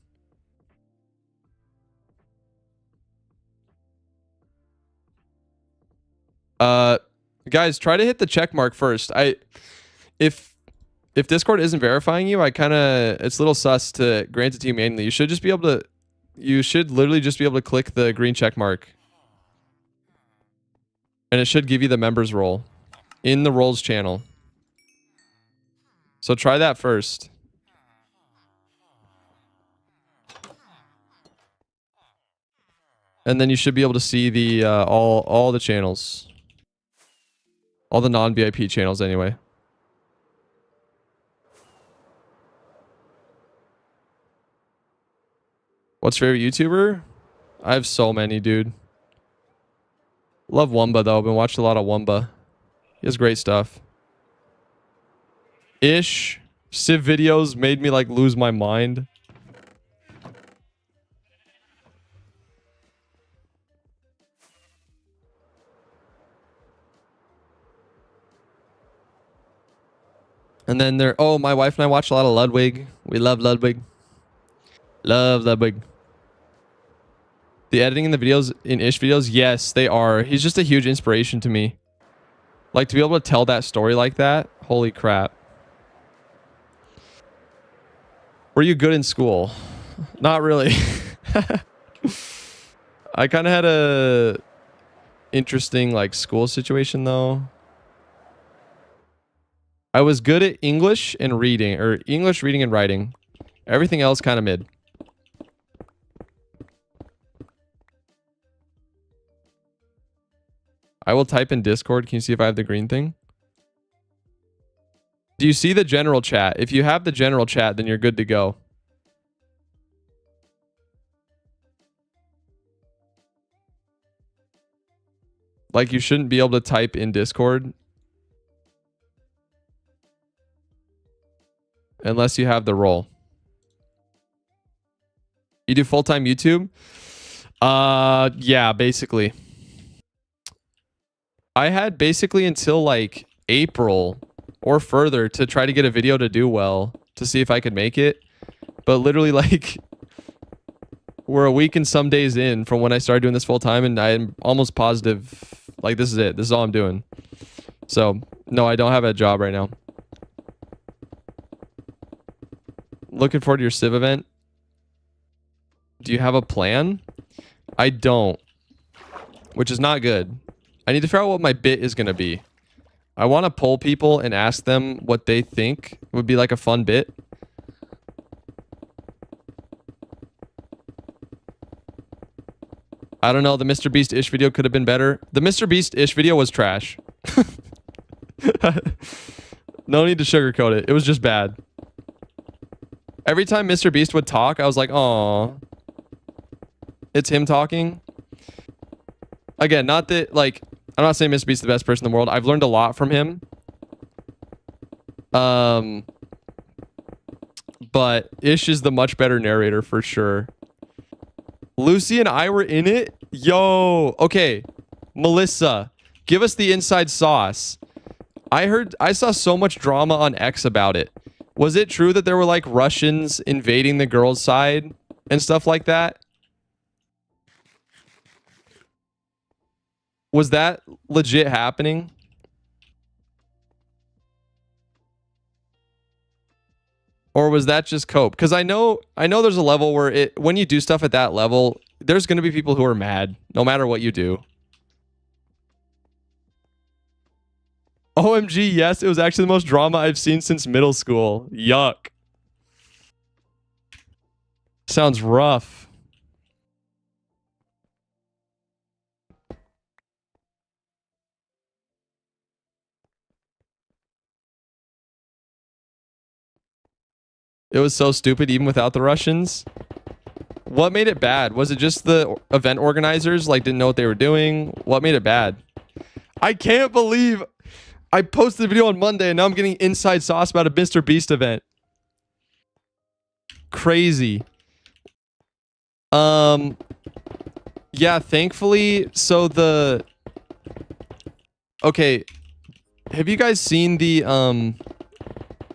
Guys, try to hit the check mark first. If Discord isn't verifying you, it's a little sus to grant it to you manually. You should literally just be able to click the green check mark. And it should give you the members role in the roles channel. So try that first. And then you should be able to see the all the channels. All the non-VIP channels anyway. What's your favorite YouTuber? I have so many, dude. Love Wumba though. I've been watching a lot of Wumba. He has great stuff. Civ videos made me like lose my mind. And then my wife and I watch a lot of Ludwig. We love Ludwig. Love Ludwig. The editing in the videos, in Ish videos, yes, they are. He's just a huge inspiration to me. Like, to be able to tell that story like that, holy crap. Were you good in school? Not really. I kind of had a interesting like school situation though. I was good at English and reading, or English, reading, and writing. Everything else kind of mid. I will type in Discord. Can you see if I have the green thing? Do you see the general chat? If you have the general chat, then you're good to go. Like, you shouldn't be able to type in Discord unless you have the role. You do full-time YouTube? Yeah, basically. I had basically until like April or further to try to get a video to do well, to see if I could make it. But literally, like, we're a week and some days in from when I started doing this full time, and I'm almost positive, like, this is it. This is all I'm doing. So, no, I don't have a job right now. Looking forward to your Civ event. Do you have a plan? I don't, which is not good. I need to figure out what my bit is going to be. I want to poll people and ask them what they think would be like a fun bit. I don't know. The Mr. Beast-ish video could have been better. The Mr. Beast-ish video was trash. No need to sugarcoat it. It was just bad. Every time Mr. Beast would talk, I was like, "Aw." It's him talking. Again, not that, like, I'm not saying Mr. Beast's the best person in the world. I've learned a lot from him. But Ish is the much better narrator for sure. Lucy and I were in it. Yo, okay. Melissa, give us the inside sauce. I saw so much drama on X about it. Was it true that there were like Russians invading the girls' side and stuff like that? Was that legit happening? Or was that just cope? Because I know there's a level where when you do stuff at that level, there's going to be people who are mad no matter what you do. OMG, yes, it was actually the most drama I've seen since middle school. Yuck. Sounds rough. It was so stupid even without the Russians. What made it bad? Was it just the event organizers like didn't know what they were doing? What made it bad? I can't believe I posted the video on Monday and now I'm getting inside sauce about a Mr. Beast event. Crazy. Yeah, thankfully, so okay, have you guys seen the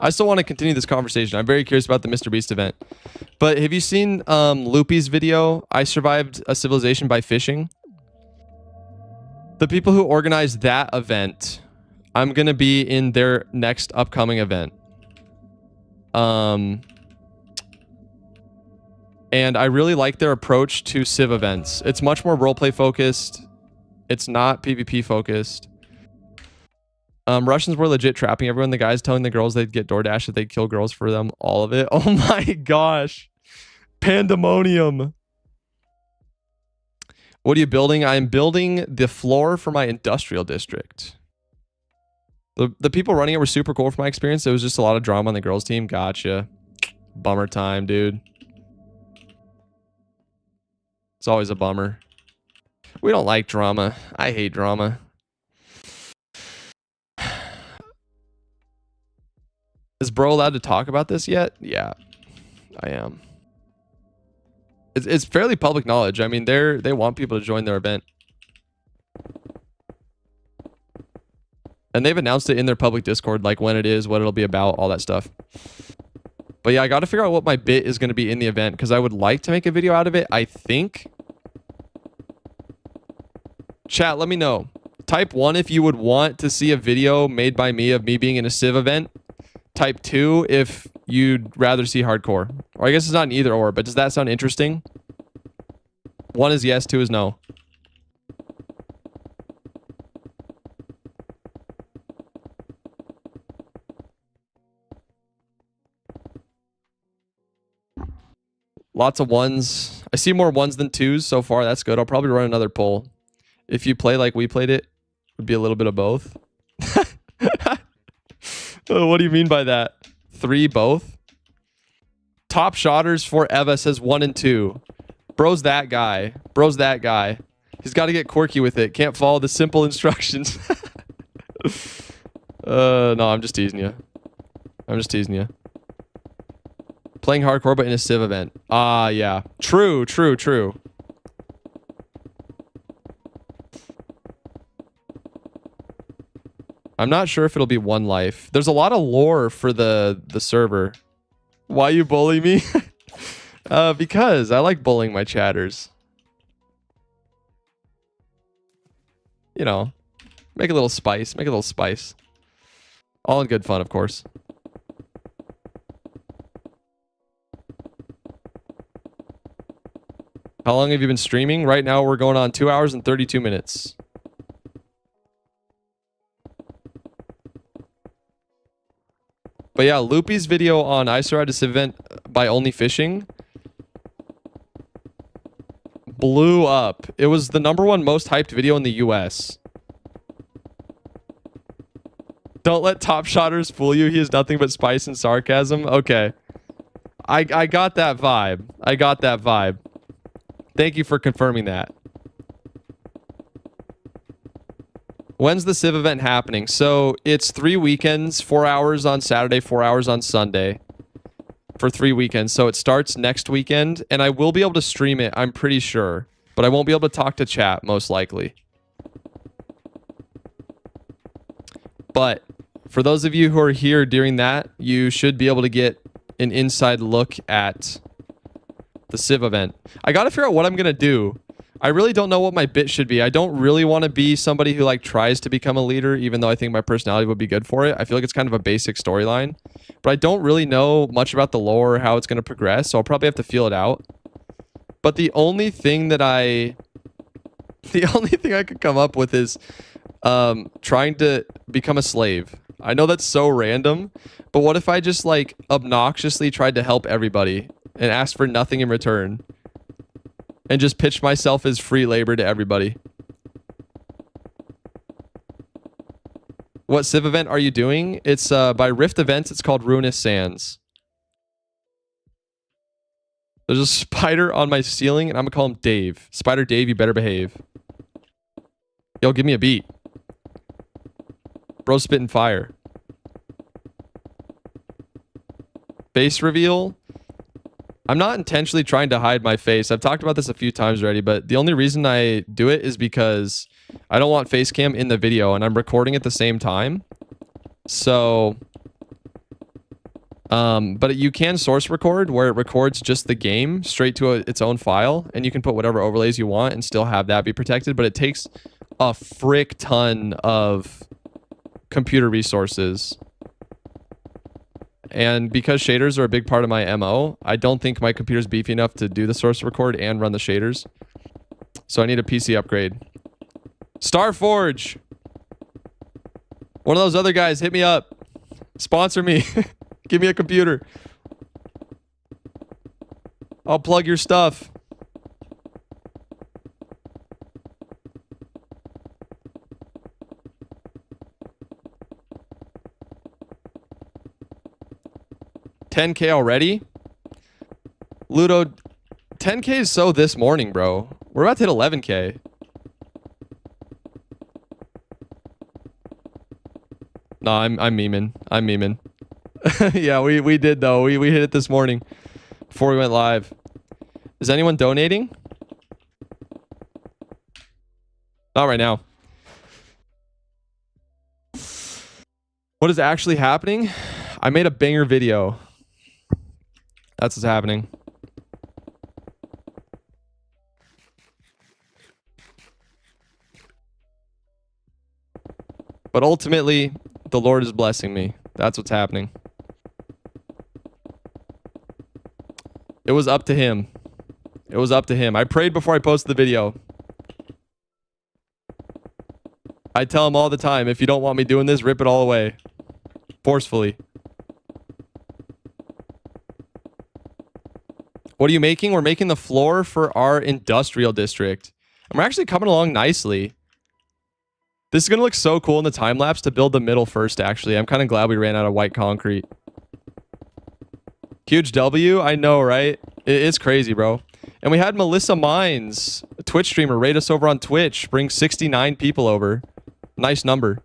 I still want to continue this conversation. I'm very curious about the Mr. Beast event. But have you seen Loopy's video, I Survived a Civilization by Fishing? The people who organized that event, I'm going to be in their next upcoming event. And I really like their approach to Civ events. It's much more roleplay focused. It's not PvP focused. Russians were legit trapping everyone. The guys telling the girls they'd get DoorDash if they'd kill girls for them. All of it. Oh my gosh. Pandemonium. What are you building? I'm building the floor for my industrial district. The people running it were super cool from my experience. It was just a lot of drama on the girls team. Gotcha. Bummer time, dude. It's always a bummer. We don't like drama. I hate drama. Is bro allowed to talk about this yet? Yeah, I am. It's fairly public knowledge. I mean, they want people to join their event. And they've announced it in their public Discord, like when it is, what it'll be about, all that stuff. But yeah, I got to figure out what my bit is going to be in the event because I would like to make a video out of it, I think. Chat, let me know. Type 1 if you would want to see a video made by me of me being in a Civ event. Type 2 if you'd rather see hardcore. Or I guess it's not an either or, but does that sound interesting? 1 is yes, 2 is no. Lots of 1s. I see more 1s than 2s so far. That's good. I'll probably run another poll. If you play like we played it, would be a little bit of both. Oh, what do you mean by that? 3 both? Top shotters for Eva says 1 and 2. Bro's that guy. Bro's that guy. He's got to get quirky with it. Can't follow the simple instructions. No, I'm just teasing you. I'm just teasing you. Playing hardcore, but in a Civ event. Ah, yeah. True, true, true. I'm not sure if it'll be 1 life. There's a lot of lore for the server. Why you bully me? Because I like bullying my chatters. You know, make a little spice. Make a little spice. All in good fun, of course. How long have you been streaming? Right now, we're going on 2 hours and 32 minutes. But yeah, Loopy's video on I Survived a Civ event by Only Fishing blew up. It was the #1 most hyped video in the US. Don't let top shotters fool you. He has nothing but spice and sarcasm. Okay. I got that vibe. I got that vibe. Thank you for confirming that. When's the Civ event happening? So it's 3 weekends, 4 hours on Saturday, 4 hours on Sunday for 3 weekends. So it starts next weekend and I will be able to stream it, I'm pretty sure, but I won't be able to talk to chat most likely. But for those of you who are here during that, you should be able to get an inside look at the Civ event. I got to figure out what I'm going to do. I really don't know what my bit should be. I don't really want to be somebody who like tries to become a leader, even though I think my personality would be good for it. I feel like it's kind of a basic storyline, but I don't really know much about the lore or how it's going to progress. So I'll probably have to feel it out. But the only thing I could come up with is trying to become a slave. I know that's so random, but what if I just like obnoxiously tried to help everybody and asked for nothing in return? And just pitch myself as free labor to everybody. What Civ event are you doing? It's by Rift Events. It's called Ruinous Sands. There's a spider on my ceiling, and I'm gonna call him Dave. Spider Dave, you better behave. Yo, give me a beat. Bro spitting fire. Face reveal. I'm not intentionally trying to hide my face. I've talked about this a few times already, but the only reason I do it is because I don't want face cam in the video and I'm recording at the same time. So, but you can source record where it records just the game straight to its own file and you can put whatever overlays you want and still have that be protected, but it takes a frick ton of computer resources. And because shaders are a big part of my MO, I don't think my computer's beefy enough to do the source record and run the shaders. So I need a PC upgrade. Starforge! One of those other guys, hit me up. Sponsor me. Give me a computer. I'll plug your stuff. $10K already? Ludo, 10K is so this morning, bro. We're about to hit 11K. No, I'm memeing. I'm memeing. Yeah, we did though. We hit it this morning before we went live. Is anyone donating? Not right now. What is actually happening? I made a banger video. That's what's happening. But ultimately, the Lord is blessing me. That's what's happening. It was up to him. It was up to him. I prayed before I posted the video. I tell him all the time, if you don't want me doing this, rip it all away. Forcefully. What are you making? We're making the floor for our industrial district. And we're actually coming along nicely. This is going to look so cool in the time lapse to build the middle first, actually. I'm kind of glad we ran out of white concrete. Huge W. I know, right? It's crazy, bro. And we had Melissa Mines, a Twitch streamer, rate us over on Twitch. Bring 69 people over. Nice number.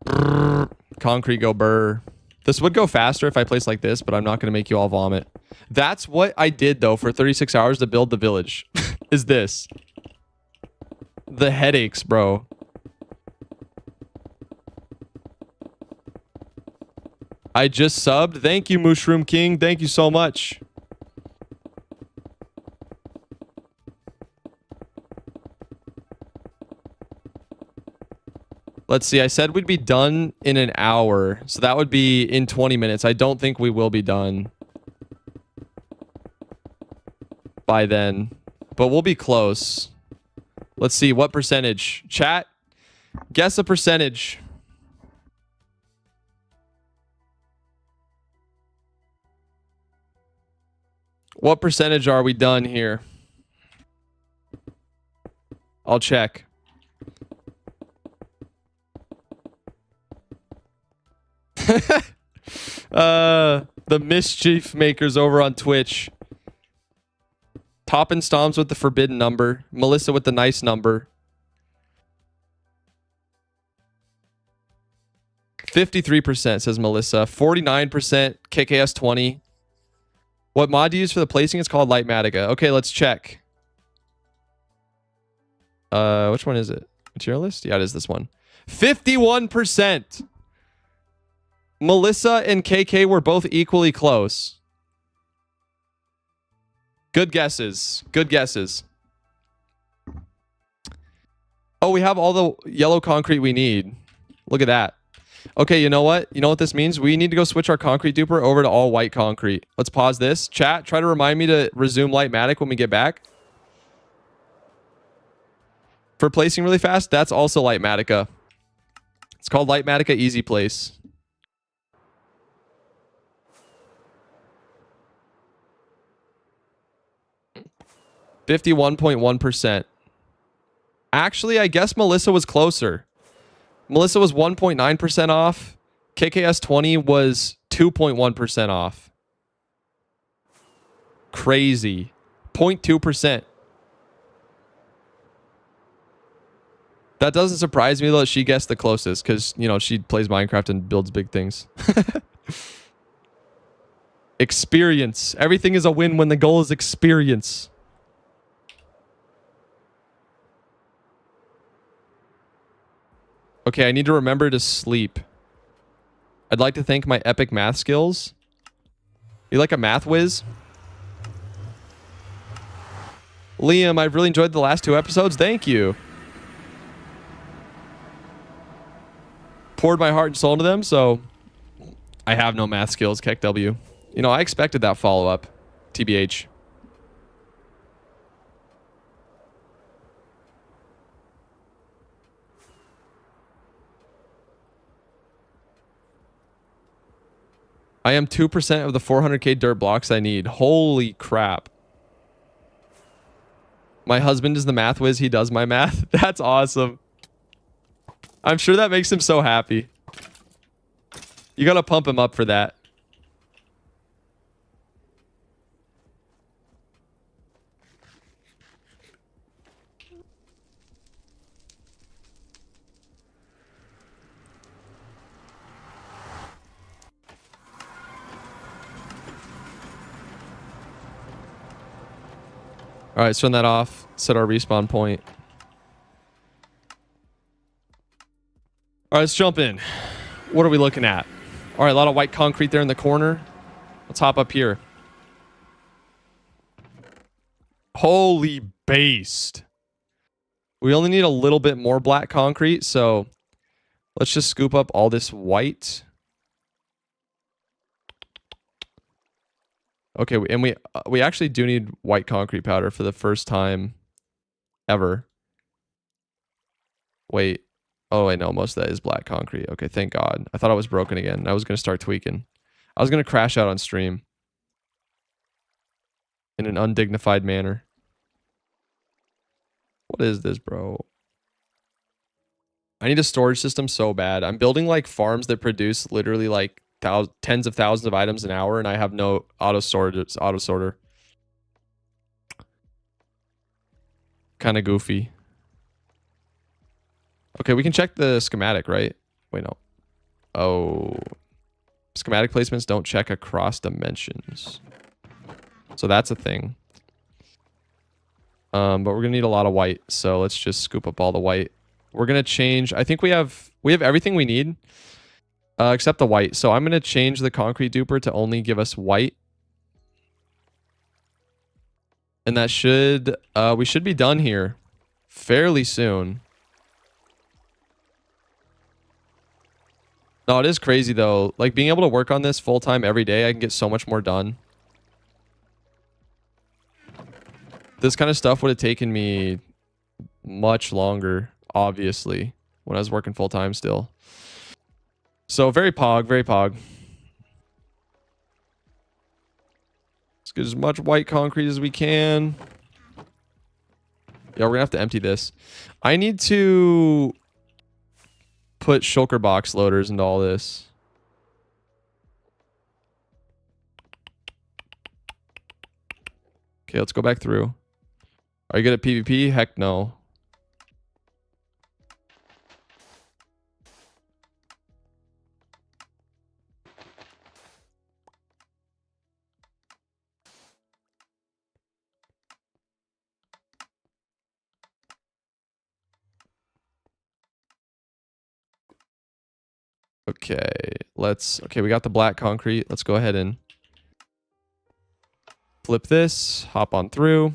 Brrr. Concrete go burr. This would go faster if I place like this, but I'm not going to make you all vomit. That's what I did, though, for 36 hours to build the village. Is this. The headaches, bro. I just subbed. Thank you, Mushroom King. Thank you so much. Let's see. I said we'd be done in an hour. So that would be in 20 minutes. I don't think we will be done by then. But we'll be close. Let's see. What percentage? Chat, guess a percentage. What percentage are we done here? I'll check. The mischief makers over on Twitch. Top and Stoms with the forbidden number. Melissa with the nice number. 53% says Melissa. 49% KKS20. What mod do you use for the placing? It's called Lightmatica. Okay, let's check. Which one is it? Materialist? Yeah, it is this one. 51%. Melissa and KK were both equally close. Good guesses. Good guesses. Oh, we have all the yellow concrete we need. Look at that. Okay, you know what? You know what this means? We need to go switch our concrete duper over to all white concrete. Let's pause this. Chat, try to remind me to resume Lightmatic when we get back. For placing really fast, that's also Lightmatica. It's called Lightmatica Easy Place. %51.1%. Actually, I guess Melissa was closer. Melissa was 1.9% off. KKS20 was 2.1% off. Crazy. 0.2%. That doesn't surprise me, though, that she guessed the closest because, you know, she plays Minecraft and builds big things. Experience. Everything is a win when the goal is experience. Okay, I need to remember to sleep. I'd like to thank my epic math skills. You like a math whiz? Liam, I've really enjoyed the last 2 episodes. Thank you. Poured my heart and soul into them, so I have no math skills, Keck W. You know, I expected that follow-up. TBH. I am 2% of the 400k dirt blocks I need. Holy crap. My husband is the math whiz. He does my math. That's awesome. I'm sure that makes him so happy. You gotta pump him up for that. All right, turn that off. Set our respawn point. All right, let's jump in. What are we looking at? All right, a lot of white concrete there in the corner. Let's hop up here. Holy based. We only need a little bit more black concrete, so let's just scoop up all this white. Okay, and we actually do need white concrete powder for the first time ever. Wait. Oh, wait, no, most of that is black concrete. Okay, thank God. I thought I was broken again. I was going to start tweaking. I was going to crash out on stream in an undignified manner. What is this, bro? I need a storage system so bad. I'm building like farms that produce literally like tens of thousands of items an hour, and I have no auto sorter. Kind of goofy. Okay, we can check the schematic, right? Wait, no. Oh. Schematic placements don't check across dimensions. So that's a thing. But we're gonna need a lot of white, so let's just scoop up all the white. We're gonna change. I think we have everything we need, except the white. So I'm gonna change the concrete duper to only give us white, and that should we should be done here fairly soon. No, it is crazy though. Like being able to work on this full time every day, I can get so much more done. This kind of stuff would have taken me much longer, obviously, when I was working full time still. So very pog, very pog. Let's get as much white concrete as we can. Yeah, we're gonna have to empty this. I need to put shulker box loaders into all this. Okay, let's go back through. Are you good at PvP? Heck no. Okay, okay, we got the black concrete. Let's go ahead and flip this, hop on through.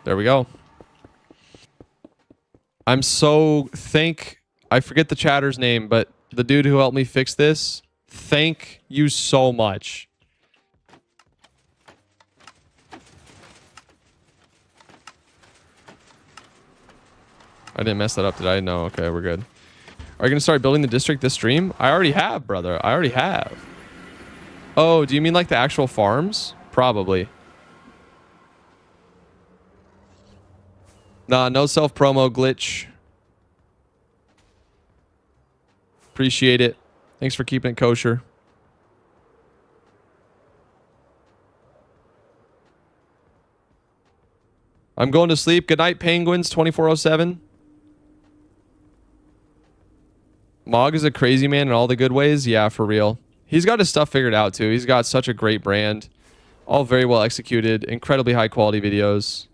There we go. I forget the chatter's name, but the dude who helped me fix this, thank you so much. I didn't mess that up, did I? No, okay, we're good. Are you going to start building the district this stream? I already have, brother. I already have. Oh, do you mean like the actual farms? Probably. Nah, no self-promo glitch. Appreciate it. Thanks for keeping it kosher. I'm going to sleep. Good night, Penguins 2407. Mog is a crazy man in all the good ways. Yeah, for real. He's got his stuff figured out too. He's got such a great brand. All very well executed. Incredibly high quality videos.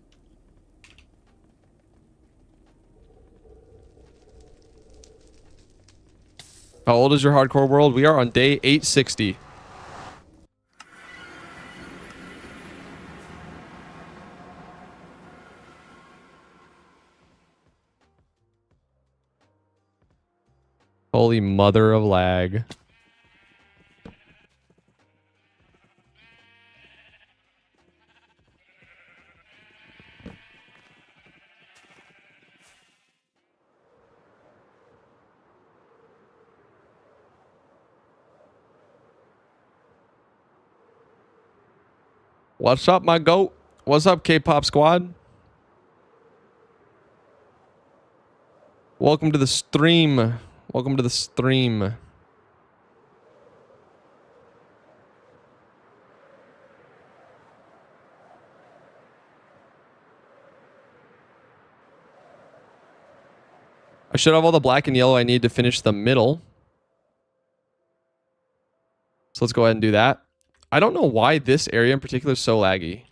How old is your hardcore world? We are on day 860. Holy mother of lag. What's up, my goat? What's up, K-pop squad? Welcome to the stream. Welcome to the stream. I should have all the black and yellow I need to finish the middle. So let's go ahead and do that. I don't know why this area in particular is so laggy.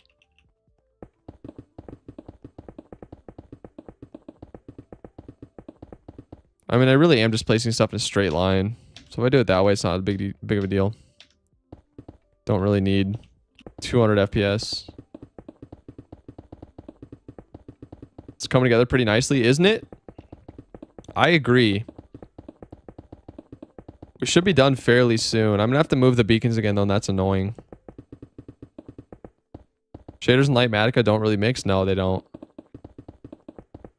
I mean, I really am just placing stuff in a straight line. So if I do it that way, it's not a big of a deal. Don't really need 200 FPS. It's coming together pretty nicely, isn't it? I agree. We should be done fairly soon. I'm gonna have to move the beacons again though, and that's annoying. Shaders and Lightmatica don't really mix. No, they don't.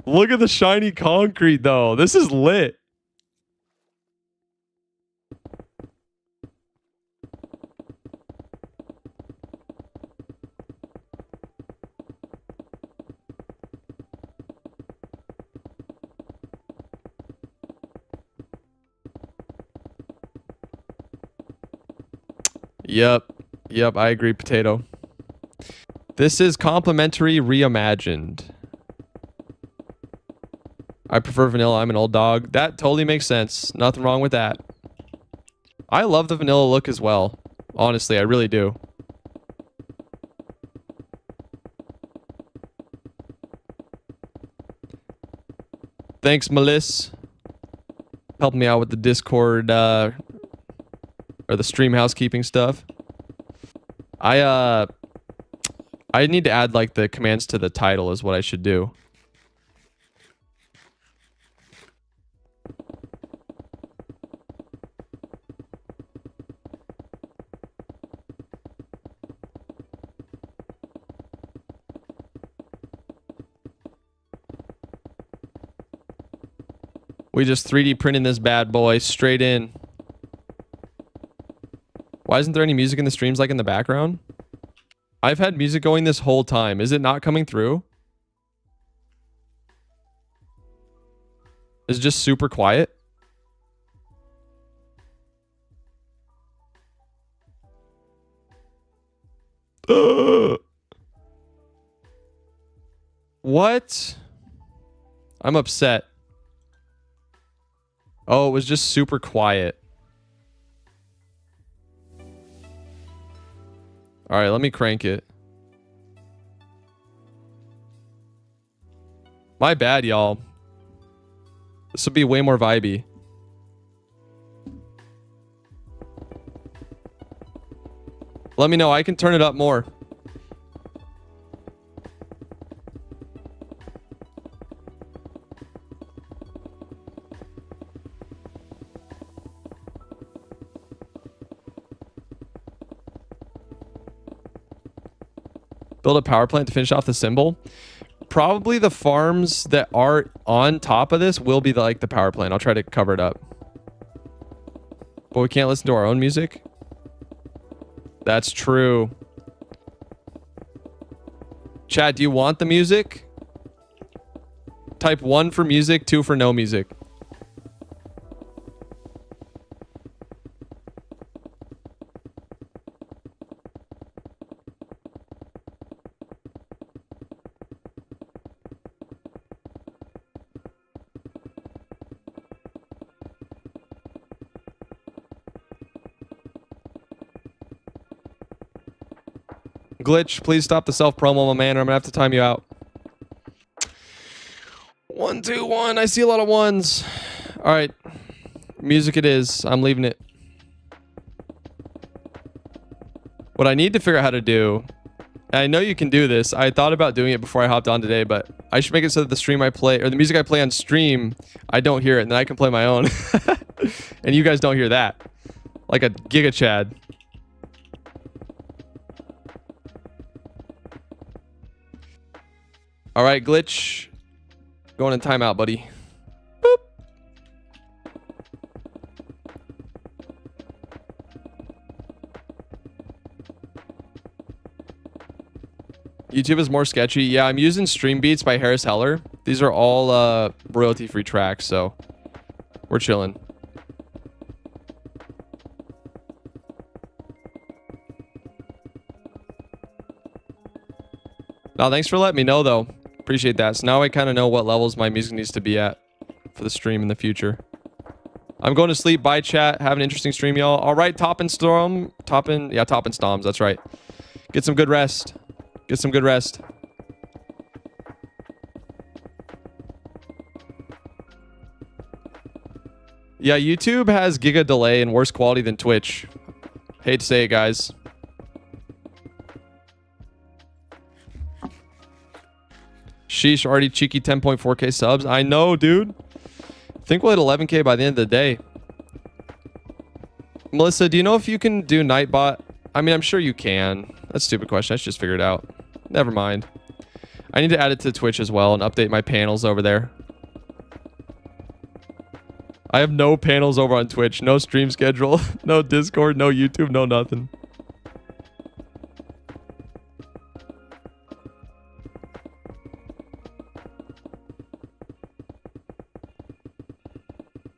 Look at the shiny concrete though. This is lit. Yep, I agree, Potato. This is complimentary reimagined. I prefer vanilla. I'm an old dog. That totally makes sense. Nothing wrong with that. I love the vanilla look as well. Honestly, I really do. Thanks, Melissa. Helping me out with the Discord, or the stream housekeeping stuff. I need to add like the commands to the title is what I should do. We just 3D printing this bad boy straight in. Why isn't there any music in the streams like in the background? I've had music going this whole time. Is it not coming through? Is it just super quiet? What? I'm upset. Oh, it was just super quiet. All right, let me crank it. My bad, y'all. This would be way more vibey. Let me know. I can turn it up more. Build a power plant to finish off the symbol. Probably the farms that are on top of this will be like the power plant. I'll try to cover it up. But we can't listen to our own music. That's true. Chat, do you want the music? Type 1 for music, 2 for no music. Glitch, please stop the self-promo, my man, or I'm gonna have to time you out. 1, 2, 1. I see a lot of ones. All right. Music it is. I'm leaving it. What I need to figure out how to do, and I know you can do this. I thought about doing it before I hopped on today, but I should make it so that the stream I play, or the music I play on stream, I don't hear it, and then I can play my own. And you guys don't hear that. Like a Giga Chad. All right, Glitch. Going in timeout, buddy. Boop. YouTube is more sketchy. Yeah, I'm using Stream Beats by Harris Heller. These are all royalty-free tracks, so we're chilling. No, thanks for letting me know, though. Appreciate that. So now I kind of know what levels my music needs to be at for the stream in the future. I'm going to sleep. Bye, chat. Have an interesting stream, y'all. All right, Toppin' Stoms. That's right. Get some good rest. Get some good rest. Yeah, YouTube has giga delay and worse quality than Twitch. Hate to say it, guys. Sheesh, already cheeky 10.4k subs. I know, dude. I think we'll hit 11k by the end of the day. Melissa, do you know if you can do Nightbot? I mean, I'm sure you can. That's a stupid question. I should just figure it out. Never mind. I need to add it to Twitch as well and update my panels over there. I have no panels over on Twitch. No stream schedule. No Discord. No YouTube. No nothing.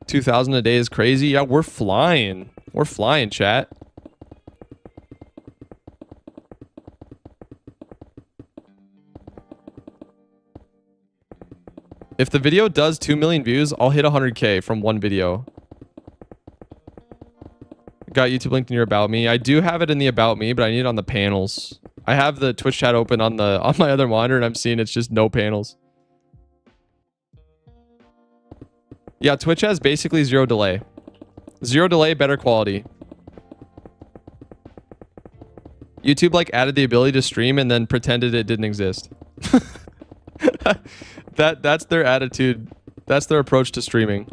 $2,000 a day is crazy. Yeah, we're flying. We're flying, chat. If the video does 2 million views, I'll hit 100k from one video. Got YouTube linked in your About Me. I do have it in the About Me, but I need it on the panels. I have the Twitch chat open on my other monitor, and I'm seeing it's just no panels. Yeah, Twitch has basically zero delay. Zero delay, better quality. YouTube like added the ability to stream and then pretended it didn't exist. That's their attitude. That's their approach to streaming.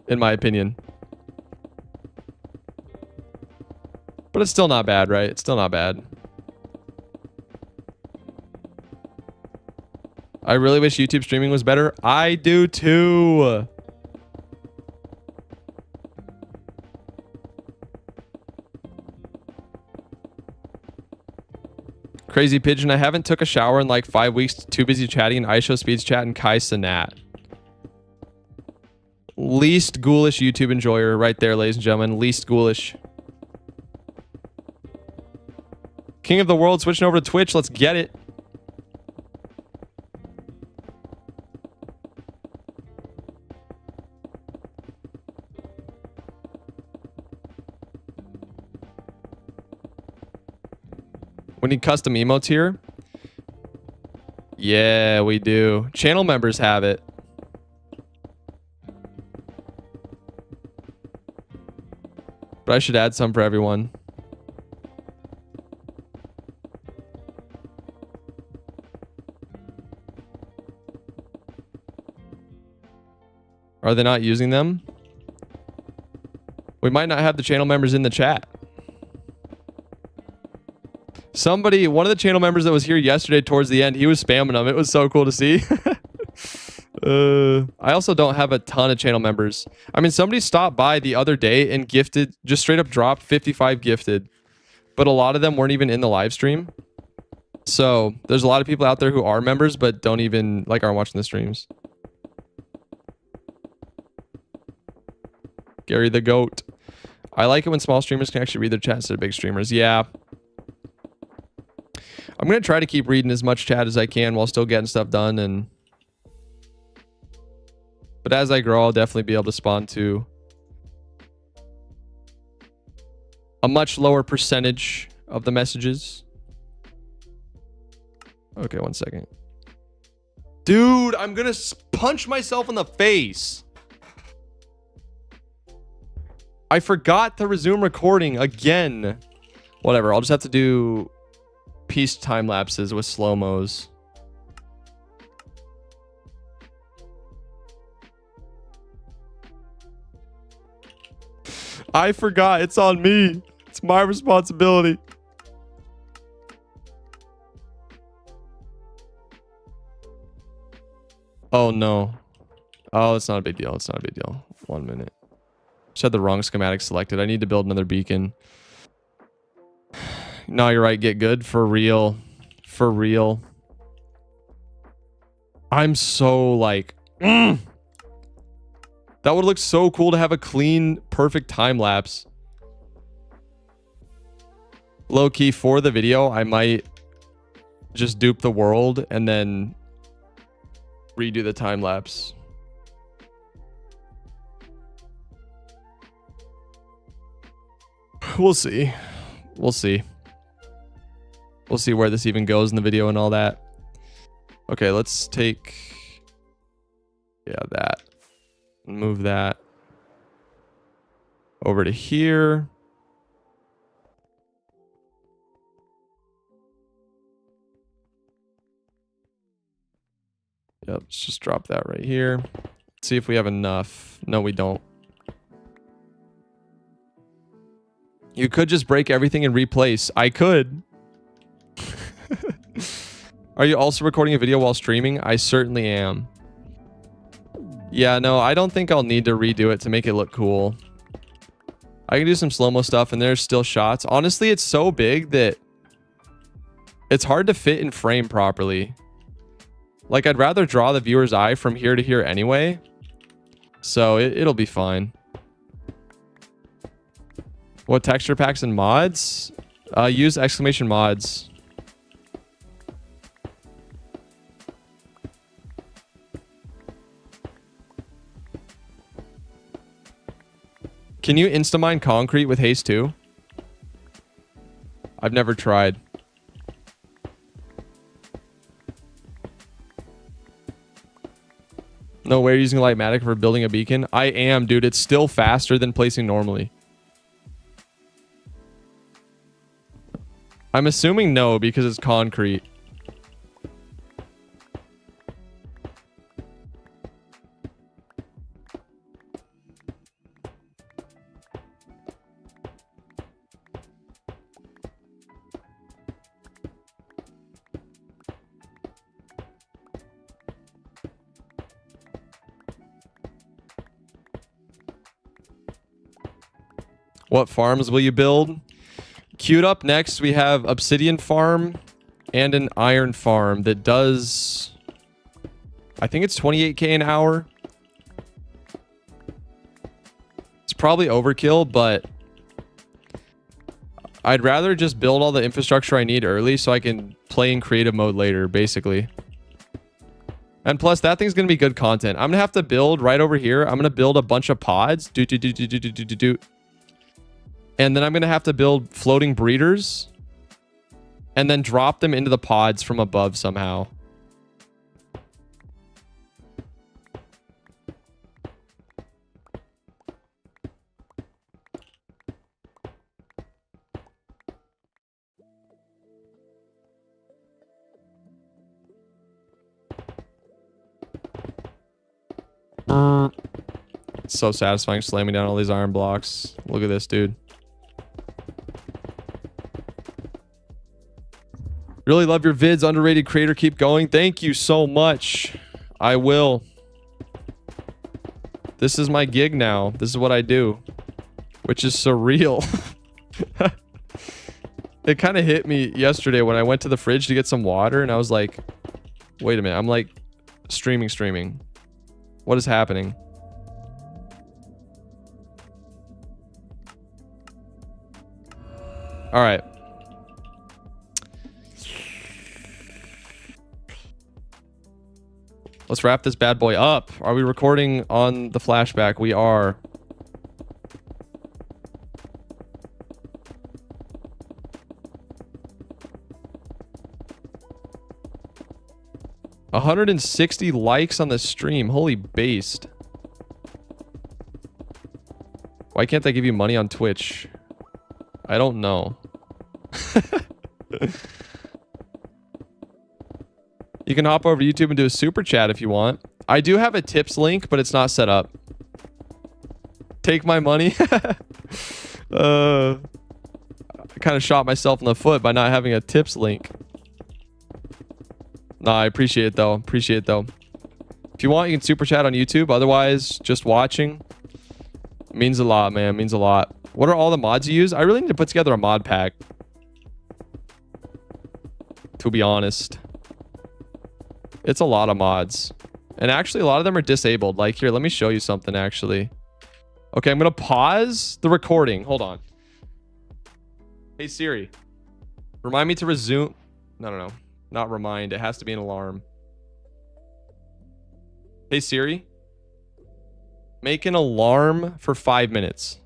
In my opinion. But it's still not bad, right? It's still not bad. I really wish YouTube streaming was better. I do too. Crazy Pigeon, I haven't took a shower in like 5 weeks. Too busy chatting. ISO Speeds Chat and Kai Sanat. Least ghoulish YouTube enjoyer right there, ladies and gentlemen. Least ghoulish. King of the world switching over to Twitch. Let's get it. We need custom emotes here. Yeah, we do. Channel members have it. But I should add some for everyone. Are they not using them? We might not have the channel members in the chat. Somebody, one of the channel members that was here yesterday towards the end, he was spamming them. It was so cool to see. I also don't have a ton of channel members. I mean, somebody stopped by the other day and gifted, just straight up dropped 55 gifted. But a lot of them weren't even in the live stream. So there's a lot of people out there who are members, but don't even, like, aren't watching the streams. Gary the Goat. I like it when small streamers can actually read their chat instead of big streamers. Yeah. I'm going to try to keep reading as much chat as I can while still getting stuff done. But as I grow, I'll definitely be able to spawn to a much lower percentage of the messages. Okay, 1 second. Dude, I'm going to punch myself in the face. I forgot to resume recording again. Whatever, I'll just have to do piece time lapses with slow-mos. I forgot. It's on me. It's my responsibility. Oh, no. Oh, it's not a big deal. It's not a big deal. 1 minute. Just had the wrong schematic selected. I need to build another beacon. No, you're right. Get good. For real. For real. I'm so like... That would look so cool to have a clean, perfect time lapse. Low key for the video, I might just dupe the world and then redo the time lapse. We'll see. We'll see. We'll see where this even goes in the video and all that. Okay, let's take... Yeah, that. Move that over to here. Yep, let's just drop that right here. See if we have enough. No, we don't. You could just break everything and replace. I could. Are you also recording a video while streaming? I certainly am. Yeah, no, I don't think I'll need to redo it to make it look cool. I can do some slow-mo stuff and there's still shots. Honestly, it's so big that it's hard to fit in frame properly. Like, I'd rather draw the viewer's eye from here to here anyway. So it'll be fine. What texture packs and mods? Use exclamation mods. Can you insta-mine concrete with haste 2? I've never tried. No way you're using Lightmatic for building a beacon. I am, dude. It's still faster than placing normally. I'm assuming no, because it's concrete. What farms will you build? Queued up next, we have obsidian farm and an iron farm that does, I think it's 28k an hour. It's probably overkill, but I'd rather just build all the infrastructure I need early so I can play in creative mode later, basically. And plus, that thing's going to be good content. I'm going to have to build right over here. I'm going to build a bunch of pods. And then I'm going to have to build floating breeders and then drop them into the pods from above somehow. It's so satisfying slamming down all these iron blocks. Look at this, dude. Really love your vids, underrated creator. Keep going. Thank you so much. I will. This is my gig now. This is what I do, which is surreal. It kind of hit me yesterday when I went to the fridge to get some water and I was like, wait a minute. I'm like streaming. What is happening? All right. Let's wrap this bad boy up. Are we recording on the flashback? We are. $160 likes on the stream. Holy based. Why can't they give you money on Twitch? I don't know. You can hop over to YouTube and do a super chat if you want. I do have a tips link, but it's not set up. Take my money. I kind of shot myself in the foot by not having a tips link. Nah, I appreciate it though. If you want, you can super chat on YouTube. Otherwise, just watching. Means a lot, man. Means a lot. What are all the mods you use? I really need to put together a mod pack. To be honest. It's a lot of mods. And actually, a lot of them are disabled. Like, here, let me show you something, actually. Okay, I'm going to pause the recording. Hold on. Hey, Siri. Remind me to resume. No. Not remind. It has to be an alarm. Hey, Siri. Make an alarm for 5 minutes.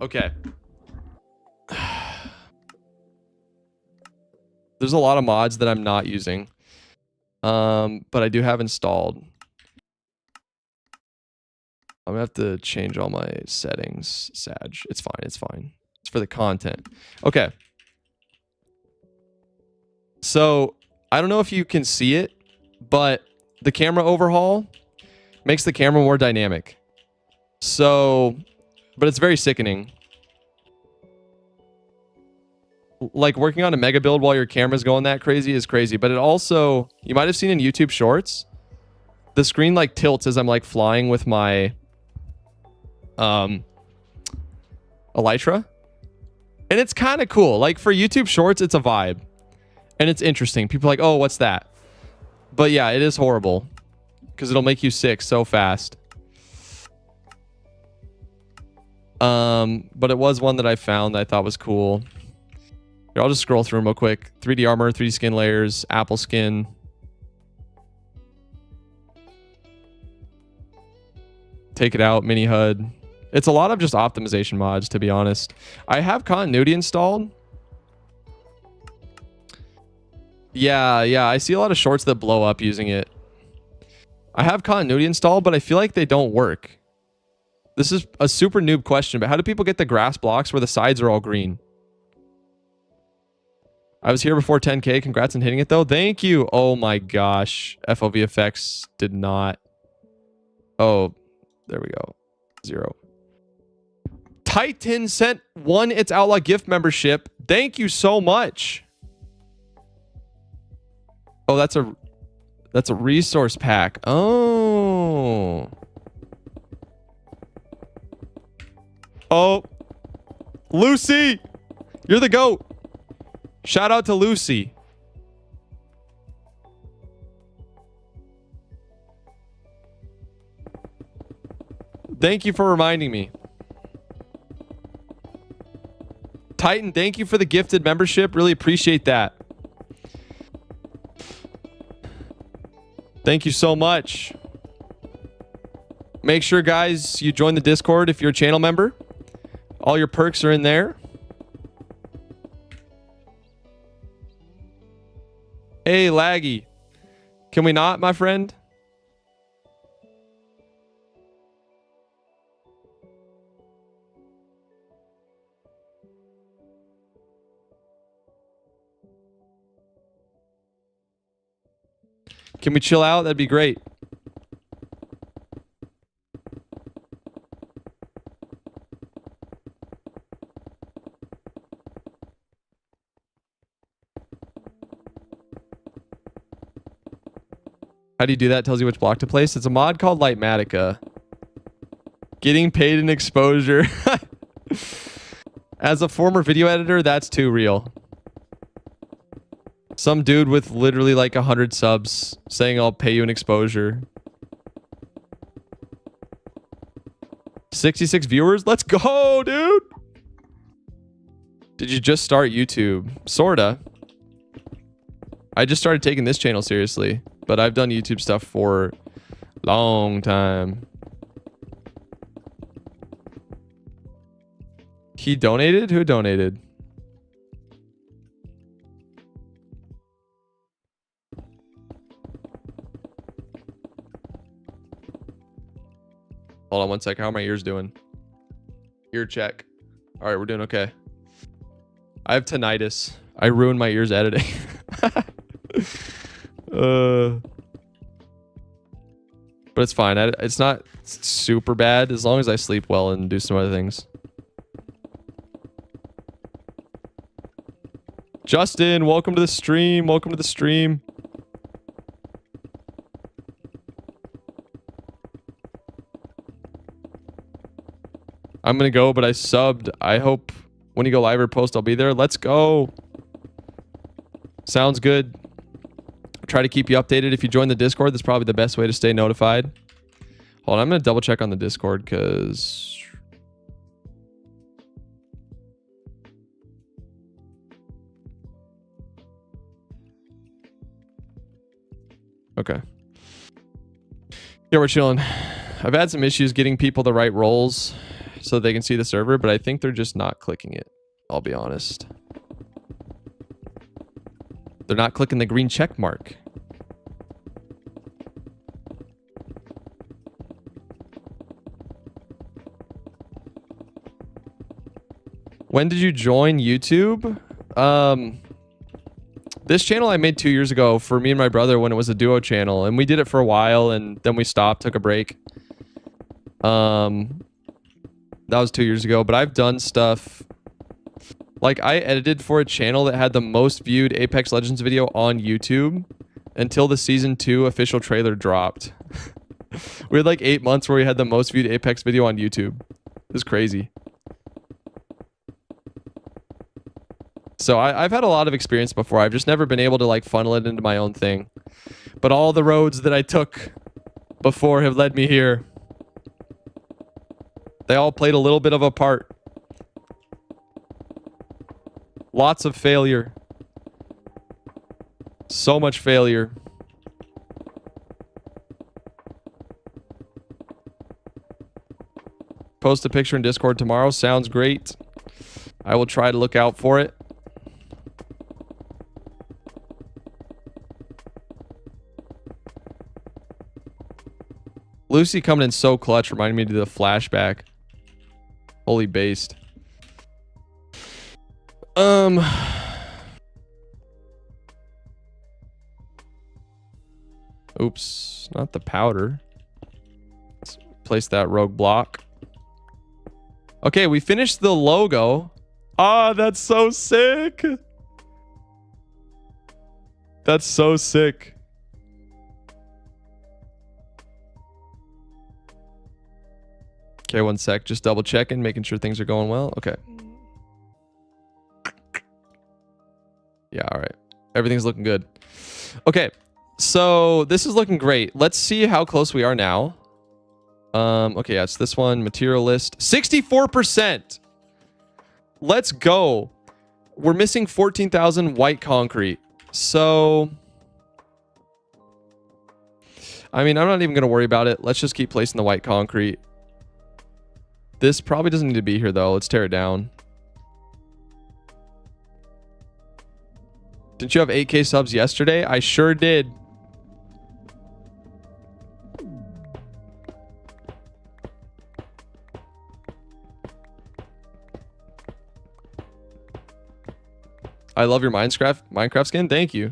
Okay. There's a lot of mods that I'm not using. But I do have installed. I'm gonna have to change all my settings. Sag. It's fine. It's for the content. Okay. So I don't know if you can see it, but the camera overhaul makes the camera more dynamic. So, but it's very sickening. Like working on a mega build while your camera's going that crazy is crazy. But it also, you might have seen in YouTube Shorts, the screen like tilts as I'm like flying with my Elytra. And it's kind of cool. Like for YouTube Shorts, it's a vibe. And it's interesting. People are like, oh, what's that? But yeah, it is horrible. Because it'll make you sick so fast. But it was one that I found that I thought was cool. Here, I'll just scroll through them real quick. 3D armor, 3D skin layers, Apple skin. Take it out, mini HUD. It's a lot of just optimization mods, to be honest. I have continuity installed. Yeah, I see a lot of shorts that blow up using it. I have continuity installed, but I feel like they don't work. This is a super noob question, but how do people get the grass blocks where the sides are all green? I was here before 10K. Congrats on hitting it, though. Thank you. Oh, my gosh. FOV effects did not. Oh, there we go. 0. Titan sent one It's Outlaw gift membership. Thank you so much. Oh, that's a resource pack. Oh. Oh. Lucy, you're the GOAT. Shout out to Lucy. Thank you for reminding me. Titan, thank you for the gifted membership. Really appreciate that. Thank you so much. Make sure, guys, you join the Discord if you're a channel member. All your perks are in there. Hey, Laggy. Can we not, my friend? Can we chill out? That'd be great. How do you do that? Tells you which block to place. It's a mod called Lightmatica. Getting paid in exposure. As a former video editor, that's too real. Some dude with literally like 100 subs saying I'll pay you an exposure. 66 viewers? Let's go, dude! Did you just start YouTube? Sorta. I just started taking this channel seriously, but I've done YouTube stuff for a long time. He donated? Who donated? Hold on one sec. How are my ears doing? Ear check. All right, we're doing okay. I have tinnitus. I ruined my ears editing. But it's fine. It's not super bad as long as I sleep well and do some other things. Justin, welcome to the stream. Welcome to the stream. I'm going to go, but I subbed. I hope when you go live or post, I'll be there. Let's go. Sounds good. Try to keep you updated. If you join the Discord, that's probably the best way to stay notified. Hold on, I'm going to double check on the Discord because... Okay. Yeah, we're chilling. I've had some issues getting people the right roles so they can see the server, but I think they're just not clicking it. I'll be honest. They're not clicking the green check mark. When did you join YouTube? This channel I made 2 years ago for me and my brother when it was a duo channel, and we did it for a while, and then we stopped, took a break. That was 2 years ago, but I've done stuff. Like, I edited for a channel that had the most viewed Apex Legends video on YouTube until the Season 2 official trailer dropped. We had like 8 months where we had the most viewed Apex video on YouTube. It was crazy. So I've had a lot of experience before. I've just never been able to like funnel it into my own thing. But all the roads that I took before have led me here. They all played a little bit of a part. Lots of failure. So much failure. Post a picture in Discord tomorrow. Sounds great. I will try to look out for it. Lucy coming in so clutch, reminding me to do the flashback. Holy based. Oops, not the powder. Let's place that rogue block. Okay, we finished the logo. Ah, that's so sick. That's so sick. Okay, one sec. Just double checking, making sure things are going well. Okay. Yeah, all right. Everything's looking good. Okay, so this is looking great. Let's see how close we are now. Okay, yeah, it's this one. Material list. 64%. Let's go. We're missing 14,000 white concrete. So, I mean, I'm not even going to worry about it. Let's just keep placing the white concrete. This probably doesn't need to be here, though. Let's tear it down. Didn't you have 8K subs yesterday? I sure did. I love your Minecraft skin. Thank you.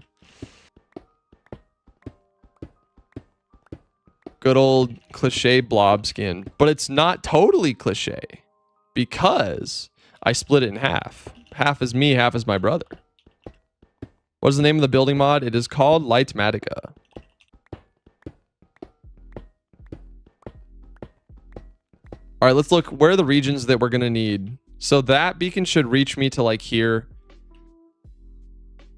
Good old cliche blob skin. But it's not totally cliche because I split it in half. Half is me, half is my brother. What is the name of the building mod? It is called Lightmatica. All right, let's look. Where are the regions that we're going to need? So that beacon should reach me to like here.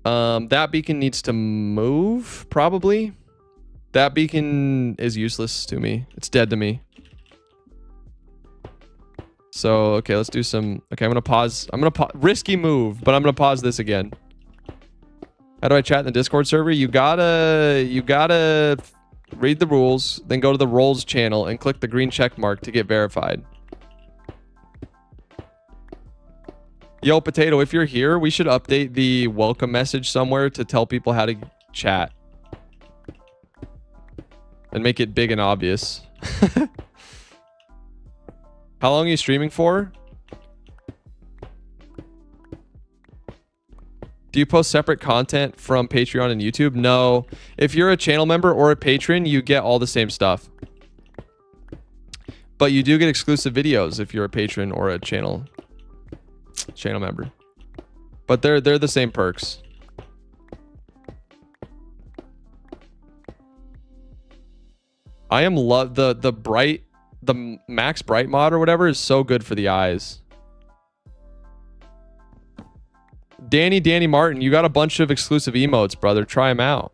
That beacon needs to move, probably. That beacon is useless to me. It's dead to me. So, okay, let's do some... Okay, I'm going to pause. Risky move, but I'm going to pause this again. How do I chat in the Discord server? You gotta read the rules, then go to the roles channel and click the green check mark to get verified. Yo, Potato, if you're here, we should update the welcome message somewhere to tell people how to chat. And make it big and obvious. How long are you streaming for? Do you post separate content from Patreon and YouTube? No. If you're a channel member or a patron, you get all the same stuff. But you do get exclusive videos if you're a patron or a channel member. But they're the same perks. I am the max bright mod or whatever is so good for the eyes. Danny Martin, you got a bunch of exclusive emotes, brother. Try them out.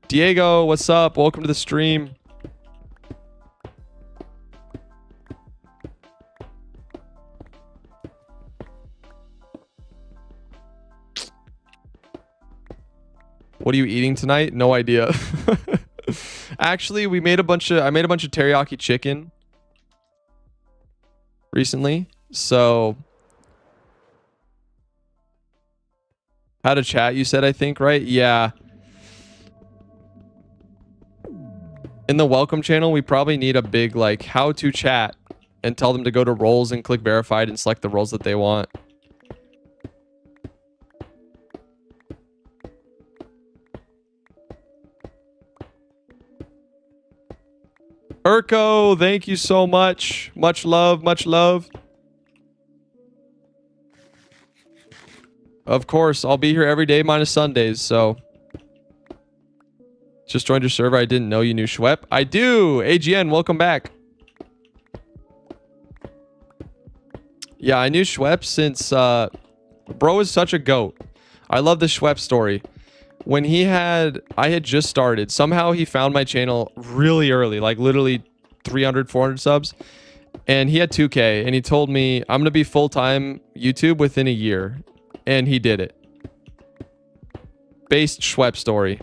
Diego, what's up? Welcome to the stream. What are you eating tonight? No idea. Actually, I made a bunch of teriyaki chicken recently. So how to chat, you said, I think, right? Yeah. In the welcome channel, we probably need a big like how to chat and tell them to go to roles and click verified and select the roles that they want. Mirko, thank you so much. Much love, much love. Of course, I'll be here every day minus Sundays, so. Just joined your server. I didn't know you knew Schwepp. I do. AGN, welcome back. Yeah, I knew Schwepp since, bro is such a goat. I love the Schwepp story. When I had just started. Somehow he found my channel really early, like literally 300, 400 subs. And he had 2K, and he told me, I'm going to be full-time YouTube within a year. And he did it. Based Schwepp story.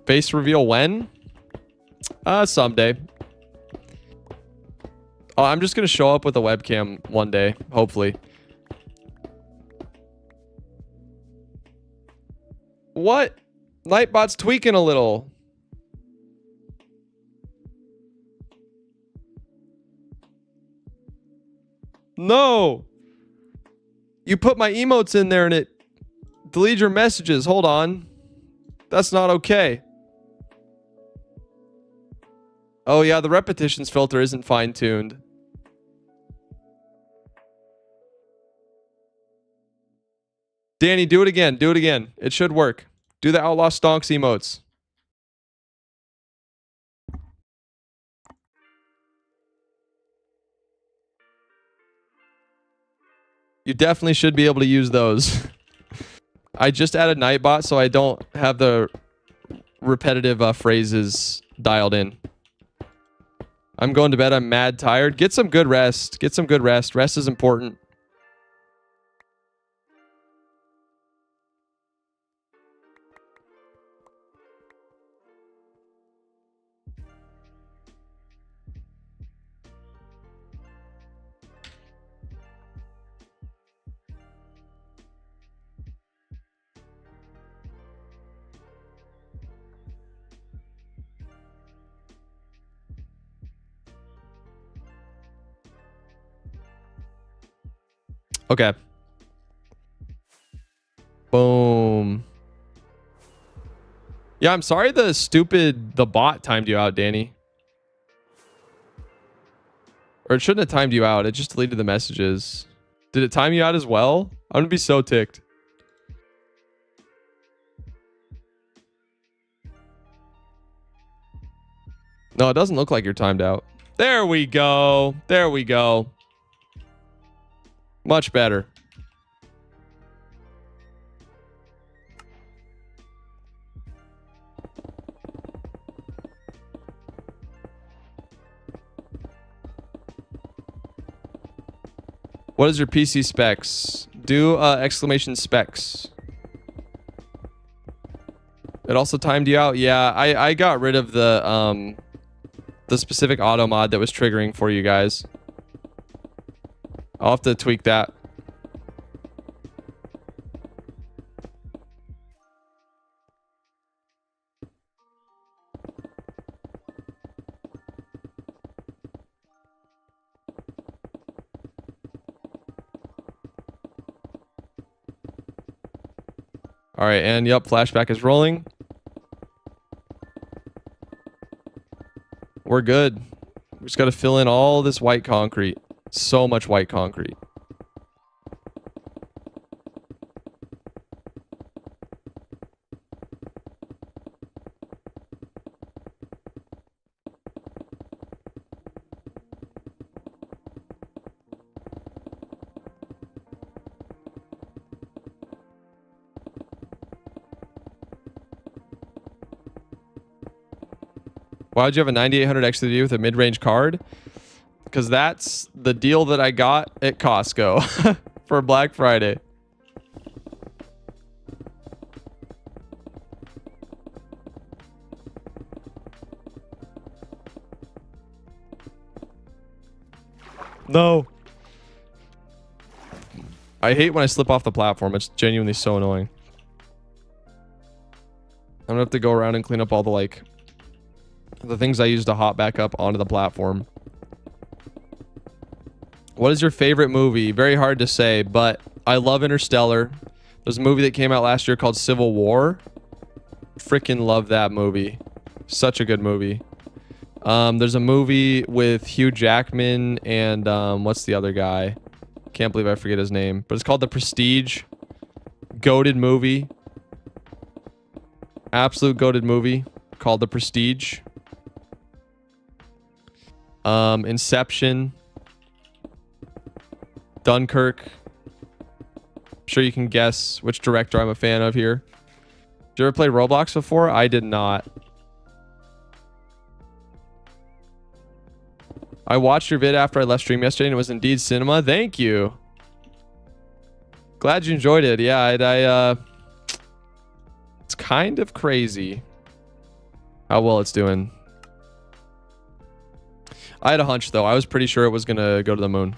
Face reveal when? Someday. Oh, I'm just gonna show up with a webcam one day, hopefully. What? Nightbot's tweaking a little. No! You put my emotes in there and it deleted your messages. Hold on. That's not okay. Oh yeah, the repetitions filter isn't fine-tuned. Danny, do it again. Do it again. It should work. Do the Outlaw Stonks emotes. You definitely should be able to use those. I just added Nightbot so I don't have the repetitive phrases dialed in. I'm going to bed. I'm mad tired. Get some good rest. Get some good rest. Rest is important. Okay. Boom. Yeah, I'm sorry the bot timed you out, Danny. Or it shouldn't have timed you out. It just deleted the messages. Did it time you out as well? I'm gonna be so ticked. No, it doesn't look like you're timed out. There we go. There we go. Much better. What is your PC specs? Do exclamation specs. It also timed you out. Yeah, I got rid of the specific auto mod that was triggering for you guys. I'll have to tweak that. All right, and yep, flashback is rolling. We're good. We just got to fill in all this white concrete. So much white concrete. Why would you have a 9800 XD with a mid-range card? Because that's the deal that I got at Costco for Black Friday. No. I hate when I slip off the platform. It's genuinely so annoying. I'm gonna have to go around and clean up all the like The things I use to hop back up onto the platform. What is your favorite movie? Very hard to say, but I love Interstellar. There's a movie that came out last year called Civil War. Freaking love that movie. Such a good movie. There's a movie with Hugh Jackman and what's the other guy? Can't believe I forget his name. But it's called The Prestige. Goated movie. Absolute goated movie called The Prestige. Inception. Dunkirk. I'm sure you can guess which director I'm a fan of here. Did you ever play Roblox before? I did not. I watched your vid after I left stream yesterday and it was indeed cinema. Thank you. Glad you enjoyed it. Yeah, it's kind of crazy how well it's doing. I had a hunch though. I was pretty sure it was gonna go to the moon.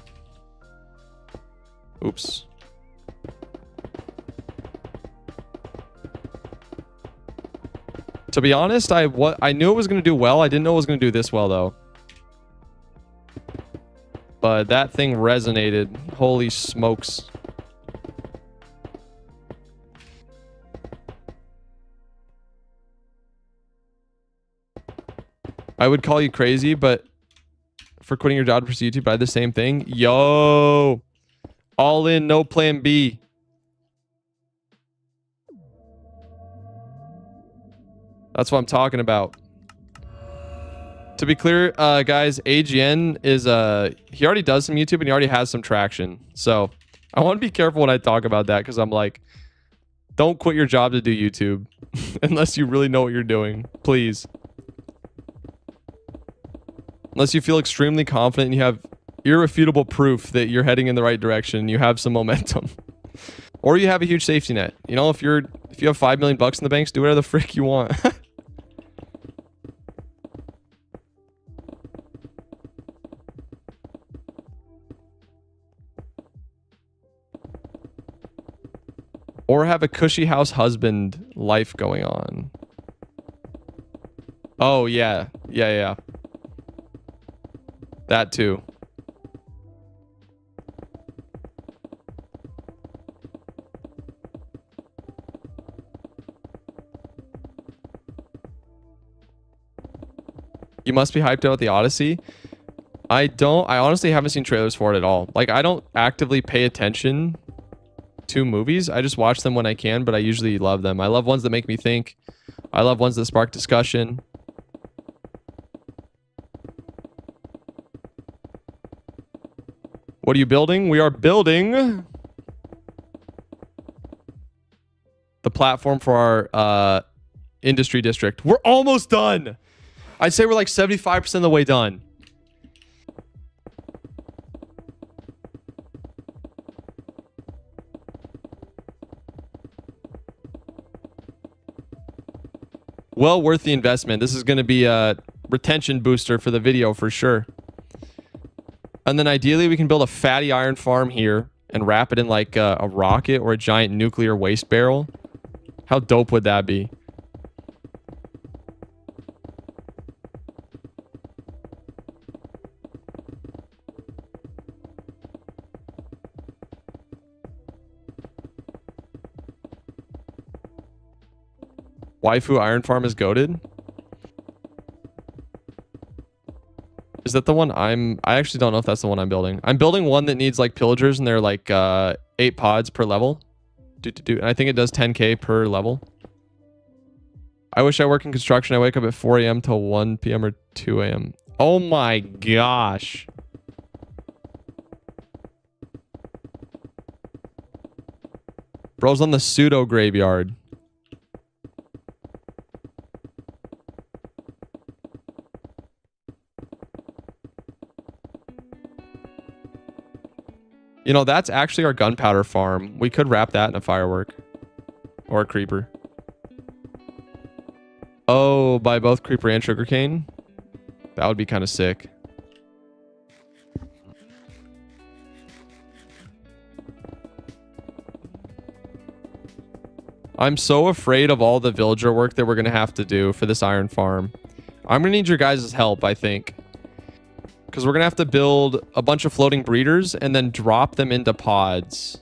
Oops. To be honest, I knew it was gonna do well. I didn't know it was gonna do this well though. But that thing resonated. Holy smokes. I would call you crazy, but for quitting your job to pursue YouTube, I had the same thing. Yo! All in, no plan B. That's what I'm talking about. To be clear, guys, AGN is he already does some YouTube and he already has some traction. So I want to be careful when I talk about that because I'm like, don't quit your job to do YouTube unless you really know what you're doing. Please. Unless you feel extremely confident and you have irrefutable proof that you're heading in the right direction, you have some momentum. Or you have a huge safety net. You know, if you have $5 million in the banks, do whatever the frick you want. Or have a cushy house husband life going on. Oh, yeah. Yeah. That too. You must be hyped out the Odyssey. I honestly haven't seen trailers for it at all. Like, I don't actively pay attention to movies. I just watch them when I can, but I usually love them. I love ones that make me think. I love ones that spark discussion. What are you building? We are building the platform for our industry district. We're almost done. I'd say we're like 75% of the way done. Well worth the investment. This is going to be a retention booster for the video for sure. And then ideally we can build a fatty iron farm here and wrap it in like a rocket or a giant nuclear waste barrel. How dope would that be? Waifu Iron Farm is goated. Is that the one I actually don't know if that's the one I'm building. I'm building one that needs like pillagers and they're like 8 pods per level. And I think it does 10k per level. I wish I work in construction. I wake up at 4 a.m. till 1 p.m. or 2 a.m. Oh my gosh. Bro's on the pseudo graveyard. You know, that's actually our gunpowder farm. We could wrap that in a firework. Or a creeper. Oh, buy both creeper and sugarcane? That would be kind of sick. I'm so afraid of all the villager work that we're going to have to do for this iron farm. I'm going to need your guys' help, I think. Because we're going to have to build a bunch of floating breeders and then drop them into pods.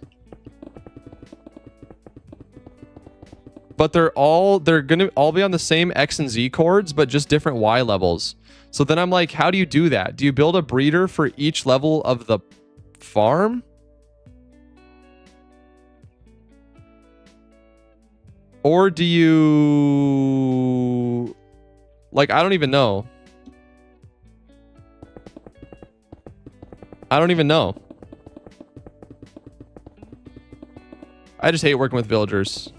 But they're going to all be on the same X and Z chords, but just different Y levels. So then I'm like, how do you do that? Do you build a breeder for each level of the farm? Or do you... Like, I don't even know. I don't even know. I just hate working with villagers.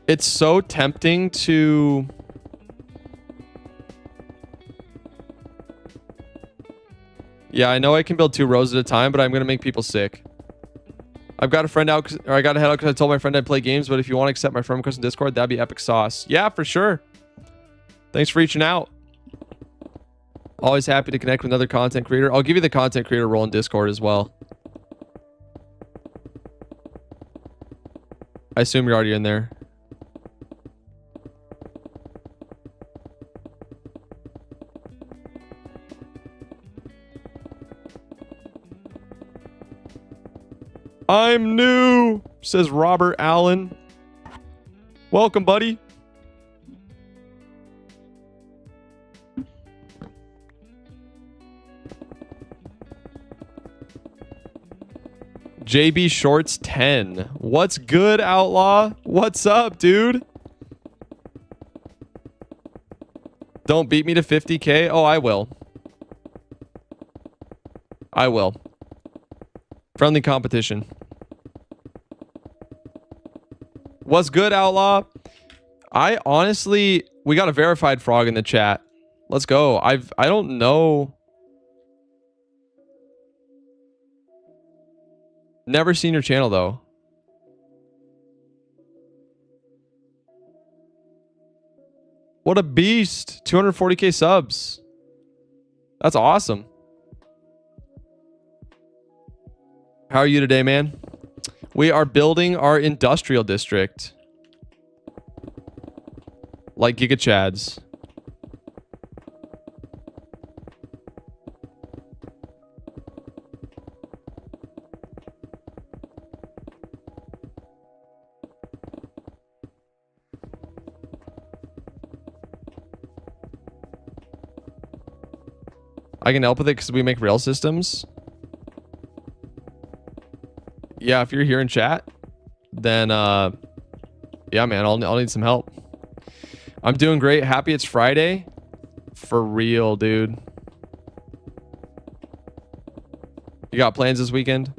It's so tempting to... Yeah, I know I can build 2 rows at a time, but I'm going to make people sick. I've got a friend out, or I got to head out because I told my friend I'd play games, but if you want to accept my friend request in Discord, that'd be epic sauce. Yeah, for sure. Thanks for reaching out. Always happy to connect with another content creator. I'll give you the content creator role in Discord as well. I assume you're already in there. I'm new, says Robert Allen. Welcome, buddy. JB Shorts 10. What's good, Outlaw? What's up, dude? Don't beat me to 50K. Oh, I will. I will. Friendly competition. What's good, Outlaw? I honestly... We got a verified frog in the chat. Let's go. I don't know... Never seen your channel, though. What a beast. 240K subs. That's awesome. How are you today, man? We are building our industrial district. Like Giga Chads. I can help with it because we make rail systems. Yeah, if you're here in chat, then yeah, man, I'll need some help. I'm doing great. Happy it's Friday. For real, dude. You got plans this weekend?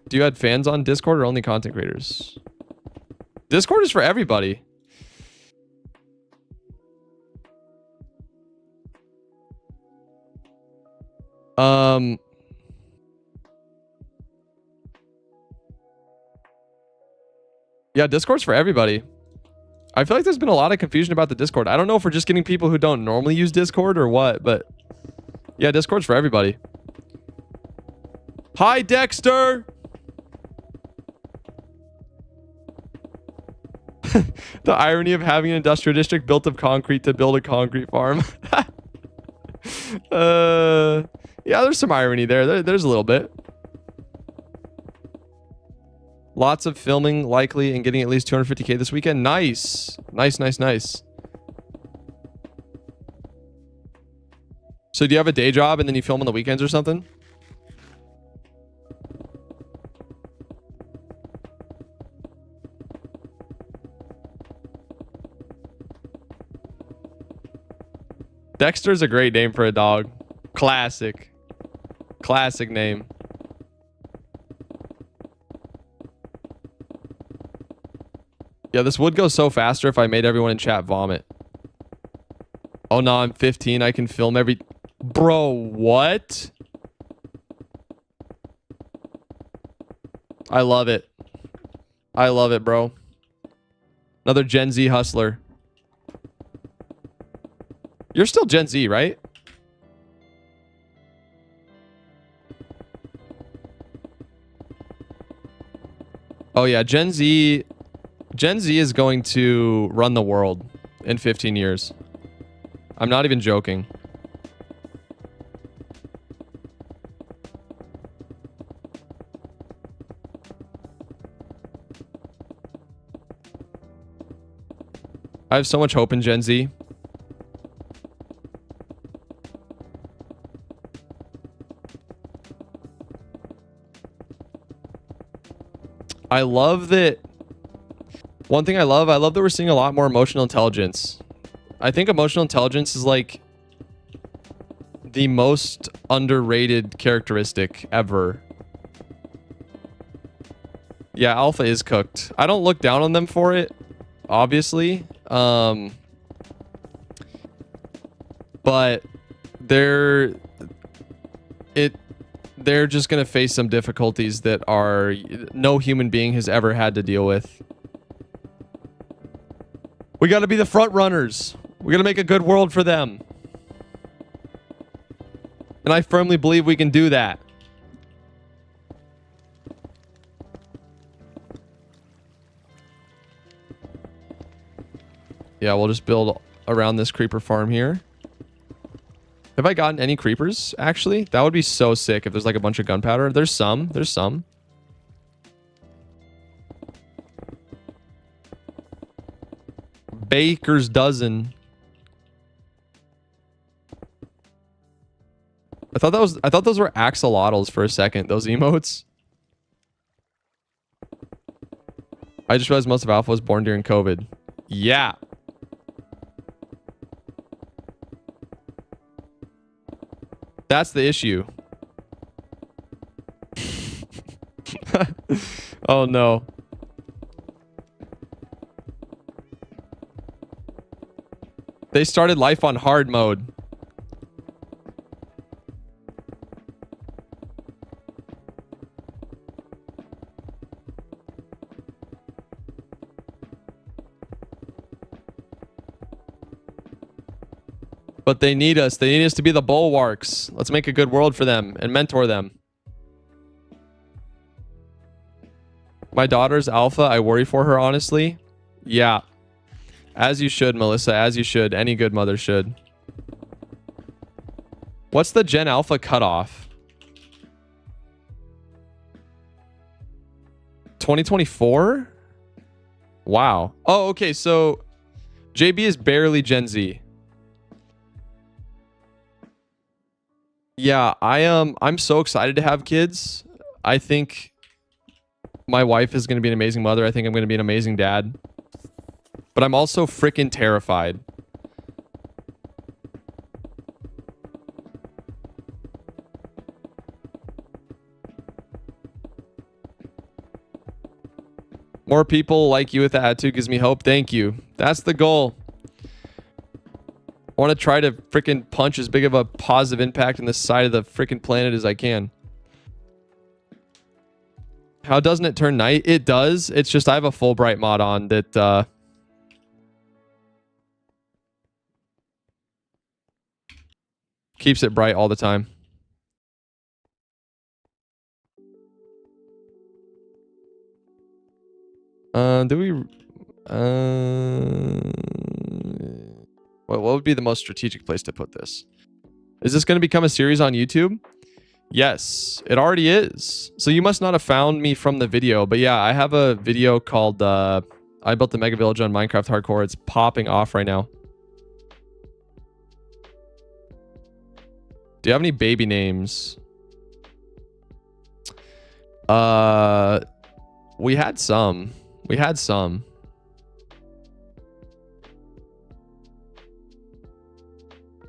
Do you have fans on Discord or only content creators? Discord is for everybody. Yeah, Discord's for everybody. I feel like there's been a lot of confusion about the Discord. I don't know if we're just getting people who don't normally use Discord or what, but yeah, Discord's for everybody. Hi, Dexter! The irony of having an industrial district built of concrete to build a concrete farm. Yeah, there's some irony there. There's a little bit. Lots of filming likely and getting at least 250K this weekend. Nice. Nice, nice, nice. So do you have a day job and then you film on the weekends or something? Dexter's a great name for a dog. Classic. Classic name. Yeah, this would go so faster if I made everyone in chat vomit. Oh no, I'm 15. I can film every... Bro, what? I love it. I love it, bro. Another Gen Z hustler. You're still Gen Z, right? Oh yeah, Gen Z is going to run the world in 15 years. I'm not even joking. I have so much hope in Gen Z. I love that. One thing I love that we're seeing a lot more emotional intelligence. I think emotional intelligence is like the most underrated characteristic ever. Yeah, alpha is cooked. I don't look down on them for it, obviously. But they're just going to face some difficulties that are no human being has ever had to deal with. We got to be the front runners. We got to make a good world for them. And I firmly believe we can do that. Yeah, we'll just build around this creeper farm here. Have I gotten any creepers, actually? That would be so sick if there's like a bunch of gunpowder. There's some. There's some. Baker's dozen. I thought those were axolotls for a second, those emotes. I just realized most of Alpha was born during COVID. Yeah. That's the issue. Oh no. They started life on hard mode. But they need us. They need us to be the bulwarks. Let's make a good world for them and mentor them. My daughter's alpha. I worry for her, honestly. Yeah. As you should, Melissa. As you should. Any good mother should. What's the Gen Alpha cutoff? 2024? Wow. Oh, okay. So JB is barely Gen Z. Yeah, I'm so excited to have kids. I think my wife is going to be an amazing mother. I think I'm going to be an amazing dad. But I'm also freaking terrified. More people like you with the attitude gives me hope. Thank you. That's the goal. I want to try to freaking punch as big of a positive impact in this side of the freaking planet as I can. How doesn't it turn night? It does. It's just I have a Fulbright mod on that keeps it bright all the time. Do we... What would be the most strategic place to put this? Is this going to become a series on YouTube? Yes, it already is. So you must not have found me from the video. But yeah, I have a video called I built the mega village on Minecraft Hardcore. It's popping off right now. Do you have any baby names? We had some. We had some.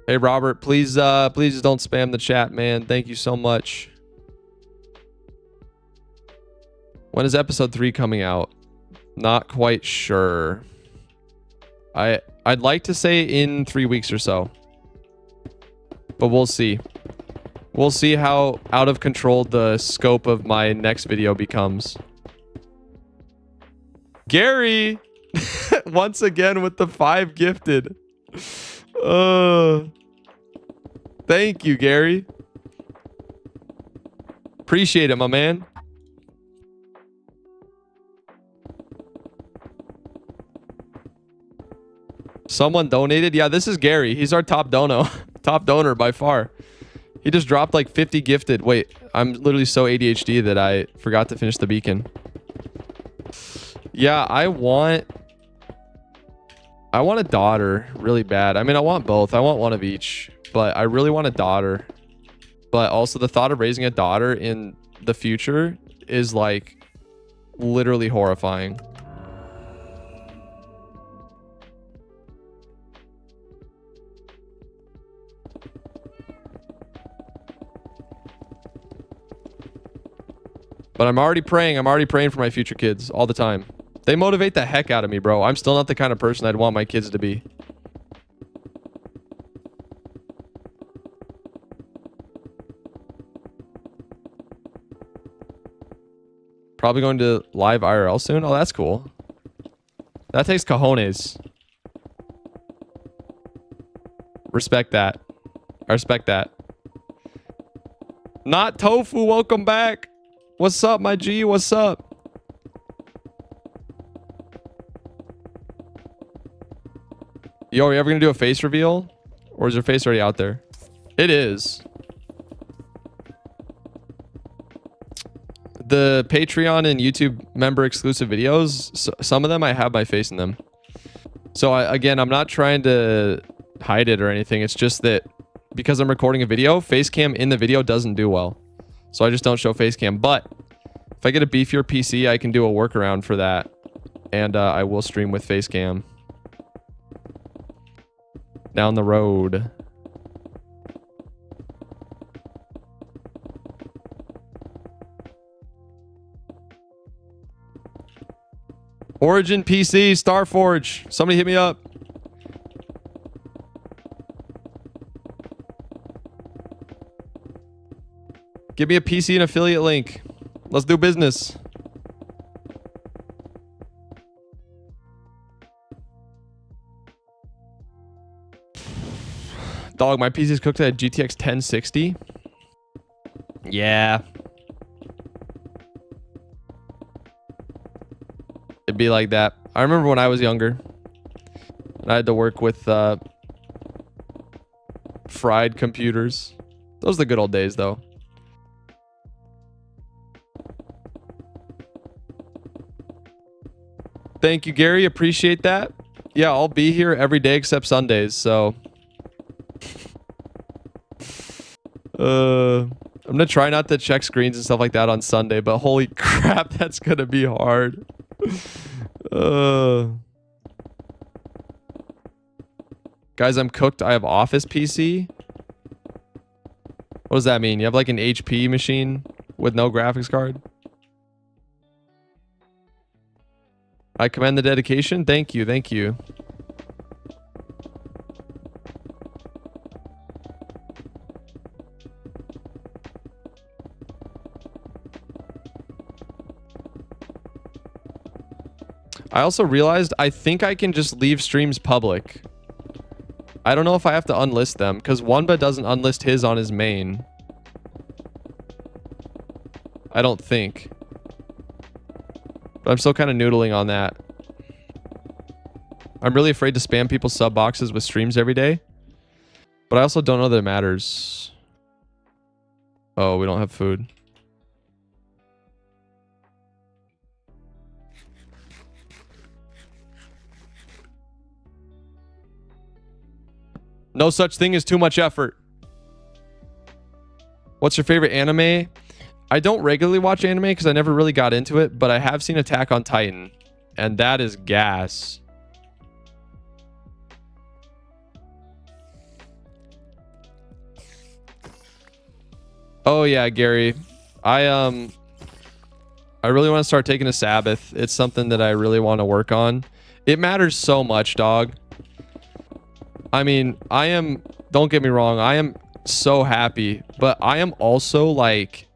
Hey Robert, please please don't spam the chat, man. Thank you so much. When is episode 3 coming out? Not quite sure. I'd like to say in 3 weeks or so. But we'll see. We'll see how out of control the scope of my next video becomes. Gary! Once again with the 5 gifted. Thank you, Gary. Appreciate it, my man. Someone donated. Yeah, this is Gary. He's our top dono. Top donor by far. He just dropped like 50 gifted. Wait, I'm literally so ADHD that I forgot to finish the beacon. Yeah, I want a daughter really bad. I mean, I want both. I want one of each, but I really want a daughter. But also the thought of raising a daughter in the future is like literally horrifying. But I'm already praying. I'm already praying for my future kids all the time. They motivate the heck out of me, bro. I'm still not the kind of person I'd want my kids to be. Probably going to live IRL soon. Oh, that's cool. That takes cojones. Respect that. I respect that. Not Tofu, welcome back. What's up, my G? What's up? Yo, are you ever gonna do a face reveal? Or is your face already out there? It is. The Patreon and YouTube member exclusive videos, some of them I have my face in them. So again, I'm not trying to hide it or anything. It's just that because I'm recording a video, face cam in the video doesn't do well. So I just don't show face cam. But if I get a beefier PC, I can do a workaround for that. And I will stream with face cam. Down the road. Origin PC, Starforge. Somebody hit me up. Give me a PC and affiliate link. Let's do business. Dog, my PC's cooked at GTX 1060. Yeah. It'd be like that. I remember when I was younger. I had to work with fried computers. Those are the good old days, though. Thank you, Gary. Appreciate that. Yeah, I'll be here every day except Sundays, so... I'm gonna try not to check screens and stuff like that on Sunday, but holy crap, that's gonna be hard. Guys, I'm cooked. I have Office PC. What does that mean? You have like an HP machine with no graphics card? I commend the dedication. Thank you. Thank you. I also realized I think I can just leave streams public. I don't know if I have to unlist them because Wanba doesn't unlist his on his main. I don't think. But I'm still kind of noodling on that. I'm really afraid to spam people's sub boxes with streams every day. But I also don't know that it matters. Oh, we don't have food. No such thing as too much effort. What's your favorite anime? I don't regularly watch anime because I never really got into it, but I have seen Attack on Titan, and that is gas. Oh yeah, Gary. I really want to start taking a Sabbath. It's something that I really want to work on. It matters so much, dog. I mean, don't get me wrong, I am so happy, but I am also like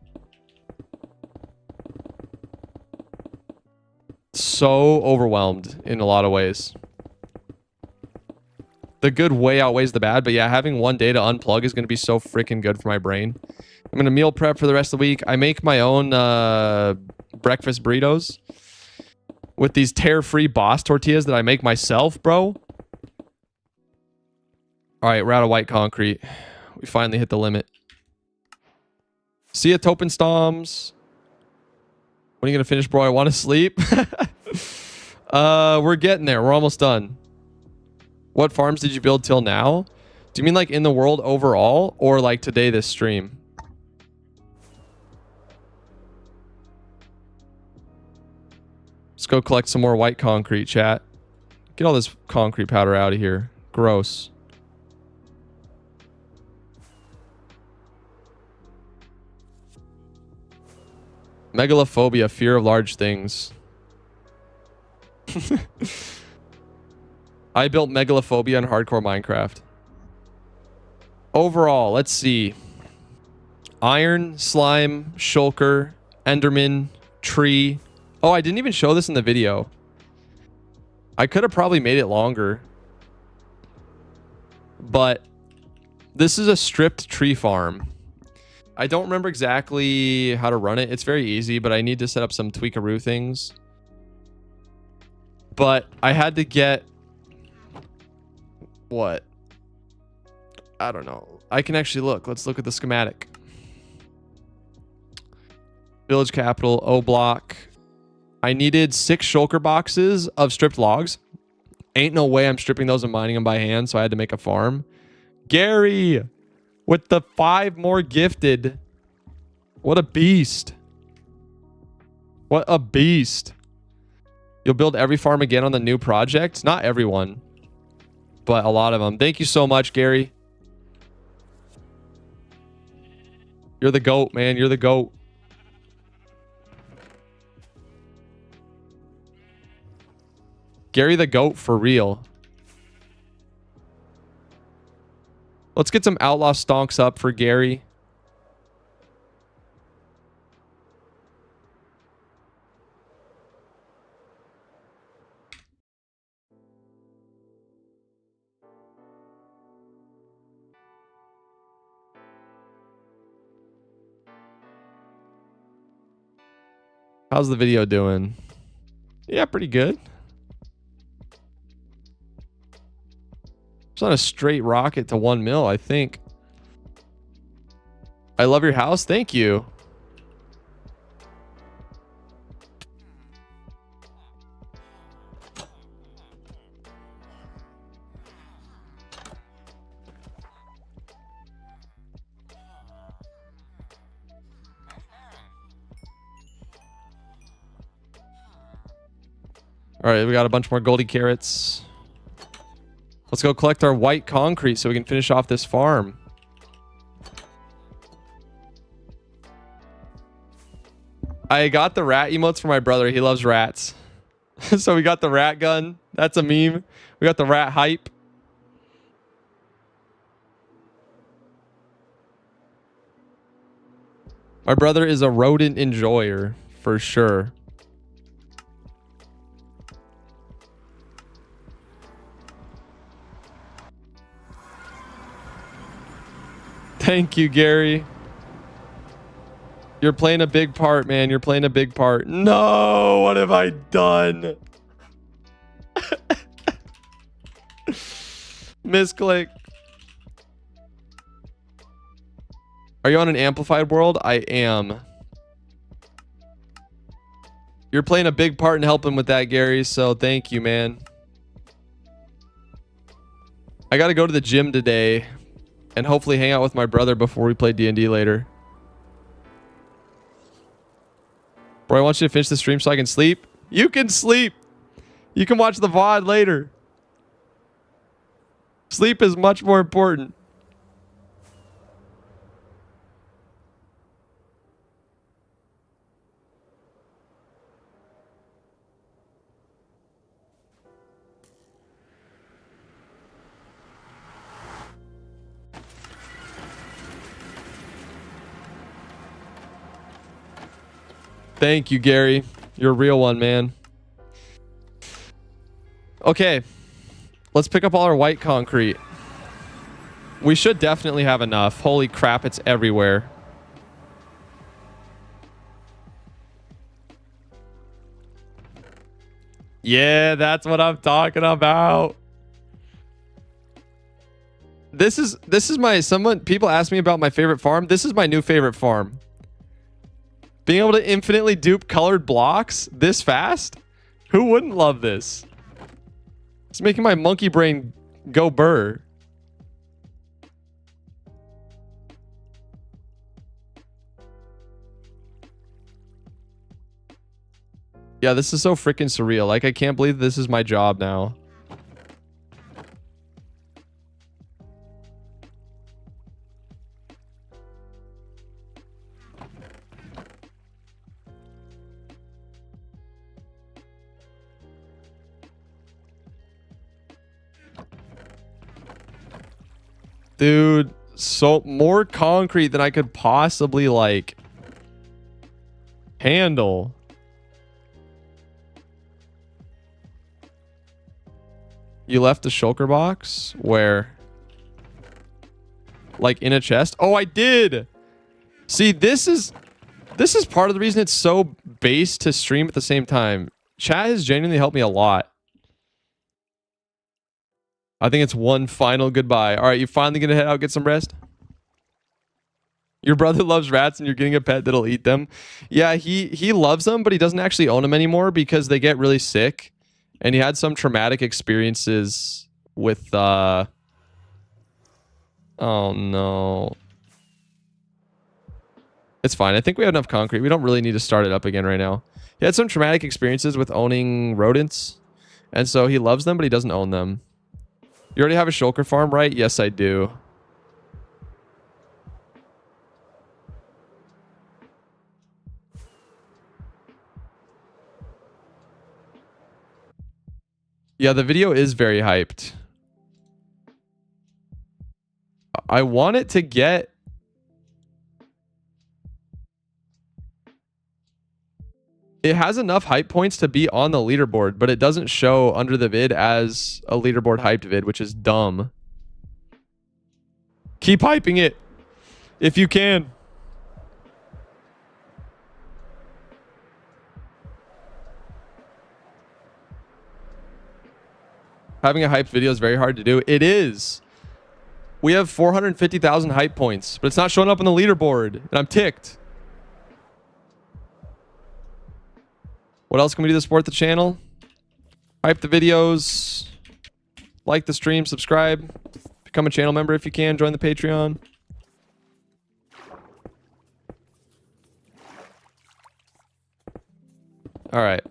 so overwhelmed in a lot of ways. The good way outweighs the bad, but yeah, having one day to unplug is going to be so freaking good for my brain. I'm going to meal prep for the rest of the week. I make my own breakfast burritos with these tear-free Boss tortillas that I make myself, bro. All right, we're out of white concrete. We finally hit the limit. See ya, Topen Stoms. When are you gonna finish, bro? I want to sleep. We're getting there. We're almost done. What farms did you build till now? Do you mean like in the world overall, or like today this stream? Let's go collect some more white concrete, chat. Get all this concrete powder out of here. Gross. Megalophobia, fear of large things. I built megalophobia in hardcore Minecraft. Overall, let's see. Iron, slime, shulker, enderman, tree. Oh, I didn't even show this in the video. I could have probably made it longer. But this is a stripped tree farm. I don't remember exactly how to run it. It's very easy, but I need to set up some tweakaroo things. But I had to get... What? I don't know. I can actually look. Let's look at the schematic. Village capital, O block. I needed 6 shulker boxes of stripped logs. Ain't no way I'm stripping those and mining them by hand, so I had to make a farm. Gary! With the 5 more gifted. What a beast. What a beast. You'll build every farm again on the new project? Not everyone, but a lot of them. Thank you so much, Gary. You're the GOAT, man. You're the GOAT. Gary the GOAT for real. Let's get some outlaw stonks up for Gary. How's the video doing? Yeah, pretty good. It's on a straight rocket to 1 mil, I think. I love your house. Thank you. All right, we got a bunch more goldy carrots. Let's go collect our white concrete so we can finish off this farm. I got the rat emotes for my brother. He loves rats. So we got the rat gun. That's a meme. We got the rat hype. My brother is a rodent enjoyer for sure. Thank you, Gary. You're playing a big part, man. You're playing a big part. No, what have I done? Misclick. Are you on an amplified world? I am. You're playing a big part in helping with that, Gary, so thank you, man. I got to go to the gym today and hopefully hang out with my brother before we play D&D later. Bro, I want you to finish the stream so I can sleep. You can sleep. You can watch the VOD later. Sleep is much more important. Thank you, Gary. You're a real one, man. Okay. Let's pick up all our white concrete. We should definitely have enough. Holy crap, it's everywhere. Yeah, that's what I'm talking about. This is my people ask me about my favorite farm. This is my new favorite farm. Being able to infinitely dupe colored blocks this fast? Who wouldn't love this? It's making my monkey brain go burr. Yeah, this is so freaking surreal. Like, I can't believe this is my job now. Dude, so more concrete than I could possibly, like, handle. You left the shulker box? Where? Like in a chest? Oh, I did! See, this is part of the reason it's so base to stream at the same time. Chat has genuinely helped me a lot. I think it's one final goodbye. All right, you finally gonna head out, get some rest? Your brother loves rats and you're getting a pet that'll eat them. Yeah, he loves them, but he doesn't actually own them anymore because they get really sick. And he had some traumatic experiences with, oh no. It's fine. I think we have enough concrete. We don't really need to start it up again right now. He had some traumatic experiences with owning rodents. And so he loves them, but he doesn't own them. You already have a shulker farm, right? Yes, I do. Yeah, the video is very hyped. I want it to get... It has enough hype points to be on the leaderboard, but it doesn't show under the vid as a leaderboard hyped vid, which is dumb. Keep hyping it if you can. Having a hyped video is very hard to do. It is. We have 450,000 hype points, but it's not showing up on the leaderboard, and I'm ticked. What else can we do to support the channel? Hype the videos, like the stream, subscribe, become a channel member if you can, join the Patreon. All right.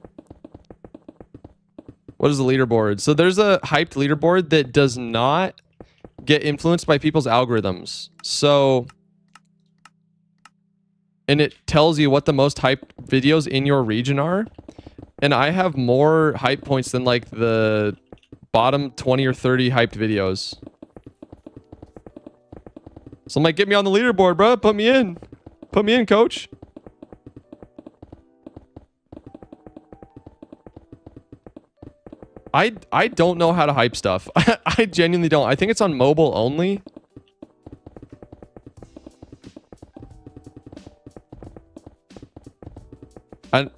What is the leaderboard? So there's a hyped leaderboard that does not get influenced by people's algorithms. So, and it tells you what the most hyped videos in your region are. And I have more hype points than like the bottom 20 or 30 hyped videos. So I'm like, get me on the leaderboard, bro. Put me in. Put me in, coach. I don't know how to hype stuff. I genuinely don't. I think it's on mobile only.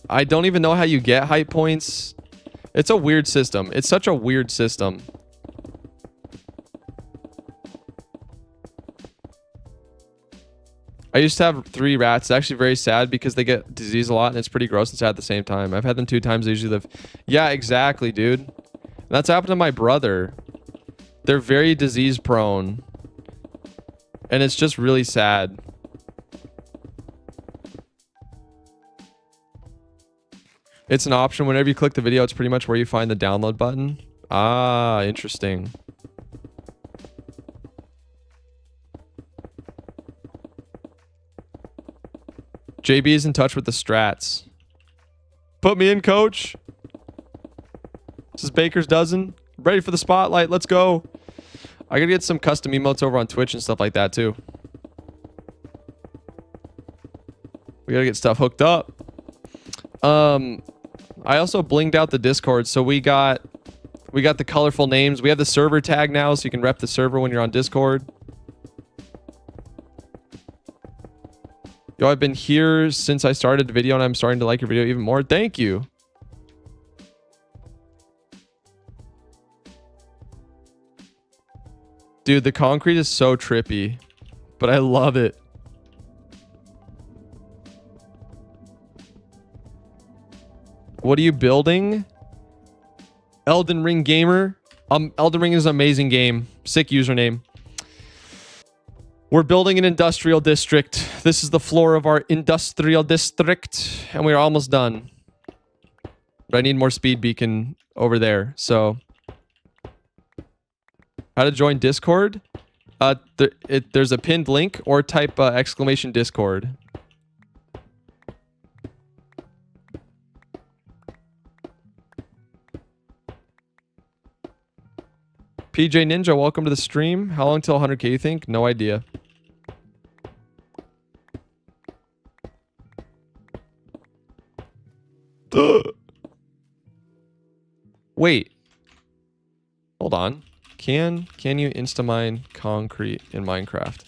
I don't even know how you get hype points. It's a weird system. It's such a weird system. I used to have 3 rats. It's actually very sad because they get disease a lot and it's pretty gross and sad at the same time. I've had them 2 times. They usually live. Yeah, exactly, dude. And that's happened to my brother. They're very disease prone. And it's just really sad. It's an option. Whenever you click the video, it's pretty much where you find the download button. Ah, interesting. JB is in touch with the strats. Put me in, coach. This is Baker's Dozen. Ready for the spotlight. Let's go. I gotta get some custom emotes over on Twitch and stuff like that too. We gotta get stuff hooked up. I also blinged out the Discord, so we got the colorful names. We have the server tag now, so you can rep the server when you're on Discord. Yo, I've been here since I started the video, and I'm starting to like your video even more. Thank you. Dude, the concrete is so trippy, but I love it. What are you building? Elden Ring Gamer. Elden Ring is an amazing game. Sick username. We're building an industrial district. This is the floor of our industrial district, and we're almost done. But I need more speed beacon over there, so... How to join Discord? There's a pinned link, or type exclamation Discord. PJ Ninja, welcome to the stream. How long till 100k you think? No idea. Wait. Hold on. Can you insta-mine concrete in Minecraft?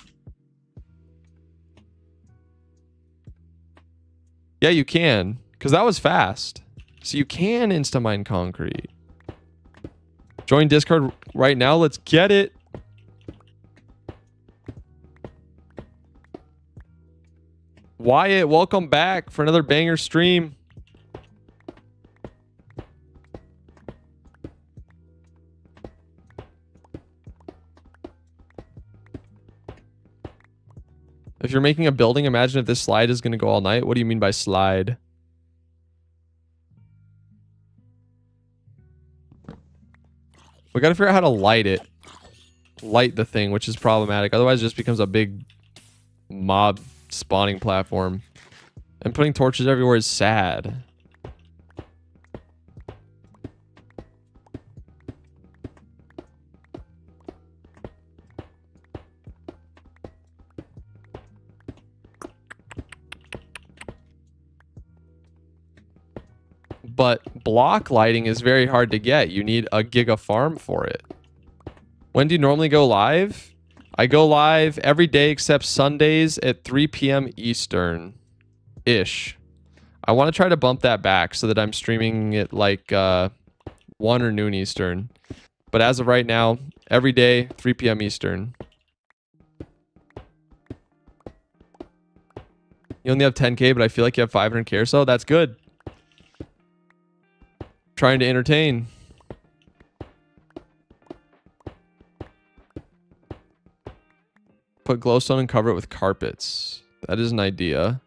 Yeah, you can. Because that was fast. So you can insta-mine concrete. Join Discord right now. Let's get it. Wyatt, welcome back for another banger stream. If you're making a building, imagine if this slide is going to go all night. What do you mean by slide? We got to figure out how to light it. Light the thing, which is problematic. Otherwise, it just becomes a big mob spawning platform. And putting torches everywhere is sad. But block lighting is very hard to get. You need a giga farm for it. When do you normally go live? I go live every day except Sundays at 3 p.m. Eastern-ish. I want to try to bump that back so that I'm streaming it like 1 or noon Eastern. But as of right now, every day, 3 p.m. Eastern. You only have 10k, but I feel like you have 500k or so. That's good. Trying to entertain. Put glowstone and cover it with carpets. That is an idea.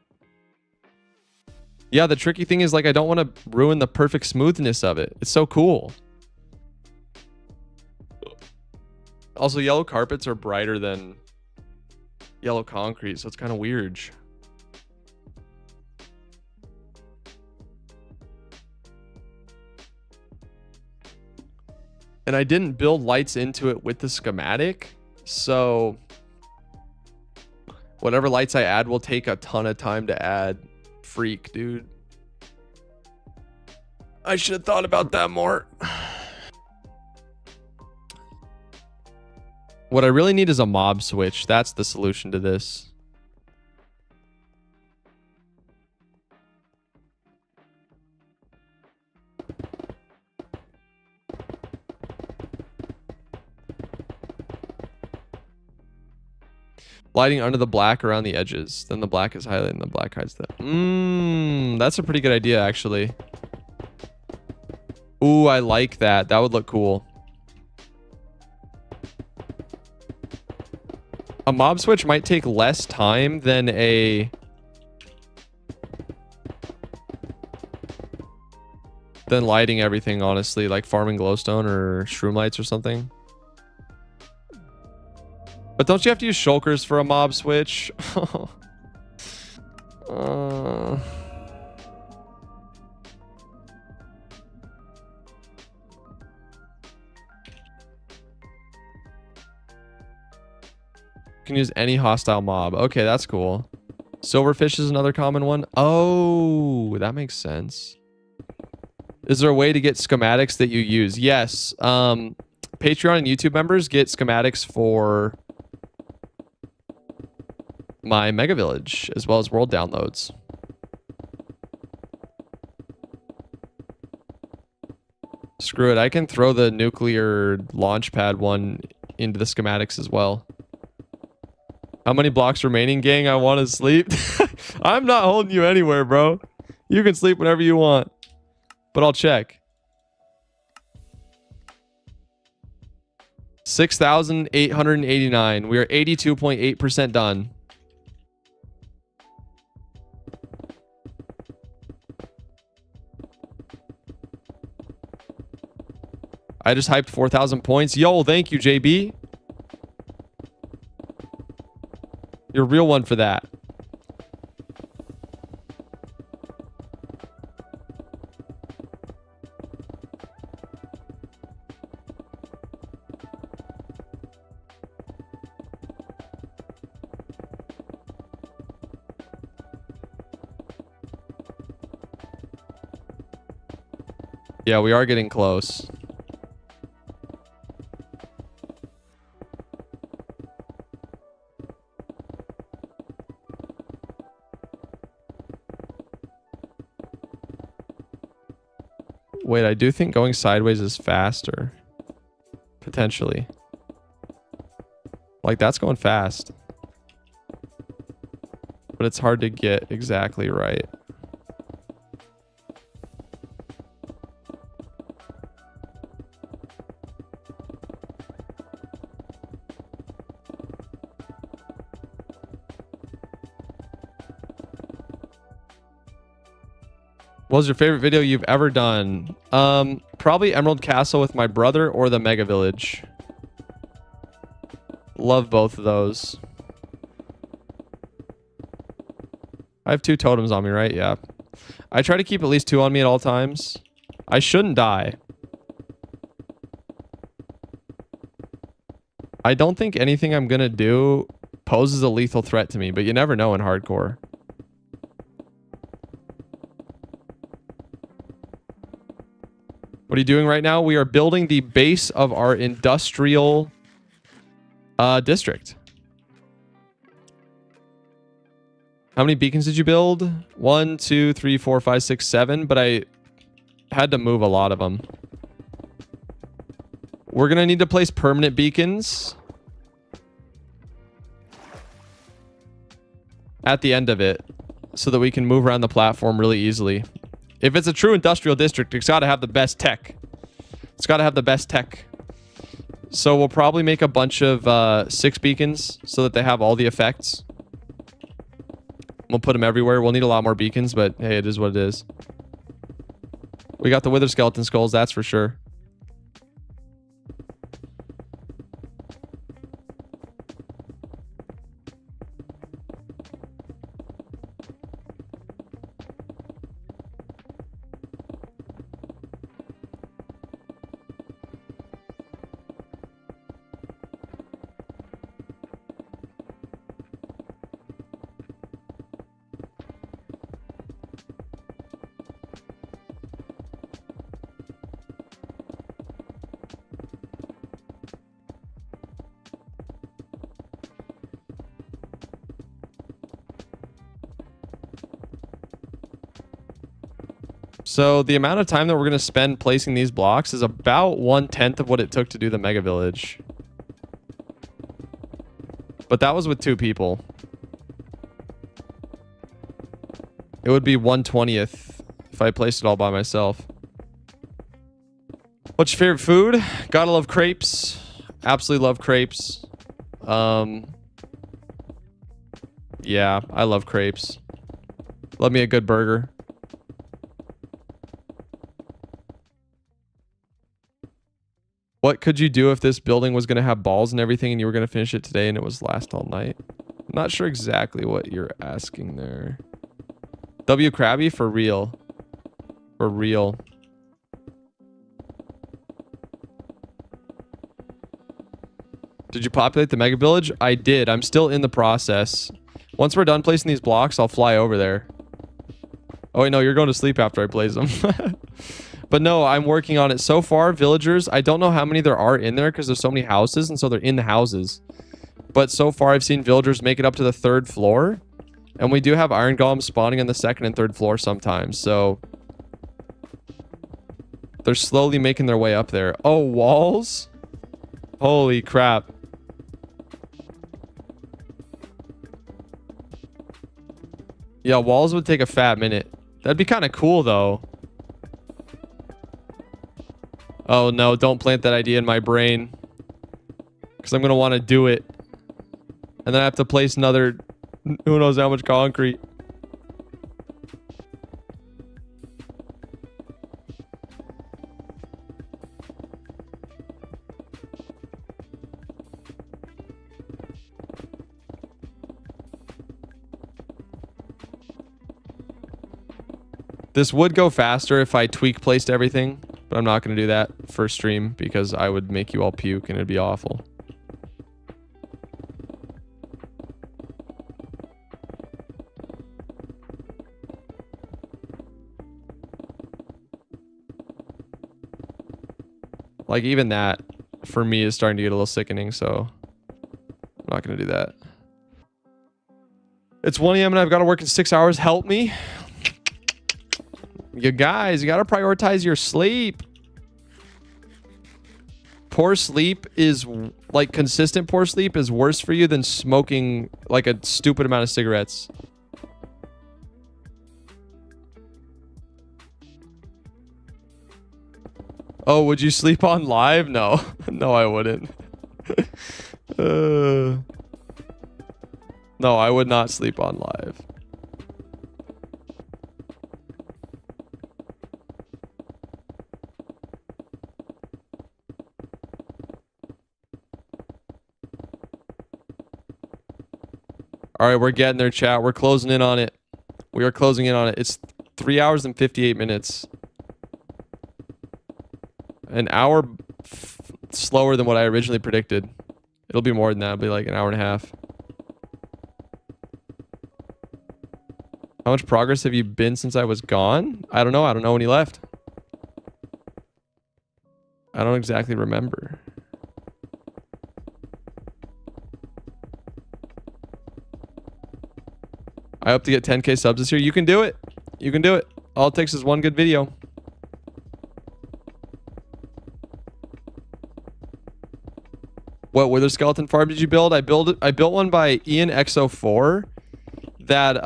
Yeah, the tricky thing is, like, I don't want to ruin the perfect smoothness of it. It's so cool. Also, yellow carpets are brighter than yellow concrete, so it's kind of weird. And I didn't build lights into it with the schematic, so whatever lights I add will take a ton of time to add. Freak, dude. I should have thought about that more. What I really need is a mob switch. That's the solution to this. Lighting under the black around the edges. Then the black is highlighted and the black hides that. That's a pretty good idea, actually. Ooh, I like that. That would look cool. A mob switch might take less time than lighting everything, honestly. Like farming glowstone or shroom lights or something. But don't you have to use shulkers for a mob switch? Can use any hostile mob. Okay, that's cool. Silverfish is another common one. Oh, that makes sense. Is there a way to get schematics that you use? Yes. Patreon and YouTube members get schematics for my Mega Village, as well as world downloads. Screw it, I can throw the nuclear launch pad one into the schematics as well. How many blocks remaining, gang? I want to sleep. I'm not holding you anywhere, bro. You can sleep whenever you want. But I'll check. 6,889. We are 82.8% done. I just hyped 4,000 points. Yo, thank you, JB. You're a real one for that. Yeah, we are getting close. Wait, I do think going sideways is faster. Potentially. Like, that's going fast. But it's hard to get exactly right. What was your favorite video you've ever done? Probably Emerald Castle with my brother or the Mega Village. Love both of those. I have 2 totems on me, right? Yeah. I try to keep at least 2 on me at all times. I shouldn't die. I don't think anything I'm gonna do poses a lethal threat to me, but you never know in hardcore. What are you doing right now? We are building the base of our industrial district. How many beacons did you build? 1, 2, 3, 4, 5, 6, 7, but I had to move a lot of them. We're going to need to place permanent beacons at the end of it so that we can move around the platform really easily. If it's a true industrial district, it's got to have the best tech. It's got to have the best tech. So we'll probably make a bunch of 6 beacons so that they have all the effects. We'll put them everywhere. We'll need a lot more beacons, but hey, it is what it is. We got the Wither Skeleton Skulls, that's for sure. So the amount of time that we're going to spend placing these blocks is about 1/10 of what it took to do the Mega Village. But that was with 2 people. It would be 1/20th if I placed it all by myself. What's your favorite food? Gotta love crepes. Absolutely love crepes. Yeah, I love crepes. Love me a good burger. What could you do if this building was going to have balls and everything and you were going to finish it today and it was last all night? I'm not sure exactly what you're asking there. W Krabby for real. For real. Did you populate the Mega Village? I did. I'm still in the process. Once we're done placing these blocks, I'll fly over there. Oh, wait, no, you're going to sleep after I place them. But no, I'm working on it. So far, villagers, I don't know how many there are in there because there's so many houses, and so they're in the houses. But so far, I've seen villagers make it up to the 3rd floor. And we do have iron golems spawning on the 2nd and 3rd floor sometimes, so they're slowly making their way up there. Oh, walls? Holy crap. Yeah, walls would take a fat minute. That'd be kind of cool, though. Oh, no. Don't plant that idea in my brain. Because I'm going to want to do it. And then I have to place another... Who knows how much concrete. This would go faster if I tweak placed everything, but I'm not going to do that for stream because I would make you all puke and it'd be awful. Like even that for me is starting to get a little sickening, so I'm not going to do that. It's 1 a.m. and I've got to work in 6 hours. Help me. You guys, you got to prioritize your sleep. Poor sleep is like consistent poor sleep is worse for you than smoking like a stupid amount of cigarettes. Oh, would you sleep on live? No. No, I wouldn't. No, I would not sleep on live. All right, we're getting there, chat. We're closing in on it. We are closing in on it. It's 3 hours and 58 minutes. An hour slower than what I originally predicted. It'll be more than that. It'll be like an hour and a half. How much progress have you been since I was gone? I don't know. I don't know when he left. I don't exactly remember. I hope to get 10k subs this year. You can do it. You can do it. All it takes is one good video. What wither skeleton farm did you build? I built one by Ian X04 that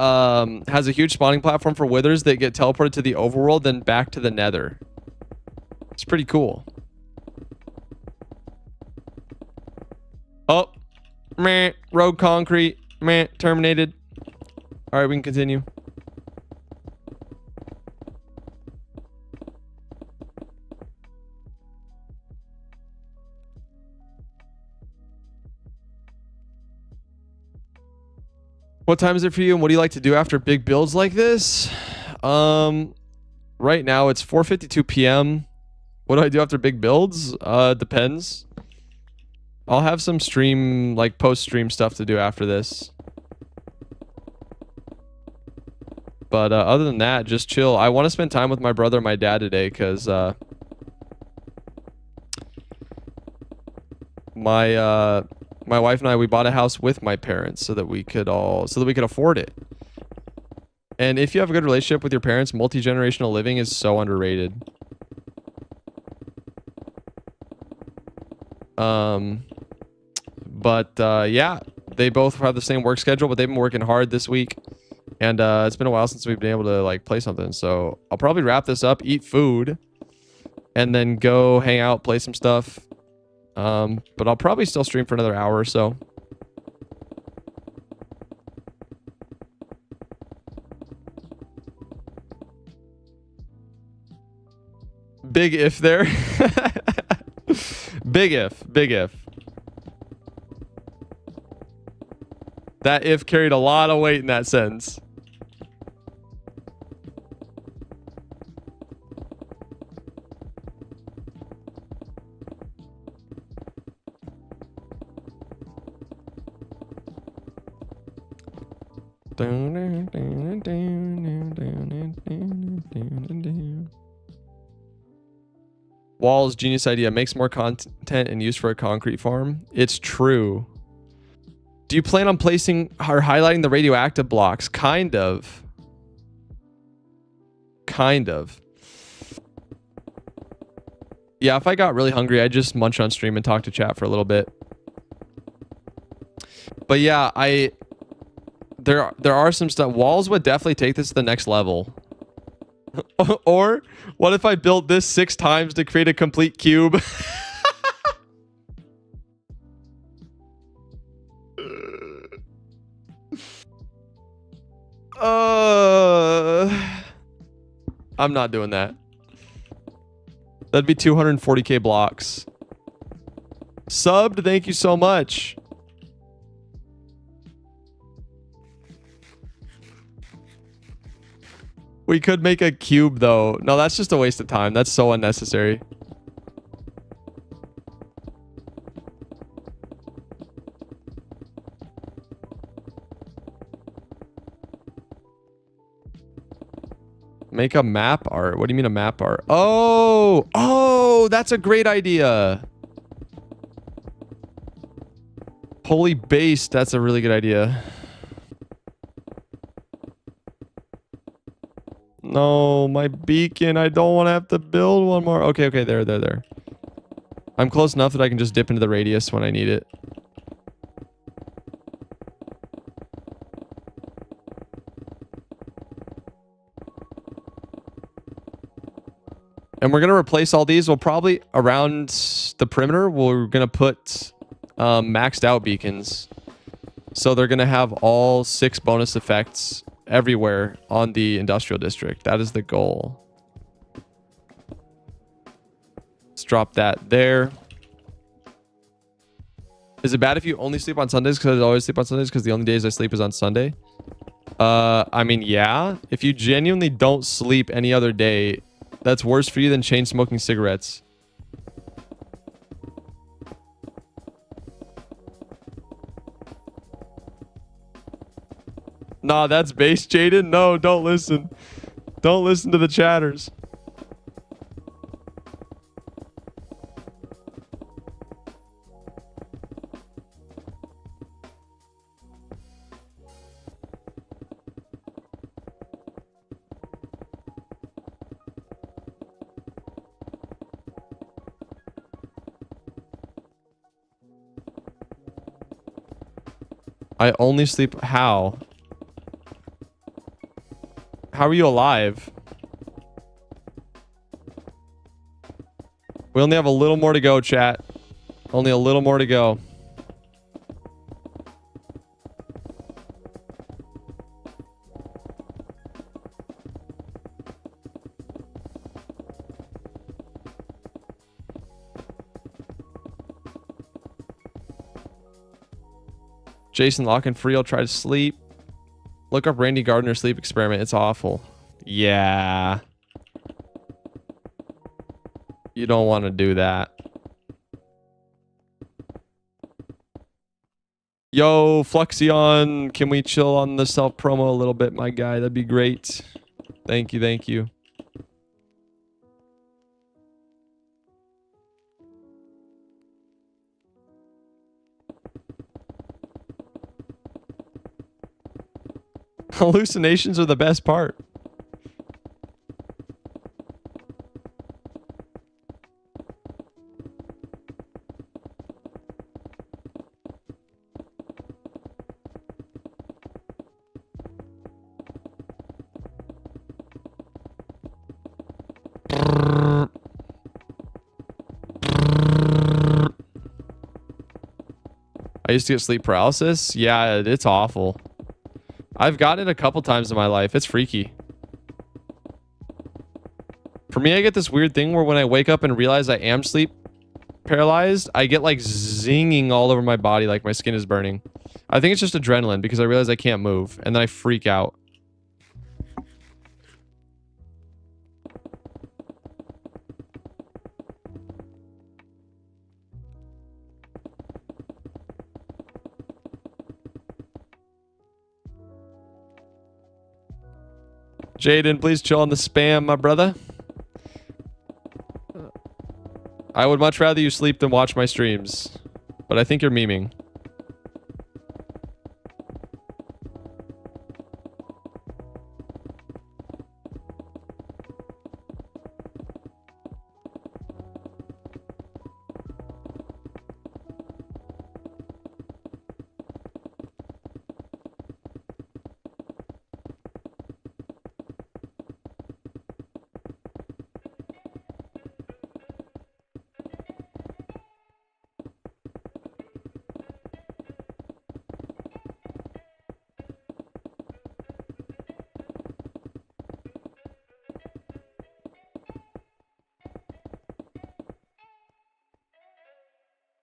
has a huge spawning platform for withers that get teleported to the overworld, then back to the nether. It's pretty cool. Oh, meh, road concrete, meh, terminated. All right, we can continue. What time is it for you, and what do you like to do after big builds like this? Right now it's 4:52 p.m. What do I do after big builds? Depends. I'll have some stream, like post-stream stuff to do after this. But other than that, just chill. I want to spend time with my brother and my dad today because my wife and I, we bought a house with my parents so that we could afford it. And if you have a good relationship with your parents, multi-generational living is so underrated. Yeah, they both have the same work schedule, but they've been working hard this week. And it's been a while since we've been able to like play something. So I'll probably wrap this up, eat food, and then go hang out, play some stuff. But I'll probably still stream for another hour or so. Big if there. Big if. That if carried a lot of weight in that sentence. Walls, genius idea. Makes more content and use for a concrete farm. It's true. Do you plan on placing or highlighting the radioactive blocks? Kind of. Kind of. Yeah, if I got really hungry, I'd just munch on stream and talk to chat for a little bit. But yeah, there are some stuff. Walls would definitely take this to the next level. Or what if I built this 6 times to create a complete cube? I'm not doing that. That'd be 240k blocks. Subbed, thank you so much. We could make a cube though. No, that's just a waste of time. That's so unnecessary. Make a map art. What do you mean a map art? Oh, that's a great idea. Holy base, that's a really good idea. No, my beacon. I don't want to have to build one more. Okay, there. I'm close enough that I can just dip into the radius when I need it. And we're going to replace all these. We'll probably, around the perimeter, we're going to put maxed out beacons. So they're going to have all 6 bonus effects everywhere on the industrial district. That is the goal. Let's drop that there. Is it bad if you only sleep on Sundays? Because I always sleep on Sundays because the only days I sleep is on Sunday. I mean, yeah. If you genuinely don't sleep any other day, that's worse for you than chain smoking cigarettes. Nah, that's base, Jaden. No, don't listen. Don't listen to the chatters. I only sleep... How? How are you alive? We only have a little more to go, chat. Only a little more to go. Jason Lock and Free will try to sleep. Look up Randy Gardner sleep experiment. It's awful. Yeah. You don't want to do that. Yo, Fluxion, can we chill on the self promo a little bit, my guy? That'd be great. Thank you, thank you. Hallucinations are the best part. I used to get sleep paralysis. Yeah, it's awful. I've gotten it a couple times in my life. It's freaky. For me, I get this weird thing where when I wake up and realize I am sleep paralyzed, I get like zinging all over my body like my skin is burning. I think it's just adrenaline because I realize I can't move and then I freak out. Jaden, please chill on the spam, my brother. I would much rather you sleep than watch my streams. But I think you're memeing.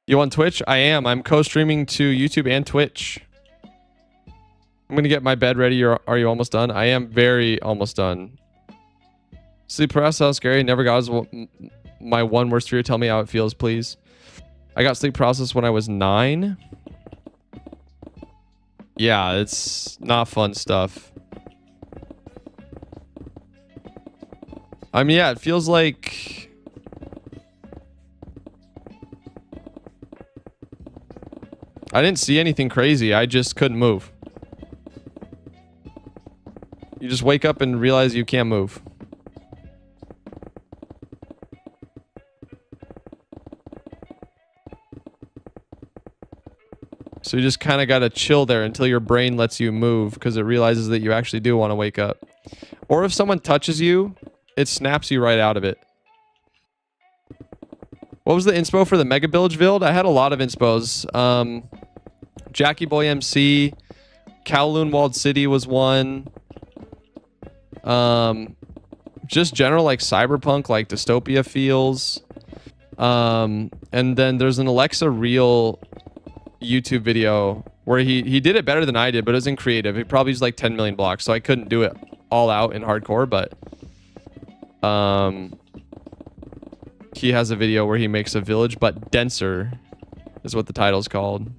You on Twitch? I am. I'm co-streaming to YouTube and Twitch. I'm going to get my bed ready. Are you almost done? I am very almost done. Sleep paralysis sounds scary. Never got my one worst fear. Tell me how it feels, please. I got sleep paralysis when I was 9. Yeah, it's not fun stuff. I mean, yeah, it feels like... I didn't see anything crazy. I just couldn't move. You just wake up and realize you can't move. So you just kind of got to chill there until your brain lets you move because it realizes that you actually do want to wake up. Or if someone touches you, it snaps you right out of it. What was the inspo for the Mega Village build? I had a lot of inspos. Jackie Boy MC, Kowloon Walled City was one. Just general like cyberpunk, like dystopia feels. And then there's an Alexa Real YouTube video where he did it better than I did, but it was in creative. He probably used like 10 million blocks, so I couldn't do it all out in hardcore, but he has a video where he makes a village but denser is what the title's called.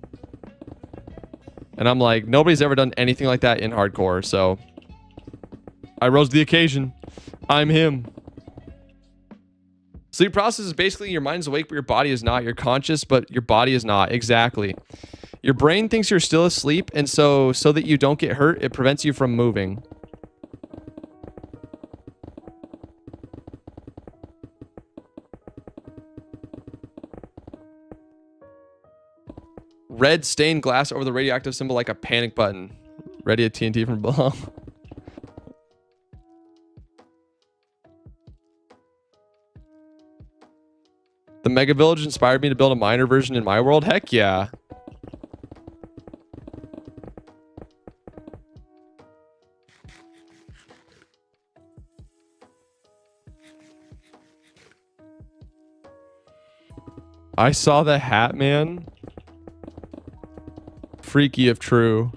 And I'm like, nobody's ever done anything like that in hardcore, so I rose to the occasion. I'm him. Sleep process is basically your mind's awake, but your body is not. You're conscious, but your body is not. Exactly. Your brain thinks you're still asleep, and so that you don't get hurt, it prevents you from moving. Red stained glass over the radioactive symbol like a panic button. Ready a TNT from below. The Mega Village inspired me to build a minor version in my world. Heck yeah. I saw the hat, man. Freaky if true.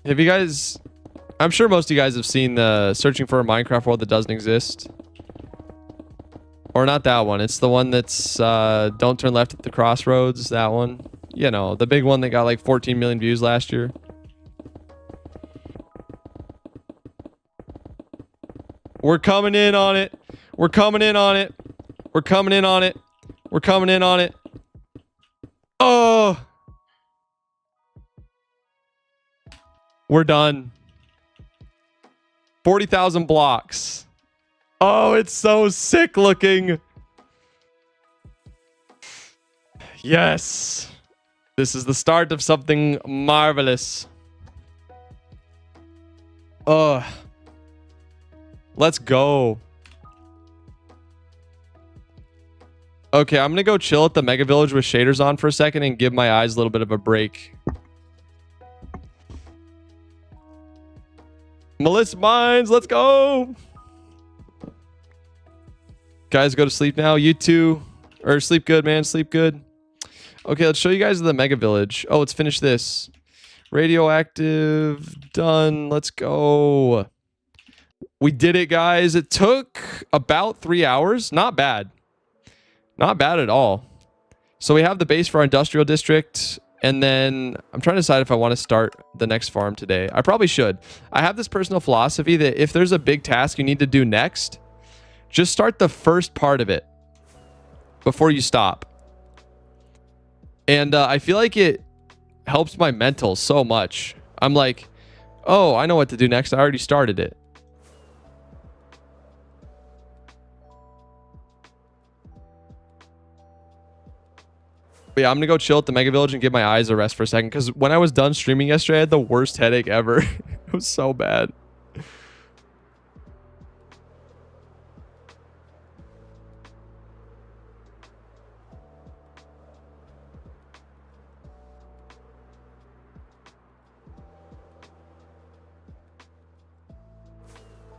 Have you guys... I'm sure most of you guys have seen the searching for a Minecraft world that doesn't exist. Or not that one. It's the one that's don't turn left at the crossroads. That one. You know, the big one that got like 14 million views last year. We're coming in on it. We're coming in on it. We're coming in on it. We're coming in on it. Oh! We're done. 40,000 blocks. Oh, it's so sick looking. Yes. This is the start of something marvelous. Oh. Let's go. Okay, I'm gonna go chill at the Mega Village with shaders on for a second and give my eyes a little bit of a break. Melissa Mines, let's go. Guys, go to sleep now. You too. Or sleep good, man. Sleep good. Okay, let's show you guys the Mega Village. Oh, let's finish this. Radioactive. Done. Let's go. We did it, guys. It took about 3 hours. Not bad. Not bad at all. So we have the base for our industrial district. And then I'm trying to decide if I want to start the next farm today. I probably should. I have this personal philosophy that if there's a big task you need to do next, just start the first part of it before you stop. And I feel like it helps my mental so much. I'm like, oh, I know what to do next. I already started it. But yeah, I'm gonna go chill at the Mega Village and give my eyes a rest for a second. Because when I was done streaming yesterday, I had the worst headache ever. It was so bad.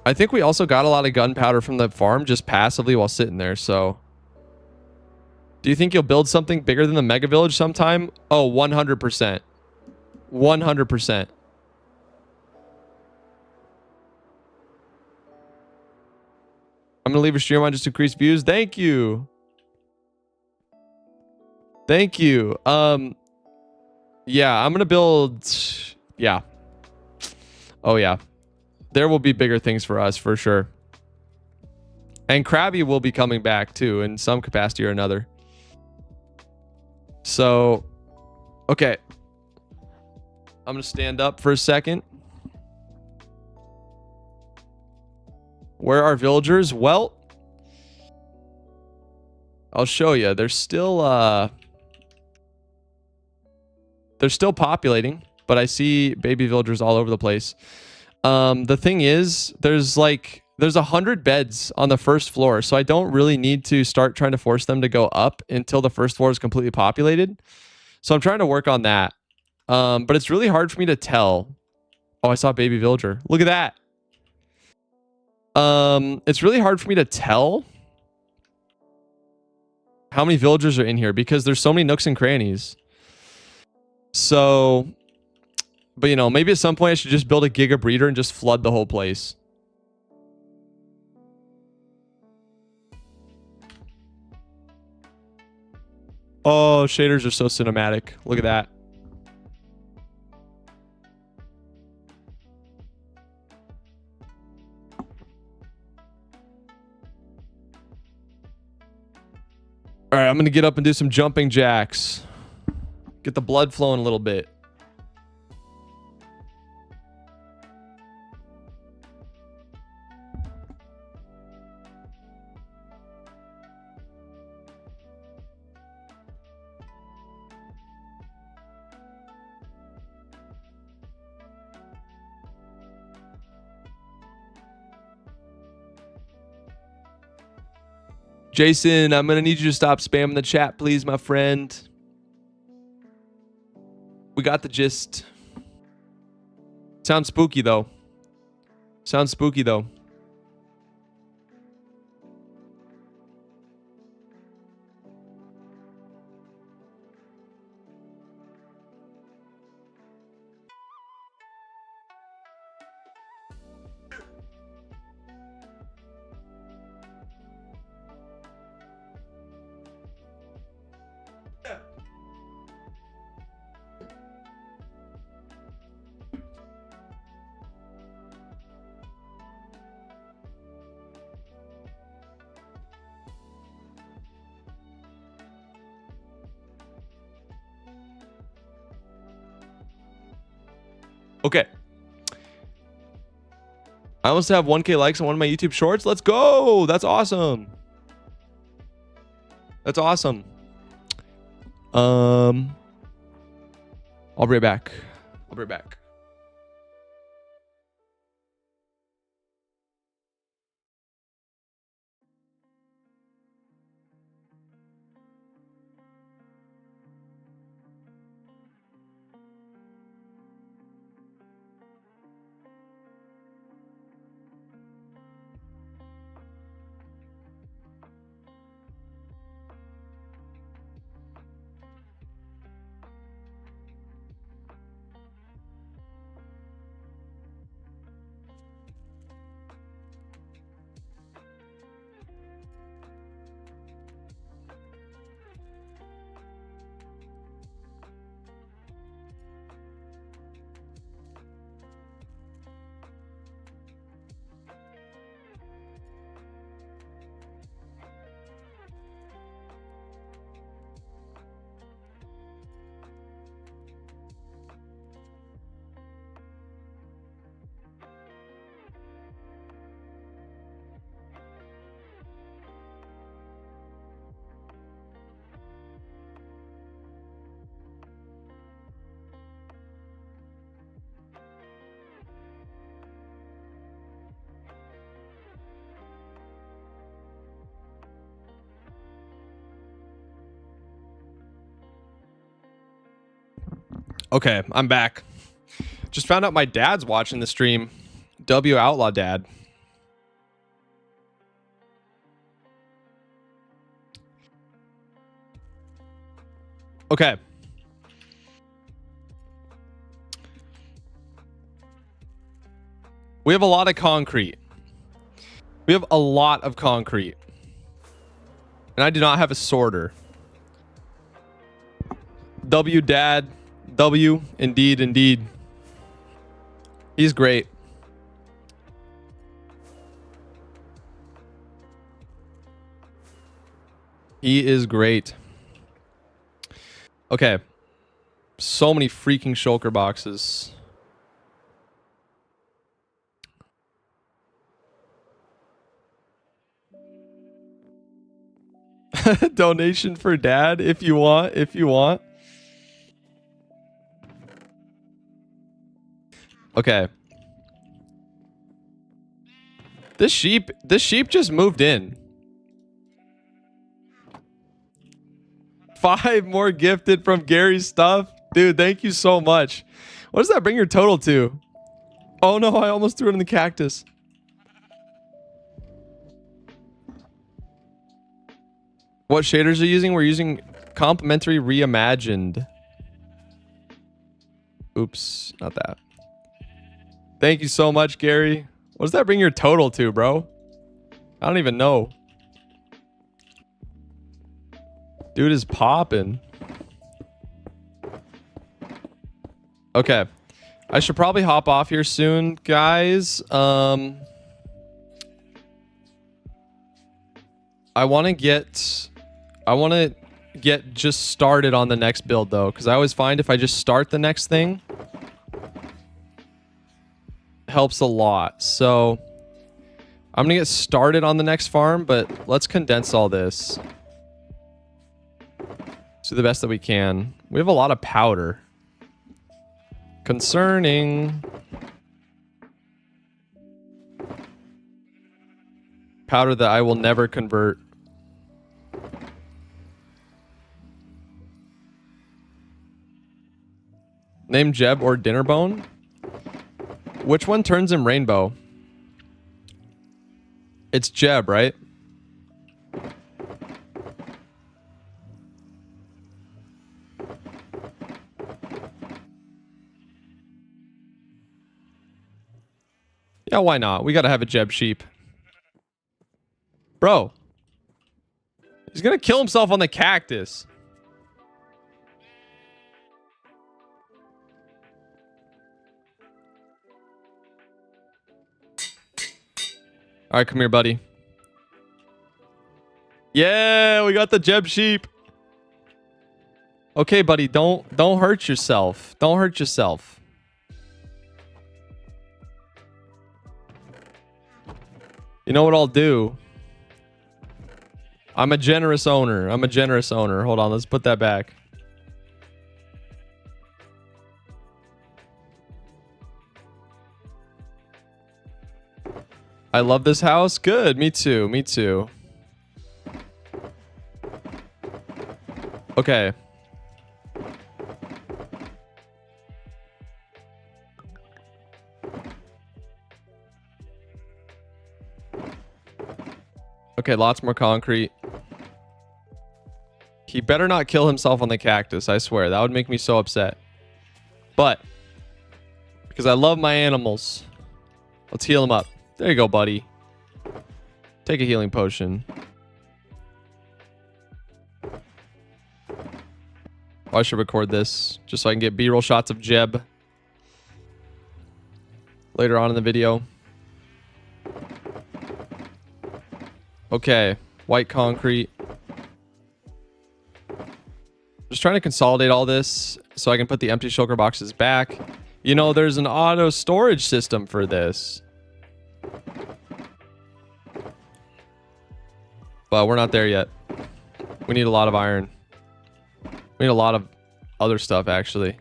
I think we also got a lot of gunpowder from the farm just passively while sitting there, so... Do you think you'll build something bigger than the mega village sometime? Oh, 100%. 100%. I'm gonna leave a stream on just to increase views. Thank you. Thank you. Yeah, I'm gonna build... Yeah. Oh, yeah. There will be bigger things for us, for sure. And Krabby will be coming back, too, in some capacity or another. So, okay. I'm going to stand up for a second. Where are villagers? Well, I'll show you. They're still populating, but I see baby villagers all over the place. The thing is, there's 100 beds on the first floor, so I don't really need to start trying to force them to go up until the first floor is completely populated. So I'm trying to work on that. But it's really hard for me to tell. Oh, I saw a baby villager. Look at that. It's really hard for me to tell how many villagers are in here because there's so many nooks and crannies. So, but you know, maybe at some point I should just build a giga breeder and just flood the whole place. Oh, shaders are so cinematic. Look at that. All right, I'm going to get up and do some jumping jacks. Get the blood flowing a little bit. Jason, I'm going to need you to stop spamming the chat, please, my friend. We got the gist. Sounds spooky, though. Sounds spooky, though. Okay. I almost have 1K likes on one of my YouTube shorts. Let's go. That's awesome. That's awesome. I'll be right back. I'll be right back. Okay, I'm back. Just found out my dad's watching the stream. W Outlaw Dad. Okay. We have a lot of concrete. We have a lot of concrete. And I do not have a sorter. W, dad. W, indeed, indeed. He's great. He is great. Okay. So many freaking shulker boxes. Donation for dad if you want. If you want. Okay. This sheep just moved in. 5 more gifted from Gary's stuff. Dude, thank you so much. What does that bring your total to? Oh no, I almost threw it in the cactus. What shaders are you using? We're using Complementary Reimagined. Oops, not that. Thank you so much, Gary. What does that bring your total to, bro? I don't even know. Dude is popping. Okay. I should probably hop off here soon, guys. I want to get just started on the next build though, because I always find if I just start the next thing, it helps a lot. So I'm gonna get started on the next farm, but let's condense all this. Do the best that we can. We have a lot of powder. Concerning. Powder that I will never convert. Name Jeb or Dinnerbone? Which one turns him rainbow? It's Jeb, right? Yeah, why not? We gotta have a Jeb sheep. Bro. He's gonna kill himself on the cactus. Alright, come here, buddy. Yeah, we got the Jeb sheep. Okay, buddy, don't hurt yourself. Don't hurt yourself. You know what I'll do? I'm a generous owner. I'm a generous owner. Hold on, let's put that back. I love this house. Good. Me too. Me too. Okay. Okay, lots more concrete. He better not kill himself on the cactus, I swear. That would make me so upset. But, because I love my animals, let's heal him up. There you go, buddy. Take a healing potion. Oh, I should record this just so I can get B-roll shots of Jeb later on in the video. Okay, white concrete. Just trying to consolidate all this so I can put the empty shulker boxes back. You know, there's an auto storage system for this. But we're not there yet. We need a lot of iron. We need a lot of other stuff, actually.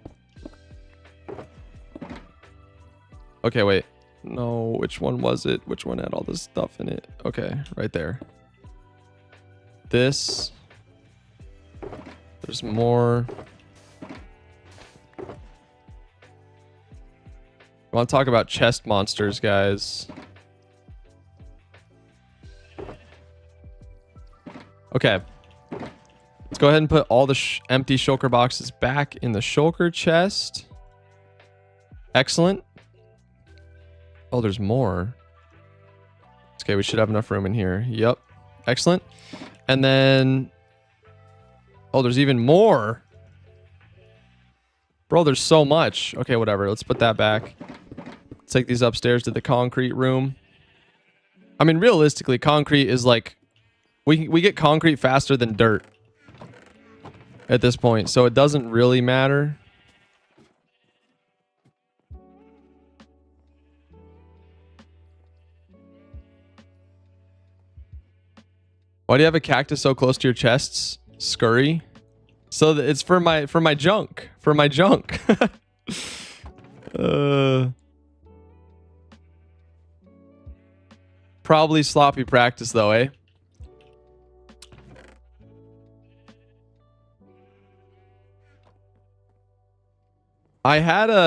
Okay, wait. No, which one was it? Which one had all this stuff in it? Okay, right there. This. There's more. I want to talk about chest monsters, guys. Okay. Let's go ahead and put all the empty shulker boxes back in the shulker chest. Excellent. Oh, there's more. Okay, we should have enough room in here. Yep. Excellent. And then... oh, there's even more. Bro, there's so much. Okay, whatever. Let's put that back. Let's take these upstairs to the concrete room. I mean, realistically, concrete is like... we get concrete faster than dirt at this point, so it doesn't really matter. Why do you have a cactus so close to your chests? Scurry. So it's for my junk. For my junk. Probably sloppy practice though, eh? I'm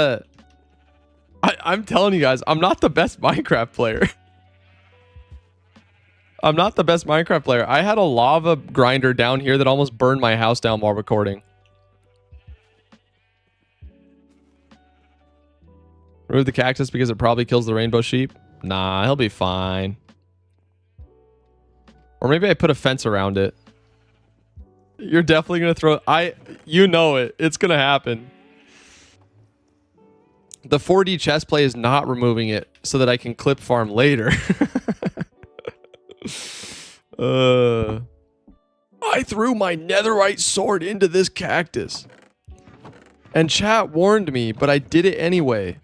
telling you guys, I'm not the best Minecraft player. I'm not the best Minecraft player. I had a lava grinder down here that almost burned my house down while recording. Remove the cactus because it probably kills the rainbow sheep. Nah, he'll be fine. Or maybe I put a fence around it. You're definitely going to throw... you know it. It's going to happen. The 4D chest play is not removing it so that I can clip farm later. I threw my netherite sword into this cactus. And chat warned me, but I did it anyway.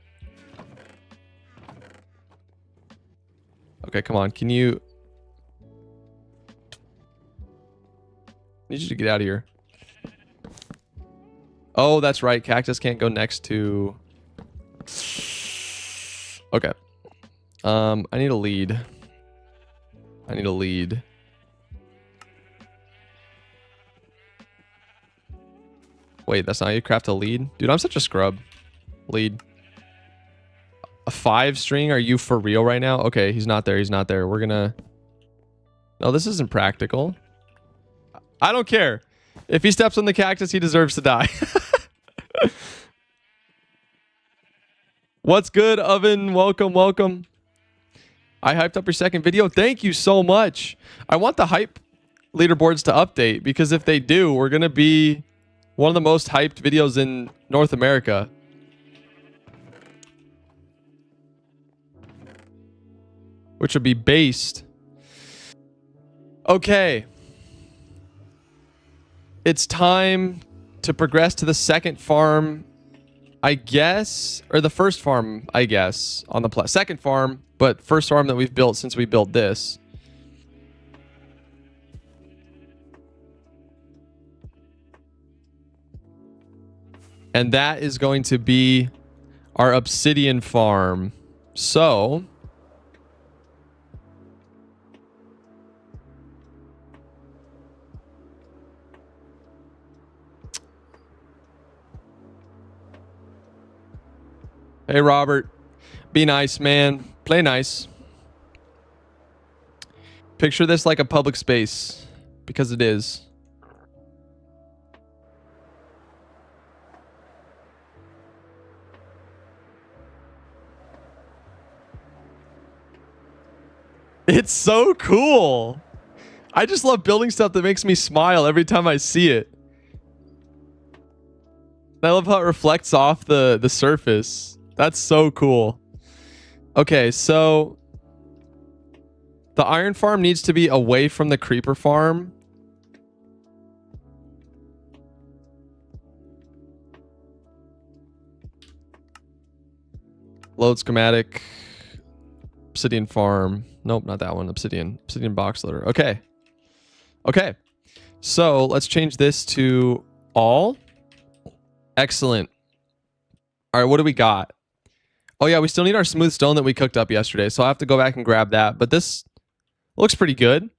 Okay, come on. Can you... I need you to get out of here. Oh, that's right. Cactus can't go next to... okay. I need a lead. I need a lead. Wait, that's not how you craft a lead? Dude, I'm such a scrub. Lead. A 5 string? Are you for real right now? Okay, he's not there. He's not there. We're gonna... no, this isn't practical. I don't care. If he steps on the cactus, he deserves to die. What's good, Oven? Welcome, welcome. I hyped up your second video. Thank you so much. I want the hype leaderboards to update because if they do, we're going to be one of the most hyped videos in North America. Which would be based. Okay. It's time to progress to the second farm, I guess, or the first farm, I guess, on the second farm, but first farm that we've built since we built this. And that is going to be our obsidian farm. So... hey, Robert. Be nice, man. Play nice. Picture this like a public space. Because it is. It's so cool. I just love building stuff that makes me smile every time I see it. I love how it reflects off the surface. That's so cool. Okay, so the iron farm needs to be away from the creeper farm. Load schematic. Obsidian farm. Nope, not that one. Obsidian. Obsidian box loader. Okay. Okay. So let's change this to all. Excellent. All right, what do we got? Oh yeah, we still need our smooth stone that we cooked up yesterday, so I'll have to go back and grab that. But this looks pretty good.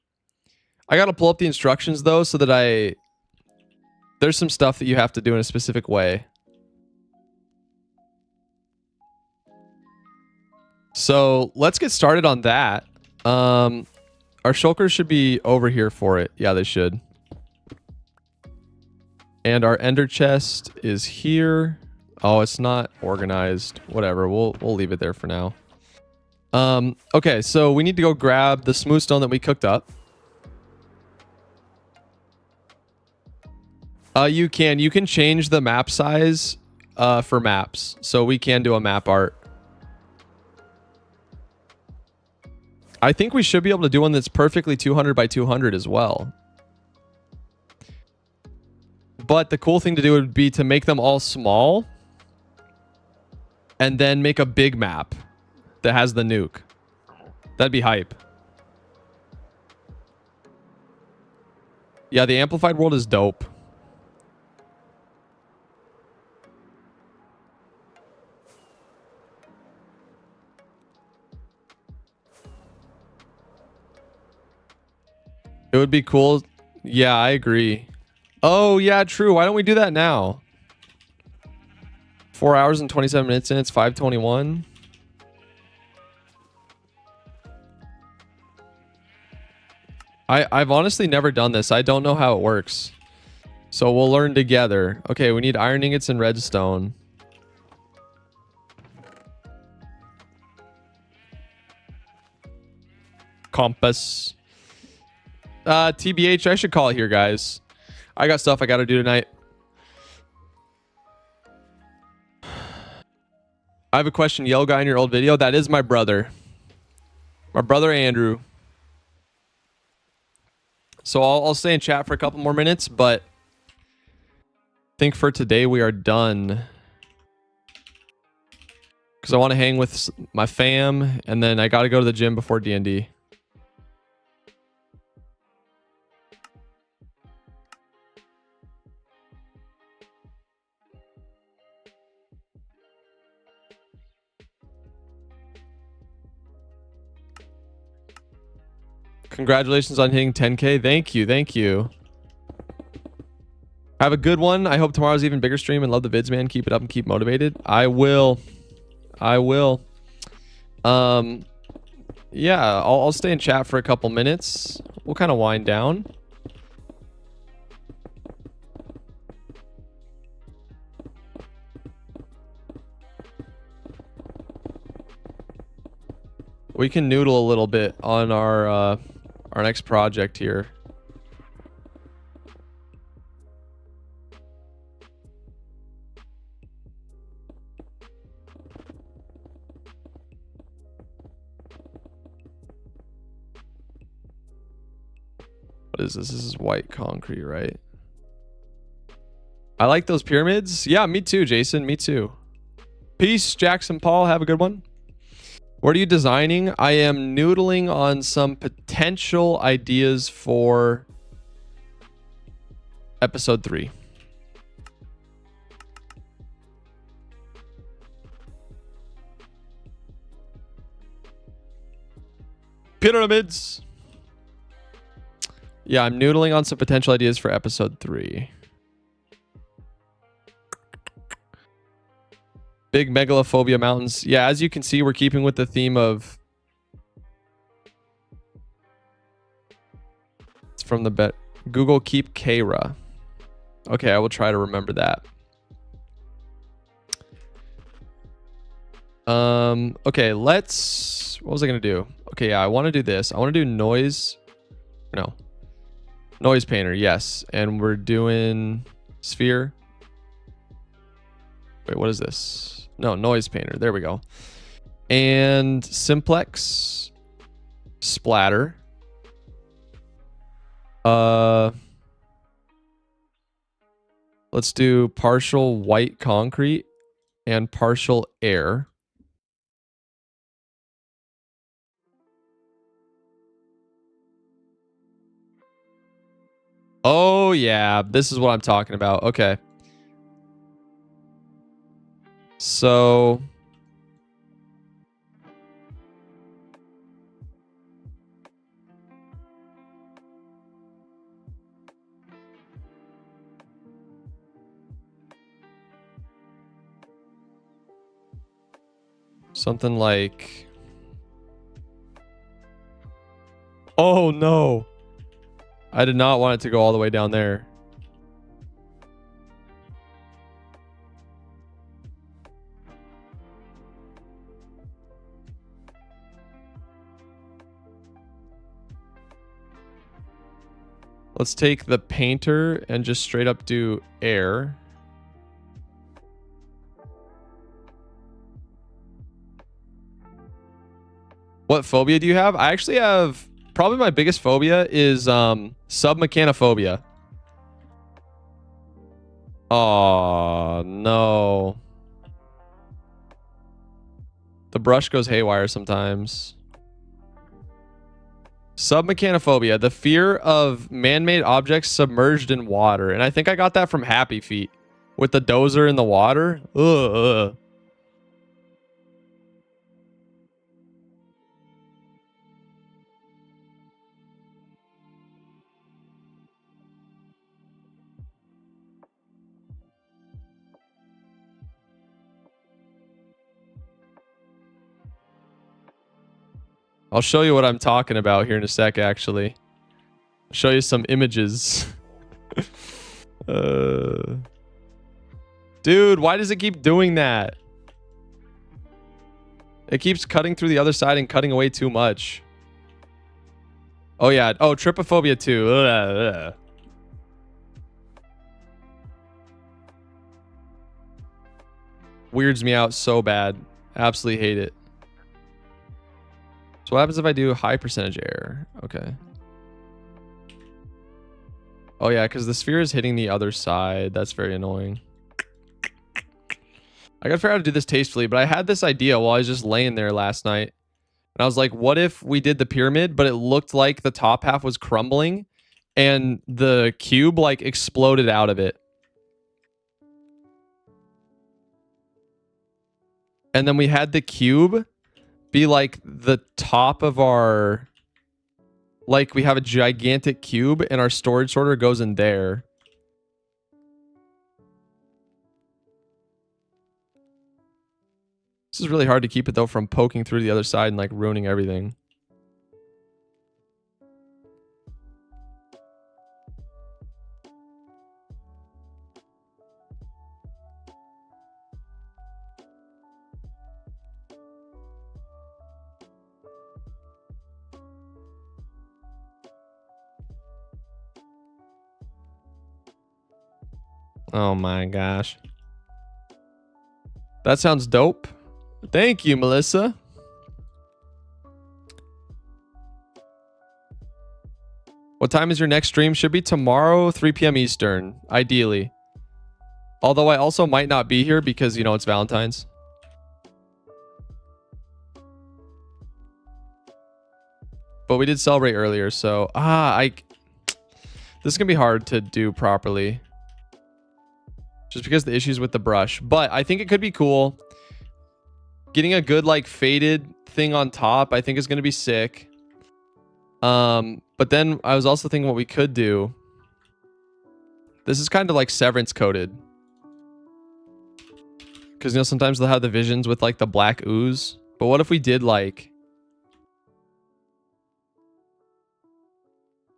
I gotta pull up the instructions though, so that there's some stuff that you have to do in a specific way. So let's get started on that. Our shulkers should be over here for it. Yeah, they should. And our ender chest is here. Oh, it's not organized. Whatever. We'll leave it there for now. Okay, so we need to go grab the smooth stone that we cooked up. You can change the map size for maps. So we can do a map art. I think we should be able to do one that's perfectly 200 by 200 as well. But the cool thing to do would be to make them all small and then make a big map that has the nuke. That'd be hype. Yeah, the amplified world is dope. It would be cool. Yeah, I agree. Oh, yeah, true. Why don't we do that now? 4 hours and 27 minutes in. It's 5:21. I've honestly never done this. I don't know how it works. So we'll learn together. Okay, we need iron ingots and redstone. Compass. TBH, I should call it here, guys. I got stuff I got to do tonight. I have a question. Yellow guy in your old video. That is my brother. My brother Andrew. So I'll stay in chat for a couple more minutes, but I think for today we are done. Because I want to hang with my fam, and then I got to go to the gym before D&D. Congratulations on hitting 10K. Thank you. Thank you. Have a good one. I hope tomorrow's even bigger stream, and love the vids, man. Keep it up and keep motivated. I will. I will. Yeah, I'll stay in chat for a couple minutes. We'll kind of wind down. We can noodle a little bit on our next project here. What is this? This is white concrete, right? I like those pyramids. Yeah, me too, Jason. Me too. Peace, Jackson Paul. Have a good one. What are you designing? I am noodling on some potential ideas for episode 3. Pyramids. Yeah, I'm noodling on some potential ideas for episode 3. Big megalophobia mountains. Yeah, as you can see, we're keeping with the theme of... It's from the bet. Google keep Kara. Okay, I will try to remember that. Okay, let's... What was I going to do? Okay, yeah, I want to do this. I want to do noise... No. Noise painter, yes. And we're doing sphere. Wait, what is this? No, noise painter. There we go. And simplex splatter. Let's do partial white concrete and partial air. Oh yeah, this is what I'm talking about. Okay. So something like, oh no, I did not want it to go all the way down there. Let's take the painter and just straight up do air. What phobia do you have? I actually have, probably my biggest phobia is submechanophobia. Oh, no. The brush goes haywire sometimes. Submechanophobia, the fear of man-made objects submerged in water. And I think I got that from Happy Feet with the dozer in the water. Ugh. I'll show you what I'm talking about here in a sec, actually. I'll show you some images. Dude, why does it keep doing that? It keeps cutting through the other side and cutting away too much. Oh, yeah. Oh, trypophobia too. Ugh. Weirds me out so bad. Absolutely hate it. So what happens if I do high percentage error? Okay. Oh yeah, because the sphere is hitting the other side. That's very annoying. I gotta figure out how to do this tastefully, but I had this idea while I was just laying there last night. And I was like, what if we did the pyramid, but it looked like the top half was crumbling and the cube like exploded out of it. And then we had the cube be like the top of our, like we have a gigantic cube and our storage sorter goes in there. This is really hard to keep it though from poking through the other side and like ruining everything. Oh my gosh. That sounds dope. Thank you, Melissa. What time is your next stream? Should be tomorrow, 3 p.m. Eastern, ideally. Although I also might not be here because, you know, it's Valentine's. But we did celebrate earlier, so... this is going to be hard to do properly. Just because the issues with the brush. But I think it could be cool. Getting a good, like, faded thing on top, I think is going to be sick. But then I was also thinking what we could do. This is kind of like Severance coded. Because, you know, sometimes they'll have the visions with, like, the black ooze. But what if we did, like...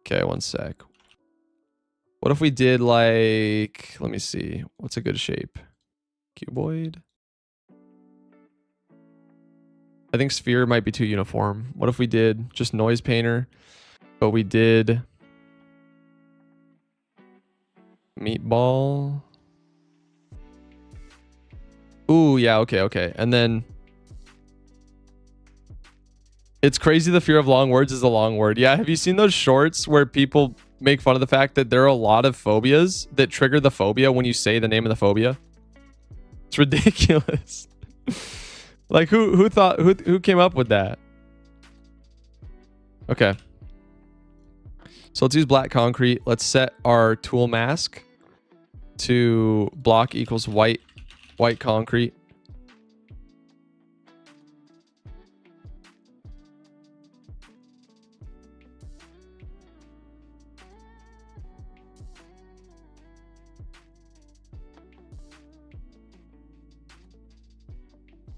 Okay, one sec. What if we did, like... Let me see. What's a good shape? Cuboid? I think sphere might be too uniform. What if we did just noise painter, but we did meatball? Ooh, yeah, okay. And then it's crazy the fear of long words is a long word. Yeah, have you seen those shorts where people make fun of the fact that there are a lot of phobias that trigger the phobia when you say the name of the phobia? It's ridiculous. Like who came up with that? Okay. So let's use black concrete. Let's set our tool mask to block equals white concrete.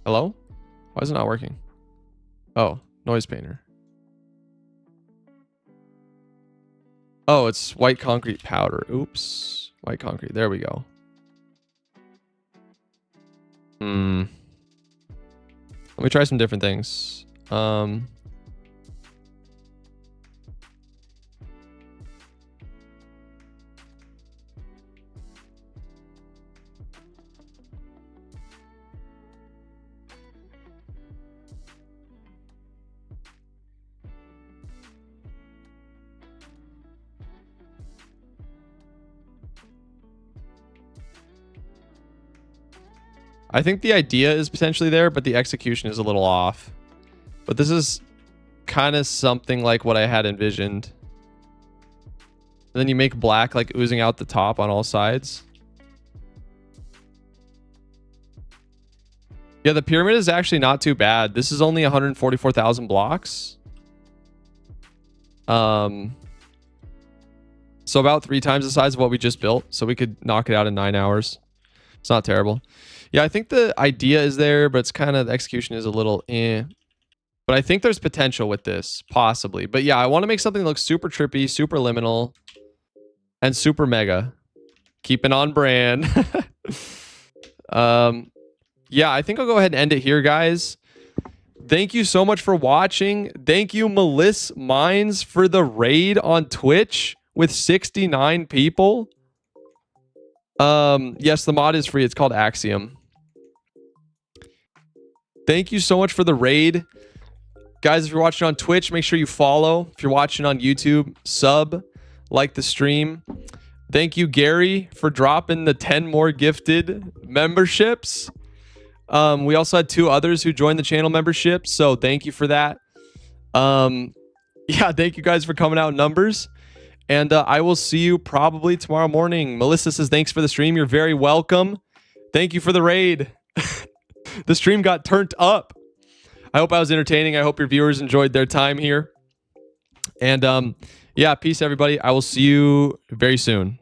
Hello? Why is it not working? Oh, noise painter. Oh, it's white concrete powder. Oops. White concrete. There we go. Let me try some different things. I think the idea is potentially there, but the execution is a little off. But this is kind of something like what I had envisioned. And then you make black like oozing out the top on all sides. Yeah, the pyramid is actually not too bad. This is only 144,000 blocks. So about 3 times the size of what we just built. So we could knock it out in 9 hours. It's not terrible. Yeah, I think the idea is there, but it's kind of, the execution is a little eh. But I think there's potential with this, possibly. But yeah, I want to make something that looks super trippy, super liminal, and super mega. Keeping on brand. Yeah, I think I'll go ahead and end it here, guys. Thank you so much for watching. Thank you, Melissa Mines, for the raid on Twitch with 69 people. Yes, the mod is free. It's called Axiom. Thank you so much for the raid. Guys, if you're watching on Twitch, make sure you follow. If you're watching on YouTube, sub, like the stream. Thank you, Gary, for dropping the 10 more gifted memberships. We also had 2 others who joined the channel membership, so thank you for that. Yeah, thank you guys for coming out in numbers. And I will see you probably tomorrow morning. Melissa says, thanks for the stream. You're very welcome. Thank you for the raid. The stream got turned up. I hope I was entertaining. I hope your viewers enjoyed their time here. And yeah, peace, everybody. I will see you very soon.